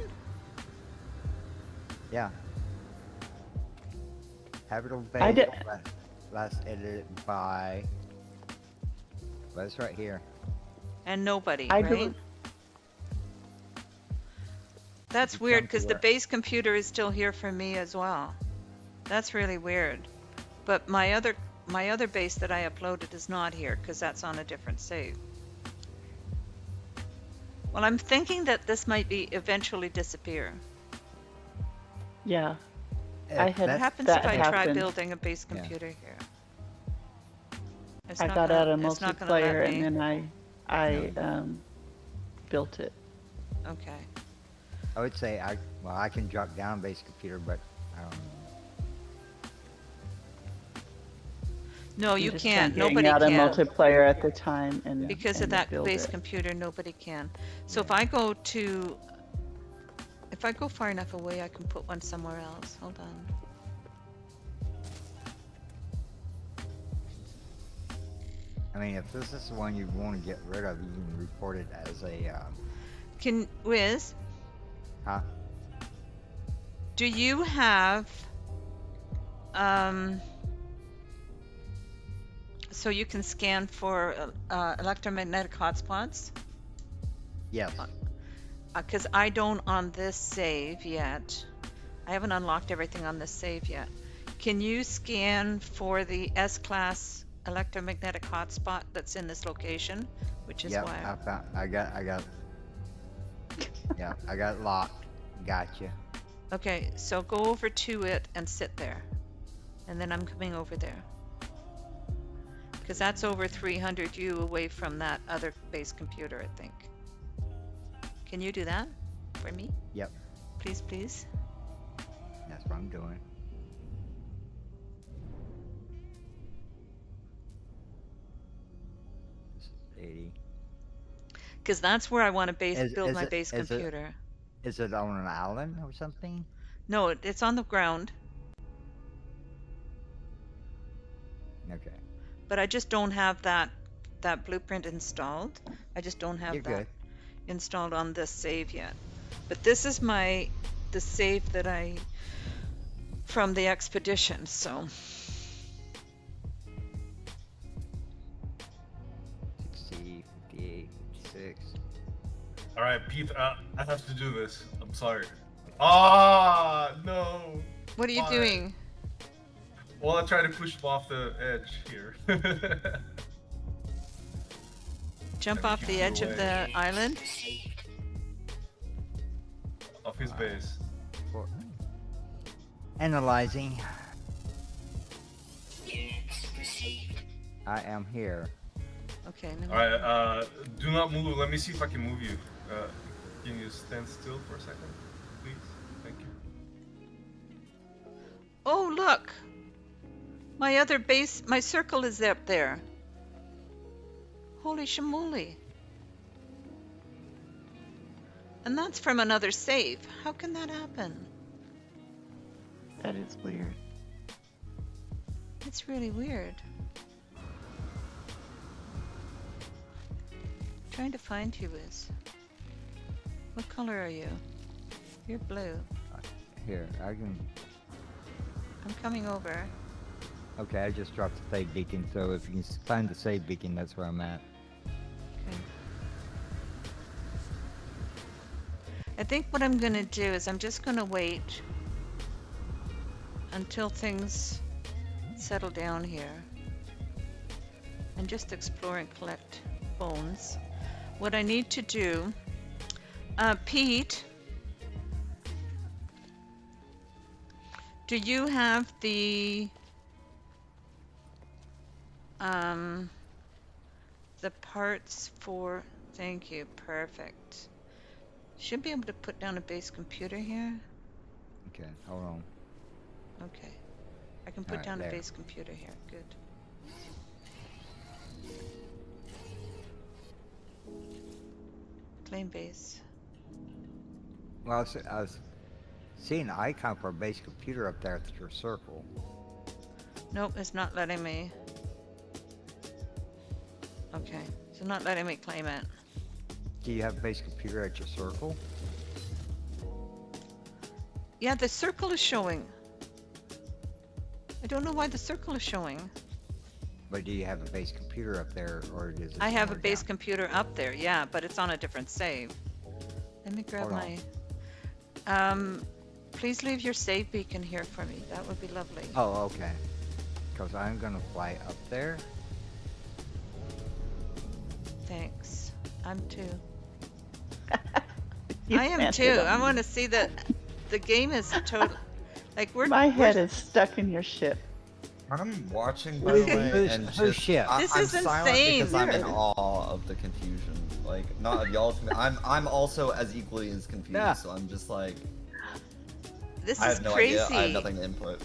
Yeah. Habitable I base, did- last edited by. Well, it's right here. And nobody, I right? do. That's It's weird chunky because the where- base computer is still here for me as well. That's really weird. But my other base that I uploaded is not here because that's on a different save. Well, I'm thinking that this might be eventually disappear. Yeah. if I What had that's- happens that if I try happened. building a base Yeah. computer here? It's I not got gonna, out a it's not gonna let multiplayer me. and then I built it. Okay. I would say I can drop down a base computer, but No, I'm you just can't. trying Nobody out a can. multiplayer at the time and Because of and that build base it. computer, nobody can. So Yeah. if I go far enough away, I can put one somewhere else. Hold on. I mean, if this is the one you want to get rid of, you can report it as a Wiz, huh? do you have, so you can scan for electromagnetic hotspots? Yes. Because I don't on this save yet. I haven't unlocked everything on this save yet. Can you scan for the S-class electromagnetic hotspot that's in this location? Which is Yep. why I got. Yeah, I got it locked. Gotcha. Okay, so go over to it and sit there. And then I'm coming over there. Because that's over 300 U away from that other base computer, I think. Can you do that for me? Yep. Please, please. That's what I'm doing. This is 80. Because that's where I want to build Is my it- base is it- computer. Is it on an island or something? No, it's on the ground, Okay. but I just don't have that blueprint installed. I just don't have You're that good. installed on this save yet. But this is the save that I from the expedition, so 60, 58, 56. All right, Pete. I have to do this. I'm sorry. Ah, no. what are you Why? doing? Well, I try to push him off the edge here. Jump Let me off keep the you edge of away. the island? Off his base. For- Analyzing. I am here. Okay. All right. Do not move. Let me see if I can move you. Can you stand still for a second, please? Thank you. Oh, look! My other base, my circle is up there. Holy shamoly. And that's from another save. How can that happen? That is weird. It's really weird. Trying to find who is. What color are you? You're blue. Here, I can. I'm coming over. Okay, I just dropped the save beacon, so if you can find the save beacon, that's where I'm at. Okay. I think what I'm gonna do is I'm just gonna wait until things settle down here and just explore and collect bones. What I need to do, Pete, do you have the parts for, thank you, perfect. Should be able to put down a base computer here. Okay, hold on. Okay. I can put Alright, down there. a base computer here. Good. Claim base. Well, I was seeing an icon for a base computer up there at your circle. Nope, it's not letting me. Okay, it's not letting me claim it. Do you have a base computer at your circle? Yeah, the circle is showing. I don't know why the circle is showing. But do you have a base computer up there, or is it I have a somewhere base down? computer up there, yeah, but it's on a different save. Let me grab Hold on. my. Please leave your save beacon here for me. That would be lovely. Oh, okay. Because I'm gonna fly up there. Thanks. I'm too. You I am meant too. it on I me. want to see that the game is total. Like My head is stuck in your ship. I'm watching, by the way, Who's- and who's just ship? This I'm is silent insane. because I'm in Weird. awe of the confusion. Like, not of y'all's. I'm also as equally as confused. Yeah. So I'm just like, This I is have no crazy. idea. I have nothing to input.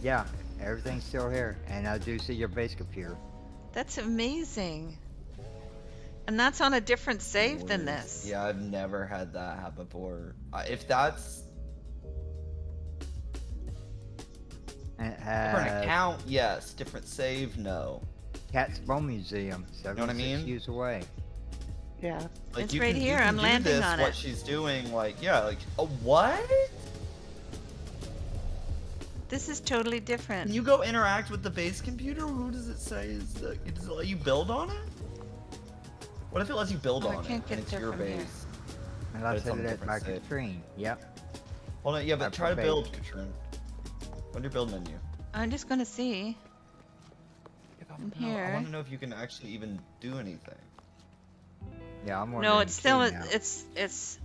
Yeah, everything's still here, and I do see your base computer. That's amazing. And that's on a different save than this. Yeah, I've never had that happen before. If that's And it different has account, yes. Different save, no. Cat's Bone Museum, 76 what I mean? years away. Yeah. Like It's you right can, here, You can I'm do landing this, on what it. she's doing, like yeah, like what? This is totally different. Can you go interact with the base computer? Who does it say is the? Does it let you build on it? What if it lets you build Oh, I on can't it get and it's there your from here. base? And But I it's said on a it at my different save. Catrien. Yep. Hold on, yeah, but That's try to the base. build, Catrien. Go to your build menu. I'm just gonna see. I'm No, I here. want to know if you can actually even do anything. Yeah, I'm No, wondering it's still too now. it's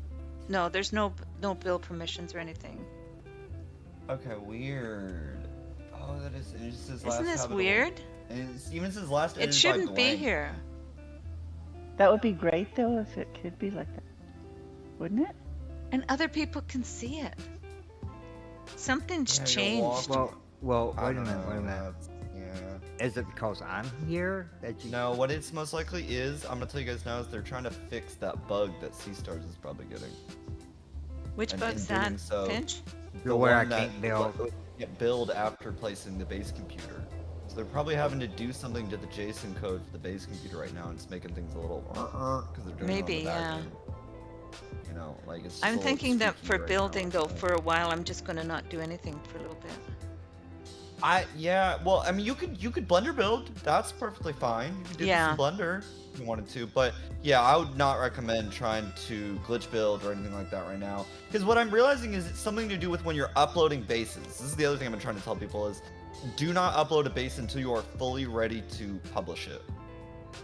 no. There's no build permissions or anything. Okay, weird. Oh, that is. It just says last Isn't this habitable- weird? And it even says last. It edited by shouldn't be blank. here. That would be great though if it could be like that. Wouldn't it? And other people can see it. Something's Yeah, you'll walk- changed. Well, I wait a don't minute, know, wait a minute. that's- Yeah. Is it because I'm here that you? No, what it's most likely is, I'm gonna tell you guys now, is they're trying to fix that bug that Sea Stars is probably getting. Which and bug's in doing that, so- Finch? The where I one that can't build. Get build after placing the base computer. So they're probably having to do something to the JSON code for the base computer right now, and it's making things a little because they're doing Maybe, it on the back yeah. end. You know, like it's. Just I'm a little thinking that squeaky for right building now, though, so. for a while, I'm just gonna not do anything for a little bit. Yeah, well, I mean, you could Blender build. That's perfectly fine. You could do Yeah. this in Blender if you wanted to, but yeah, I would not recommend trying to glitch build or anything like that right now. Because what I'm realizing is it's something to do with when you're uploading bases. This is the other thing I've been trying to tell people is, do not upload a base until you are fully ready to publish it.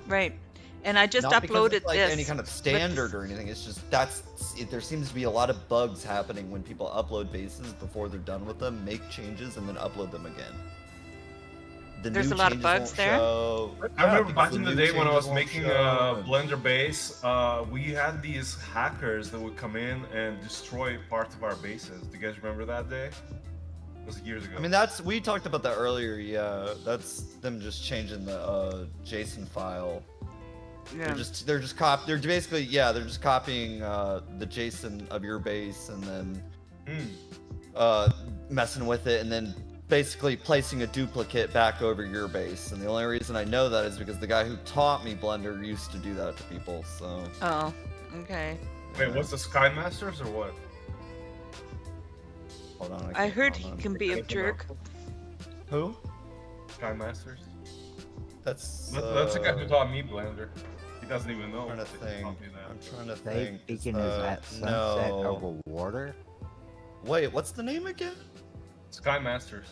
Right. And I just Not because uploaded it's like this. any kind of standard or anything. It's just there seems to be a lot of bugs happening when people upload bases before they're done with them, make changes, and then upload them again. The There's new a lot of changes bugs won't there? show. I Yeah, remember because back the in the new day when I was changes won't making show, a and- Blender base, we had these hackers that would come in and destroy parts of our bases. Do you guys remember that day? It was years ago. I mean, we talked about that earlier. Yeah, that's them just changing the JSON file. Yeah. They're just copying the JSON of your base and then messing with it and then basically placing a duplicate back over your base. And the only reason I know that is because the guy who taught me Blender used to do that to people. So Oh, okay. Wait, what's the Sky Masters or what? hold on. I can't heard he comment. can be a jerk. Who? Sky Masters? That's That's the guy who taught me Blender. He doesn't even know. I'm trying to that he think. taught me that. I'm trying to Safe think. It's, Beacon is at sunset no. over water. Wait, what's the name again? Sky Masters.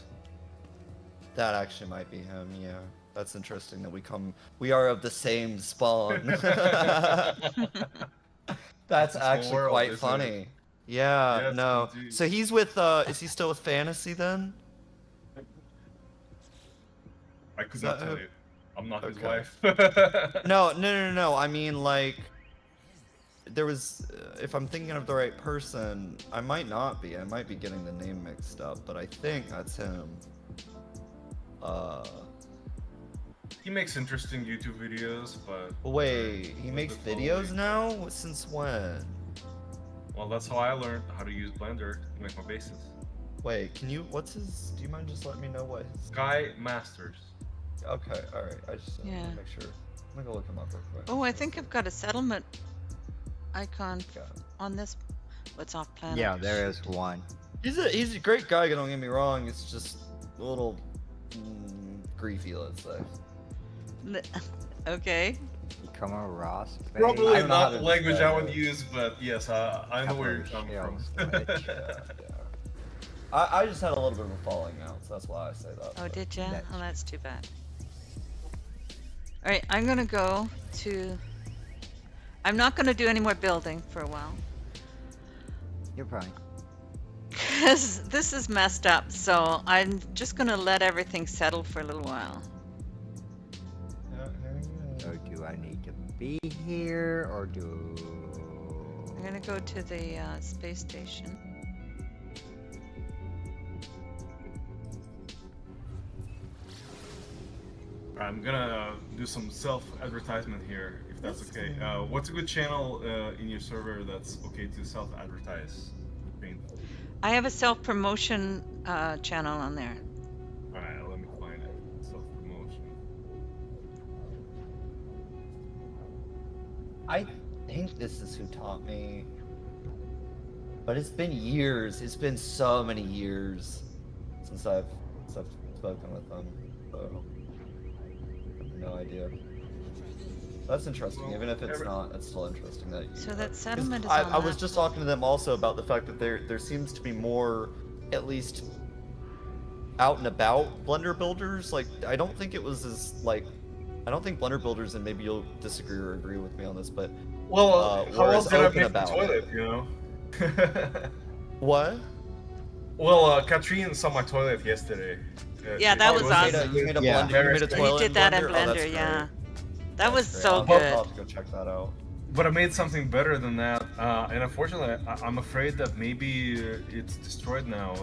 That actually might be him, yeah. That's interesting that we are of the same spawn. That's Small actually world, quite isn't funny. it? Yeah, Yes, no. indeed. So he's with, is he still with Fantasy then? I could Is not that tell who- you. I'm not his Okay. wife. No. I mean, like, there was, if I'm thinking of the right person, I might not be. I might be getting the name mixed up, but I think that's him. He makes interesting YouTube videos, but Wait, he a makes bit videos lonely. now? Since when? Well, that's how I learned how to use Blender to make my bases. Wait, do you mind just letting me know what his... Sky Masters. Okay, alright, I just Yeah. want to make sure. I'm gonna go look him up real quick. Oh, I think I've got a settlement icon Got it. on this. What's off planet? Yeah, there is one. He's a great guy, don't get me wrong, it's just a little griefy, let's say. Okay. You come on, Ross. I Probably don't know how not to the language I describe would it. use, but yes, I know where you're Couple of coming from. shells, glitch. Yeah. I just had a little bit of a falling out, so that's why I say that. Oh, but- did ya? That's- Oh, that's too bad. All right, I'm gonna go to. I'm not gonna do any more building for a while. You're fine. Because this is messed up, so I'm just gonna let everything settle for a little while. So do I need to be here or do? I'm gonna go to the space station. I'm gonna do some self-advertisement here, if that's okay. What's a good channel in your server that's okay to self-advertise? I have a self-promotion channel on there. Alright, let me find it. Self-promotion. I think this is who taught me. But it's been years. It's been so many years since I've spoken with them. So I have no idea. That's interesting. Even if it's not, it's still interesting that. So that settlement is I on was that. just talking to them also about the fact that there seems to be more, at least, out and about Blender builders. Like I don't think it was as like, I don't think Blender builders, and maybe you'll disagree or agree with me on this, but Well, how were else as did I open make the about toilet, it. you know? What? Well, Catrien saw my toilet yesterday. Yeah, that was awesome. You made a Yeah. blender. You made a He toilet. He did that in Oh, that's Blender, great. yeah. That was That's great. so I'll good. have to go check that out. But I made something better than that, and unfortunately, I'm afraid that maybe it's destroyed now.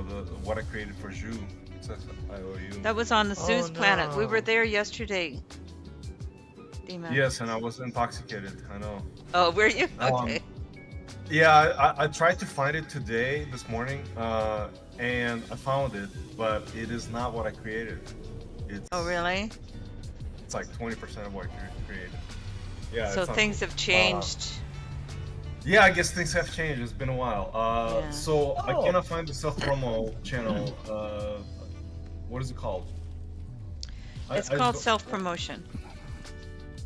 What I created for Zhu. It says IOU. That was on the Oh, Zeus planet. We were no. there yesterday. D-Max. Yes, and I was intoxicated. I know. Oh, were you? Um, Okay. Yeah, I tried to find it today, this morning, and I found it, but it is not what I created. It's, Oh, really? It's like 20% of what I created. Yeah. So it's not things cool. have changed. Yeah, I guess things have changed. It's been a while. Yeah. So I Oh. cannot find the self-promo channel. What is it called? It's I called just- self-promotion.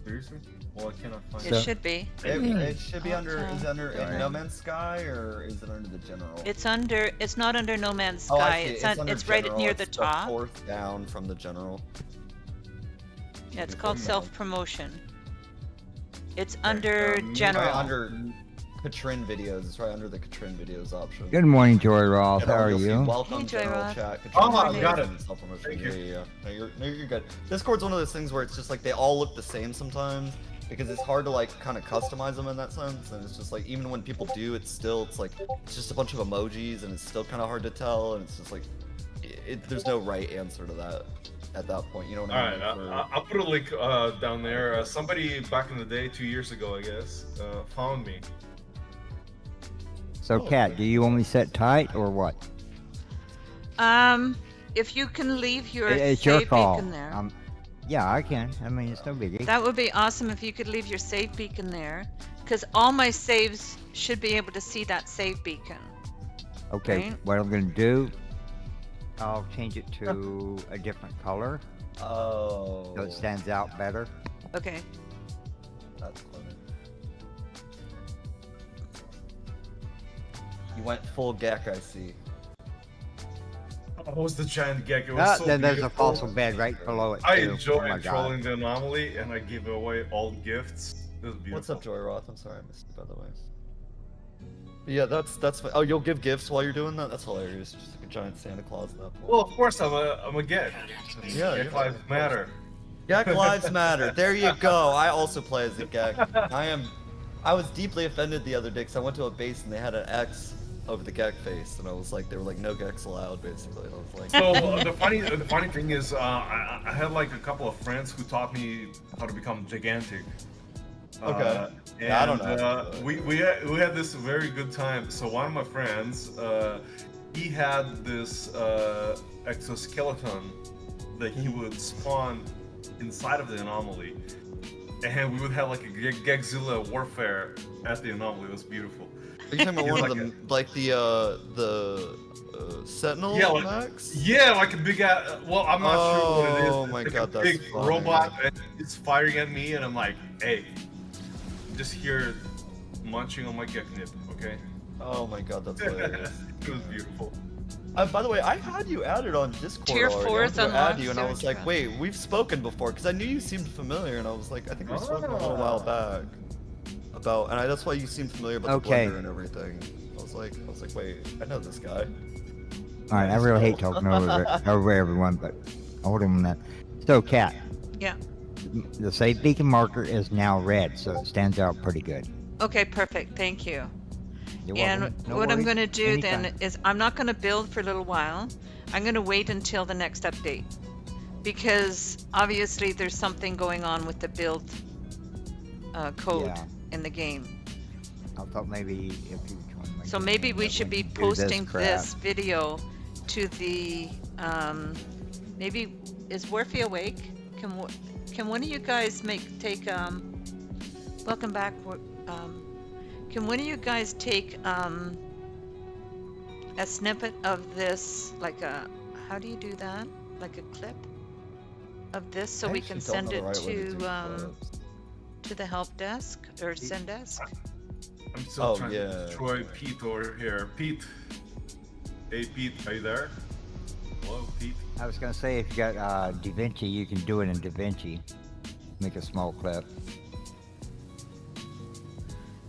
Seriously? Well, I cannot find It So- should be. It should be Oh, under. Is it under Sorry. No Man's Sky or is it under the general? It's under. It's not under No Man's Oh, I Sky. see. It's under it's right general. near It's the top. fourth down from the general. Yeah, it's called Okay. self-promotion. It's under um, general. Right under Catrien videos. It's right under the Catrien videos option. Good morning, Joy Ross. And How are you'll see you? Welcome Hey, Joy general Ross. chat. Oh, I Catrien got videos it. and self-promotion. Thank Yeah, you. yeah, yeah. No, you're good. Discord's one of those things where it's just like they all look the same sometimes because it's hard to like kind of customize them in that sense, and it's just like even when people do, it's like it's just a bunch of emojis, and it's still kind of hard to tell, and it's just like there's no right answer to that at that point. You know what All I right, mean? I'll put a link down there. Somebody back in the day, 2 years ago, I guess, found me. So, Kat, do you only set tight or what? If you can leave your It's your save call. beacon there, Yeah, I can. I mean, it's no biggie. that would be awesome if you could leave your save beacon there, because all my saves should be able to see that save beacon. Okay, right. what I'm gonna do, I'll change it to a different color Oh. so it stands out better. Okay. That's funny. You went full Gek, I see. Oh, was the giant gag? It was so Then there's a beautiful. fossil bed right below it I too. enjoy Oh my God. trolling the anomaly, and I give away all gifts. It was beautiful. What's up, Joy Roth? I'm sorry I missed you, by the way. Yeah, that's fine. Oh, you'll give gifts while you're doing that? That's hilarious. Just like a giant Santa Claus at that point. Well, of course, I'm a gag. Yeah, Gag yeah. lives matter. Gek lives matter. There you go. I also play as a Gek. I was deeply offended the other day because I went to a base and they had an X over the Gek face, and I was like, they were like, no Geks allowed, basically. And I was like, So the funny thing is, I had like a couple of friends who taught me how to become gigantic. Okay. And, Yeah, I don't know. we had this very good time. So one of my friends, he had this exoskeleton that he would spawn inside of the anomaly, and we would have like a Gegzilla warfare at the anomaly. It was beautiful. Are you talking about He's one like of the Sentinel Yeah, like, Max? yeah, like a big. Well, I'm not sure what it is. Oh It's my like god, a that's big funny. robot, and it's firing at me, and I'm like, hey, just here munching on my geknip, okay? Oh my god, that's hilarious. It was beautiful. By the way, I had you added on Discord Tier already. I 4 wanted to add unlocked you, and I was search like, route. wait, we've spoken before, because I knew you seemed familiar, and I was like, I think we've spoken a little while back about, and that's why you seemed familiar about Okay. the blender and everything. I was like, wait, I know this guy. All right, I really hate talking over everyone, but hold on that. So, Cat, Yeah. the save beacon marker is now red, so it stands out pretty good. Okay, perfect. Thank you. You're And welcome. No what I'm worries. going to do Anytime. then is I'm not going to build for a little while. I'm going to wait until the next update because obviously there's something going on with the build code Yeah. in the game. I thought maybe if you join my So game, maybe we that should when be you do posting crap- this video to the maybe is Warfy awake? Can one of you guys take welcome back. Can one of you guys take a snippet of this, like a, how do you do that? Like a clip of this so I we actually can don't know send the it right way to do clips. to the help desk or send desk? I'm still Oh, trying yeah. to destroy Pete over here. Pete. Hey, Pete, are you there? Hello, Pete. I was gonna say if you got DaVinci, you can do it in DaVinci. Make a small clip.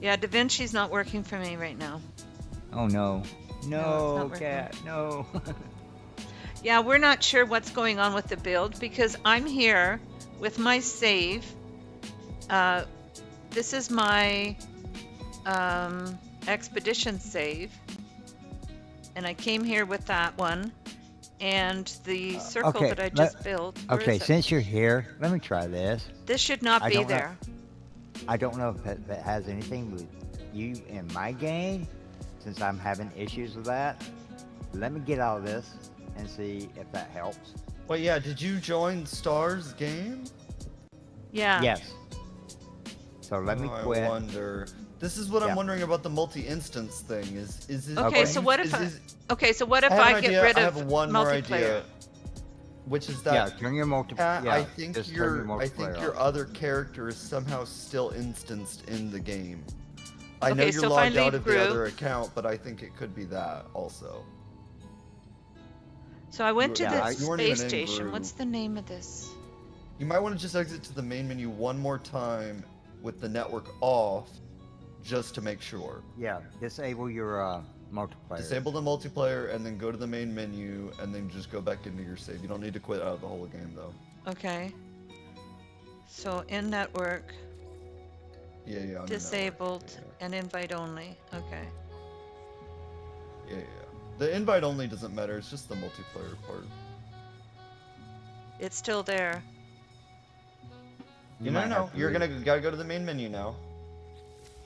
Yeah, DaVinci's not working for me right now. Oh no, it's no, not working. Cat, no. Yeah, we're not sure what's going on with the build because I'm here with my save. This is my expedition save. And I came here with that one. And the circle okay, that I just built. where Okay, is it? since you're here, let me try this. This should not I be don't know- there. I don't know if it has anything with you in my game, since I'm having issues with that. Let me get out of this and see if that helps. Wait, yeah, did you join Star's game? Yeah. Yes. So let me Oh, quit. I wonder. This is what I'm Yeah. wondering about the multi-instance thing. Is it? Okay, are so you- what if Okay, so what if I have I an get idea. rid I of have one more multiplayer? idea, which is Yeah, that turn your multiplayer. I think just turn your multiplayer off. other character is somehow still instanced in the game. I know Okay, you're so if I logged out leave of the group- other account, but I think it could be that also. So I went to Yeah, the you weren't even space in station. group. What's the name of this? You might want to just exit to the main menu one more time with the network off, just to make sure. Yeah, disable your multiplayer. Disable the multiplayer and then go to the main menu and then just go back into your save. You don't need to quit out of the whole game though. Okay. So in network, Yeah, yeah. on the disabled, network. and invite only. Okay. Yeah, yeah. The invite only doesn't matter. It's just the multiplayer part. It's still there. You No, might no, have to you're leave. gotta go to the main menu now.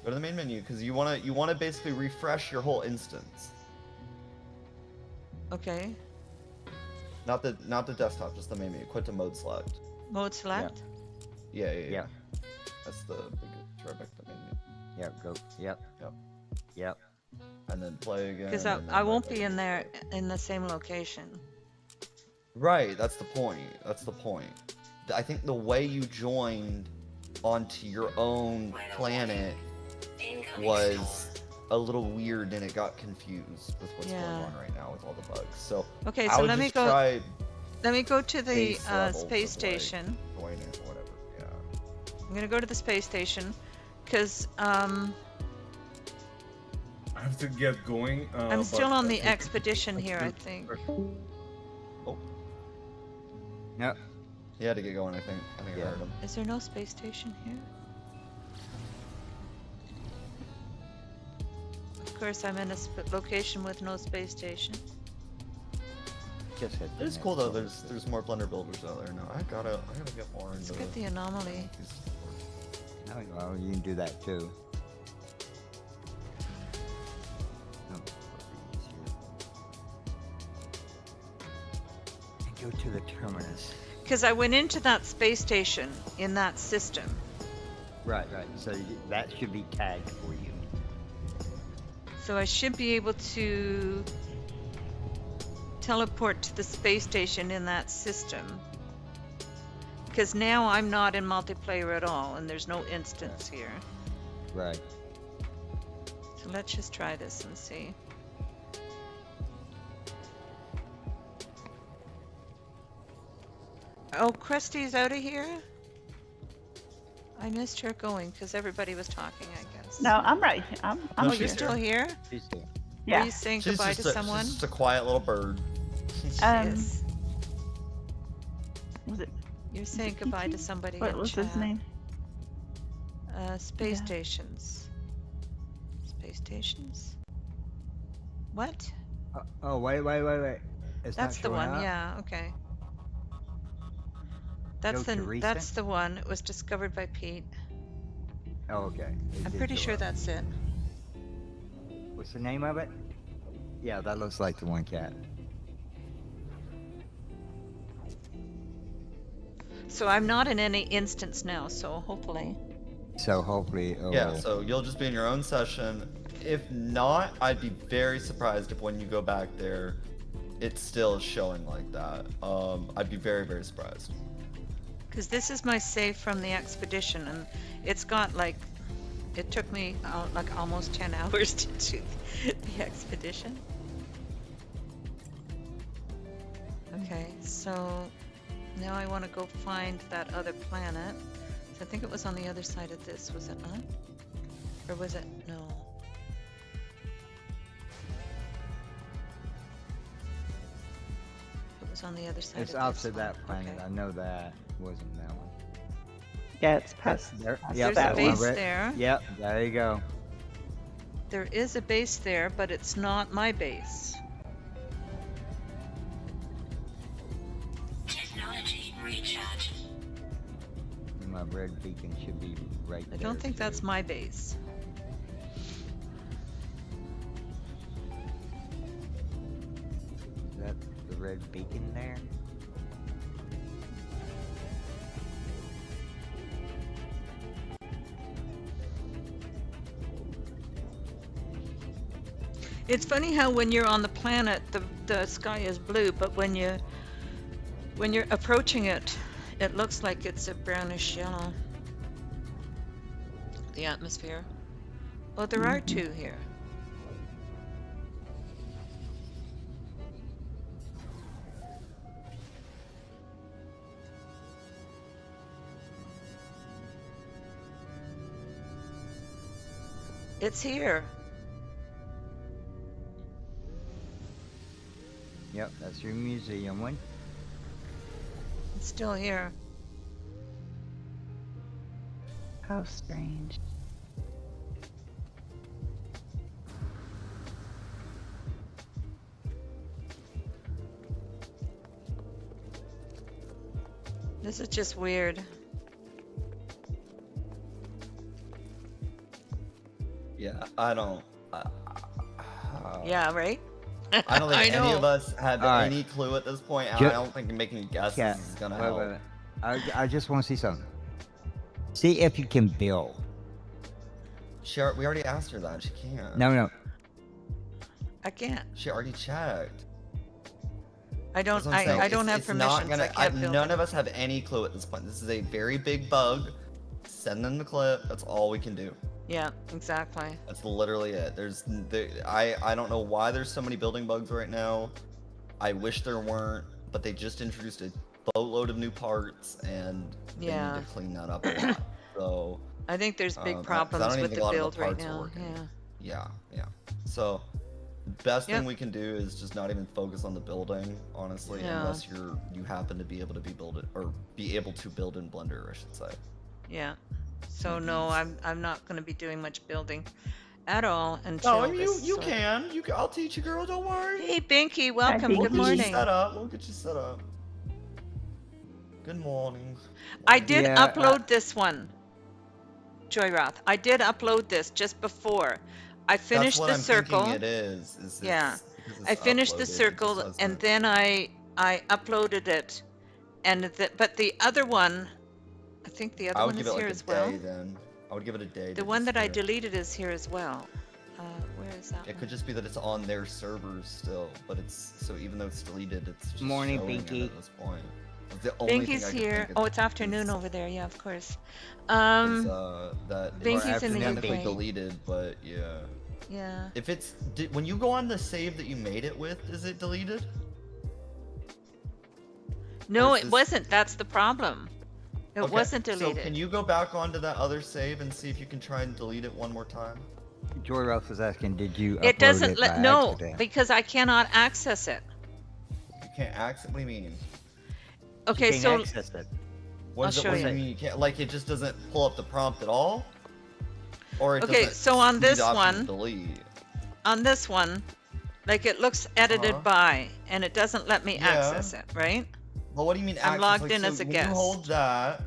Go to the main menu because you wanna basically refresh your whole instance. Okay. Not the desktop, just the main menu. Quit to mode select. Mode select. Yeah, yeah, yeah. Yeah. That's the big try back to the main menu. Yep, go. Yep. Yep. Yep. And then play again. Because and then I won't right be back. in there in the same location. Right, that's the point. That's the point. I think the way you joined onto your own planet was a little weird and it got confused with what's going Yeah. on right now with all the bugs. So Okay, I so would let me just go. try Let me go to the base levels space of, like, station. joining or whatever. Yeah. I'm gonna go to the space station, because I have to get going. I'm still but on I the think- expedition here. I think. Yep. He had to get going, I think. I think I Yeah. heard him. Is there no space station here? Of course, I'm in a location with no space station. Just hit the It's next cool though, one. there's more blender builders out there now. I gotta get more Let's into get the anomaly. these. Oh, well, you can do that too. Oh, easier. Go to the terminus. Because I went into that space station in that system. Right, right. So that should be tagged for you. So I should be able to teleport to the space station in that system. Because now I'm not in multiplayer at all, and there's no instance here. Right. So let's just try this and see. Oh, Krusty's out of here? I missed her going because everybody was talking, I guess. No, I'm right here. I'm Oh, No, here. you're still here? She's here. Yeah. Are you saying She's goodbye just to someone? She's just a quiet little bird. Yes. Was it? You're saying goodbye to somebody What in was chat. his name? Space Yeah. stations. Space stations? What? Oh, wait. It's That's not the showing one, up? yeah, okay. That's Go to recent? that's the one. It was discovered by Pete. Oh, okay. It I'm did pretty show sure up. that's it. What's the name of it? Yeah, that looks like the one cat. So I'm not in any instance now, so hopefully. So hopefully it'll... Yeah, so you'll just be in your own session. If not, I'd be very surprised if when you go back there, it still is showing like that. I'd be very, very surprised. Because this is my save from the expedition, and it's got like, it took me like almost 10 hours to do the expedition. Okay, so now I want to go find that other planet. So I think it was on the other side of this, was it not? Or was it? No. It was on the other side It's of this opposite one. that planet. Okay. I know that. It wasn't that one. Yeah, it's past. There, past yep, There's that a that one, base right? there. Yep, there you go. There is a base there, but it's not my base. Technology recharge. My red beacon should be right I there. don't think that's too. my base. Is that the red beacon there? It's funny how when you're on the planet, the sky is blue, but when you're approaching it, it looks like it's a brownish yellow. The atmosphere. Oh, there are two here. It's here. Yep, that's your museum one. It's still here. How strange. This is just weird. Yeah, I don't. Yeah, right? I don't think I any know. of us have All right. any clue at this point, and Ju- I don't think making guesses Cat, is gonna wait, help. wait, wait. I just want to see something. See if you can build. We already asked her that. She can't. No. I can't. She already checked. I don't. That's what I'm saying. I don't have It's not permissions. gonna- I can't build none it. of us have any clue at this point. This is a very big bug. Send them the clip. That's all we can do. Yeah, exactly. That's literally it. I don't know why there's so many building bugs right now. I wish there weren't, but they just introduced a boatload of new parts, and they Yeah. need to clean that up a lot. So I think there's big 'cause I problems don't even with think the a lot of build the right parts are now. working. Yeah. yeah. So the best Yep. thing we can do is just not even focus on the building, honestly, Yeah. unless you happen to be able to build it or be able to build in Blender, I should say. Yeah. So no, I'm not going to be doing much building at all until Oh, this you sort- can. I'll teach you, girl. Don't worry. Hey, Binky, welcome. Binky. Good We'll get you morning. set up. We'll get you set up. Good morning. I did Yeah, upload this one, Joyroth. I did upload this just before. I finished That's what the I'm circle. thinking it is Yeah. because it's I finished the uploaded, it just circle, and doesn't- then I uploaded it, and but the other one, I think the other I would one give is it like here a as well. day then. I would give it a day. The to one that I disappear. deleted is here as well. Where is that It one? could just be that it's on their servers still, but it's so even though it's deleted, it's just Morning, showing it Binky. at this point. It's the only thing Binky's I can here. think Oh, it's afternoon is, over there. Yeah, of course. is Um, that Binky's in the technically UK. deleted, but yeah. Yeah. If it's when you go on the save that you made it with, is it deleted? No, Or is it this- wasn't. That's the problem. It Okay, wasn't So deleted. can you go back onto that other save and see if you can try and delete it one more time? Joy Ralph was asking, did you It upload doesn't it let by no accident? because I cannot access it. You can't access. What do you mean? Okay, you can't so access it. What I'll does it show what do you. you mean? You can't like it just doesn't pull up the prompt at all? Or it Okay, doesn't so on give you this the option to one- delete. on this one, like it looks edited Uh-huh. by, and it doesn't let me Yeah. access it, right? Well, what do you mean? I'm access? logged Like, in so as a when guest. you hold that,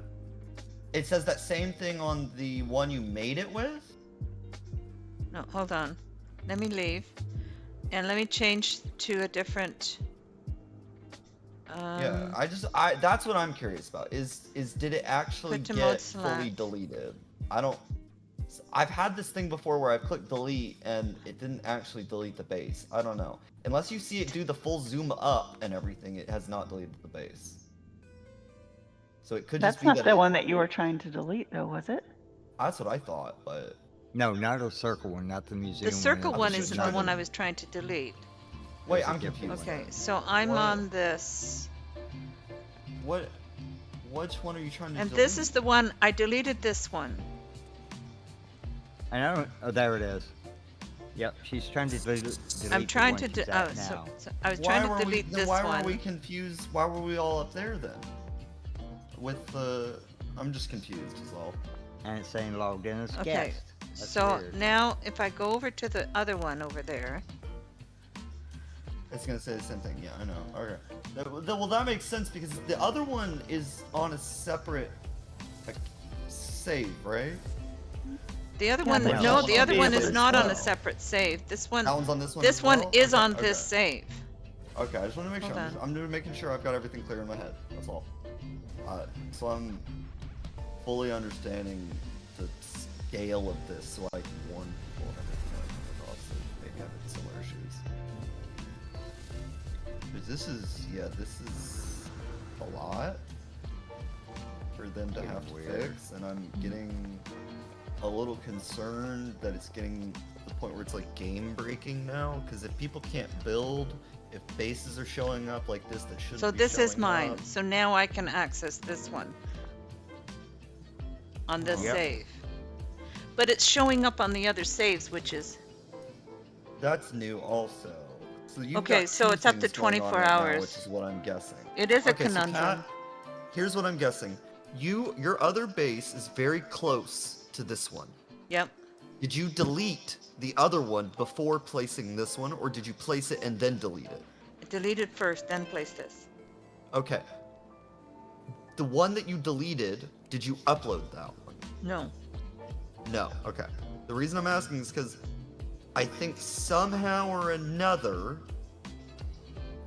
it says that same thing on the one you made it with. No, hold on. Let me leave, and let me change to a different. Yeah, I that's what I'm curious about. Is did it actually Put to mode get fully select. deleted? I've had this thing before where I've clicked delete and it didn't actually delete the base. I don't know. Unless you see it do the full zoom up and everything, it has not deleted the base. So it could That's just be not that the one that you were trying to delete, though, was it? That's what I thought, but No, not the circle one, not the museum The circle one. one was isn't just the one trying I to- was trying to delete. wait, There's a I'm different confused. Okay, so I'm What? on this, Which one are you trying to and delete? this is the one I deleted. This one. And I don't. Oh, there it is. Yep, she's trying to delete I'm the trying one to. she's at So, now. I was trying to delete then this why one. were we confused? Why were we all up there then? With the, I'm just confused as well. And it's saying logged in as Okay, guest. That's so weird. now if I go over to the other one over there, It's gonna say the same thing. Yeah, I know. Okay. Well, that makes sense because the other one is on a separate like, save, right? the other Yeah, one, but no, it's the on other the one other is as not on a well. separate save. This one, That one's on this one. this as one well? is Okay, on okay. this save. Okay, I just want to make sure. Hold I'm just making sure I've got everything clear in my head. That's all. So I'm fully understanding the scale of this, so I can warn people and everything when I come across that maybe having similar issues. Because this is a lot for them to have to fix, and I'm getting a little concerned that it's getting to the point where it's like game breaking now. Because if people can't build, if bases are showing up like this that shouldn't So be this is showing mine. up- So now I can access this one on this Yep. save. But it's showing up on the other saves, which is That's new also. So you've Okay, got so two it's up to things going on 24 right now, hours. which is what I'm guessing. it is a Okay, so conundrum. Kat, here's what I'm guessing. Your other base is very close to this one. Yep. Did you delete the other one before placing this one, or did you place it and then delete it? Delete it first, then place this. Okay. The one that you deleted, did you upload that one? No. No. Okay. The reason I'm asking is because I think somehow or another,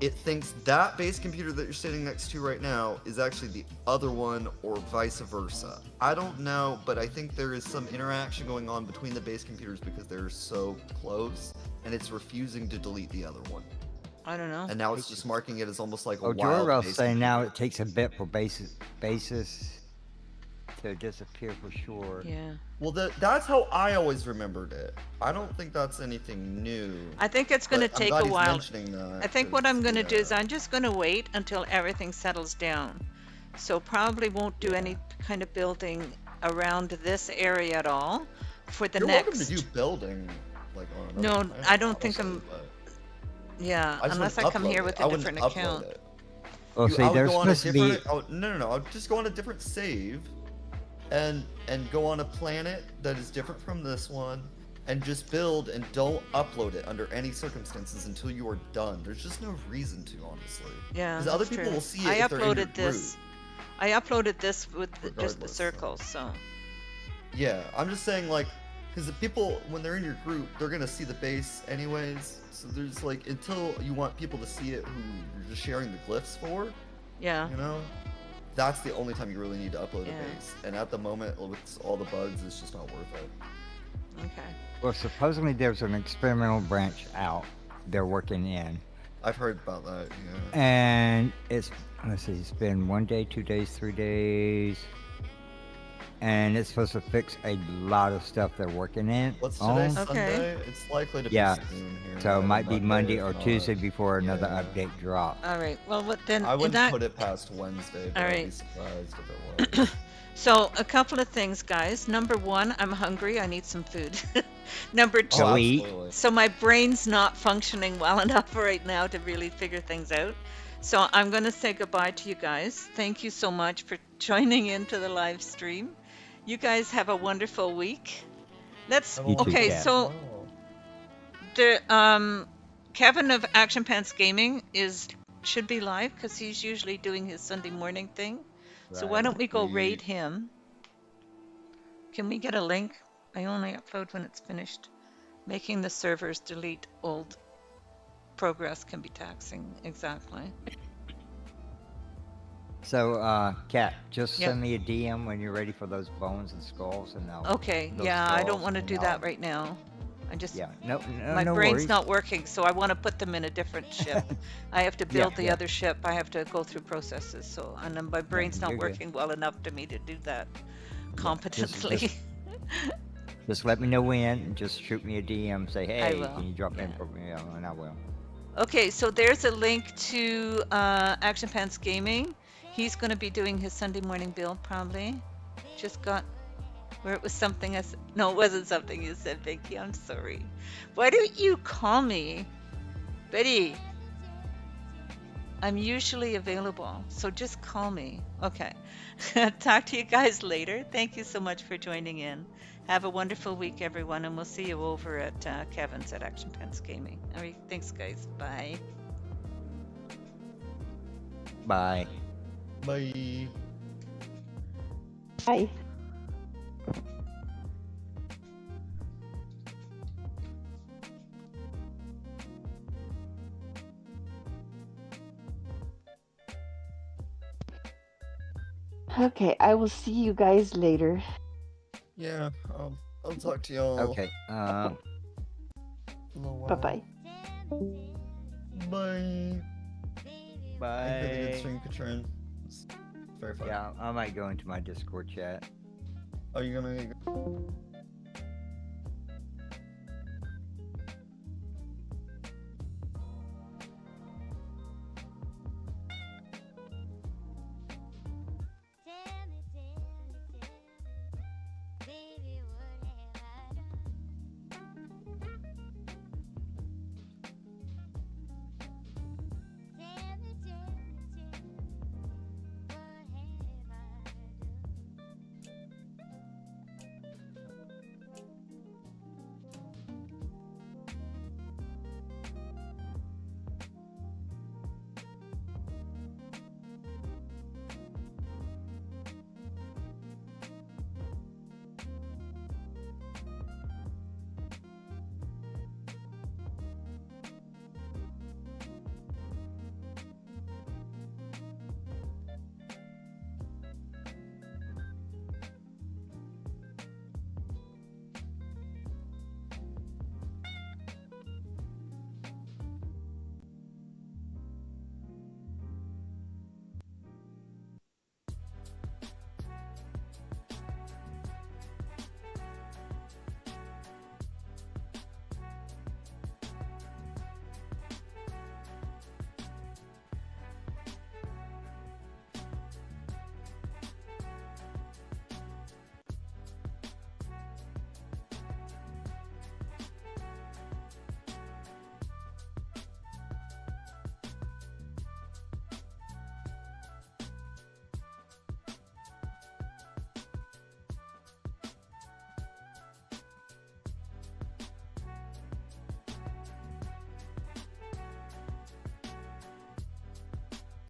it thinks that base computer that you're sitting next to right now is actually the other one, or vice versa. I don't know, but I think there is some interaction going on between the base computers because they're so close, and it's refusing to delete the other one. I don't know. And now it's just marking it as almost like a Oh, wild Joy Ralph's base saying now computer. it takes a bit for bases to disappear for sure. Yeah. Well, that's how I always remembered it. I don't think that's anything new. I think it's going to but I'm take glad a he's while. mentioning that, I think what 'cause, I'm going to do yeah. is I'm just going to wait until everything settles down. So probably won't do any kind of building around this area at all for the You're next. welcome to do building, like on No, another planet, I don't think honestly, I'm- but Yeah, I just unless wouldn't I come upload here it. with I a wouldn't different upload account. it. Well, You- see, I would there's go on a supposed to be. different. Oh, no. I'll just go on a different save, and go on a planet that is different from this one, and just build and don't upload it under any circumstances until you are done. There's just no reason to, honestly. Yeah, Because other that's people true. will see it I if they're in your uploaded this. group. I uploaded this with just the Regardless, so. circles, so. Yeah, I'm just saying, like, because the people, when they're in your group, they're gonna see the base anyways. So there's like, until you want people to see it who you're just sharing the glyphs for, Yeah. you know, that's the only time you really need to upload Yeah. a base. And at the moment, with all the bugs, it's just not worth it. Okay. Well, supposedly there's an experimental branch out they're working in. I've heard about that. Yeah. And it's, let's see, it's been 1 day, 2 days, 3 days. And it's supposed to fix a lot of stuff they're working in What's on. today? Okay. Sunday. It's likely to Yeah. be soon here. So it either might be Monday if or not- Tuesday before another yeah. update drops. All right. Well, what then? I in wouldn't that, put it past Wednesday, but All I'd right. be surprised if it was. So, a couple of things, guys. Number one, I'm hungry. I need some food. Number two, So we- absolutely. so my brain's not functioning well enough right now to really figure things out. So I'm going to say goodbye to you guys. Thank you so much for joining into the live stream. You guys have a wonderful week. Let's Have a You too, okay. Kat. So Wow. the Kevin of Action Pants Gaming should be live because he's usually doing his Sunday morning thing. So why Right. don't we go We- raid him? Can we get a link? I only upload when it's finished. Making the servers delete old progress can be taxing. Exactly. So, Kat, just Yep. send me a DM when you're ready for those bones and skulls, and I'll. Okay. those Yeah, I don't skulls, want to and do I'll- that right now. I just Yeah, no, my no brain's worries. not working, so I want to put them in a different ship. I have to Yeah, build the yeah. other ship. I have to go through processes. So, and then my brain's not you're good. working well enough to me to do that just- competently. Just let me know when, and just shoot me a DM. Say, hey, will, can you drop yeah. info? Yeah, and I will. Okay, so there's a link to Action Pants Gaming. He's going to be doing his Sunday morning build probably. Just got where it was something no, it wasn't something you said, Vicky. I'm sorry. Why don't you call me, Betty? I'm usually available, so just call me. Okay. Talk to you guys later. Thank you so much for joining in. Have a wonderful week, everyone, and we'll see you over at Kevin's at Action Pants Gaming. All right, thanks, guys. Bye. Bye. Bye. Hi. Okay, I will see you guys later. Yeah, I'll talk to y'all. Okay. in a while. Bye bye. Bye. Thank you for the good Bye. stream, Catrien. It's very fun. Yeah, I might go into my Discord chat. Are you gonna?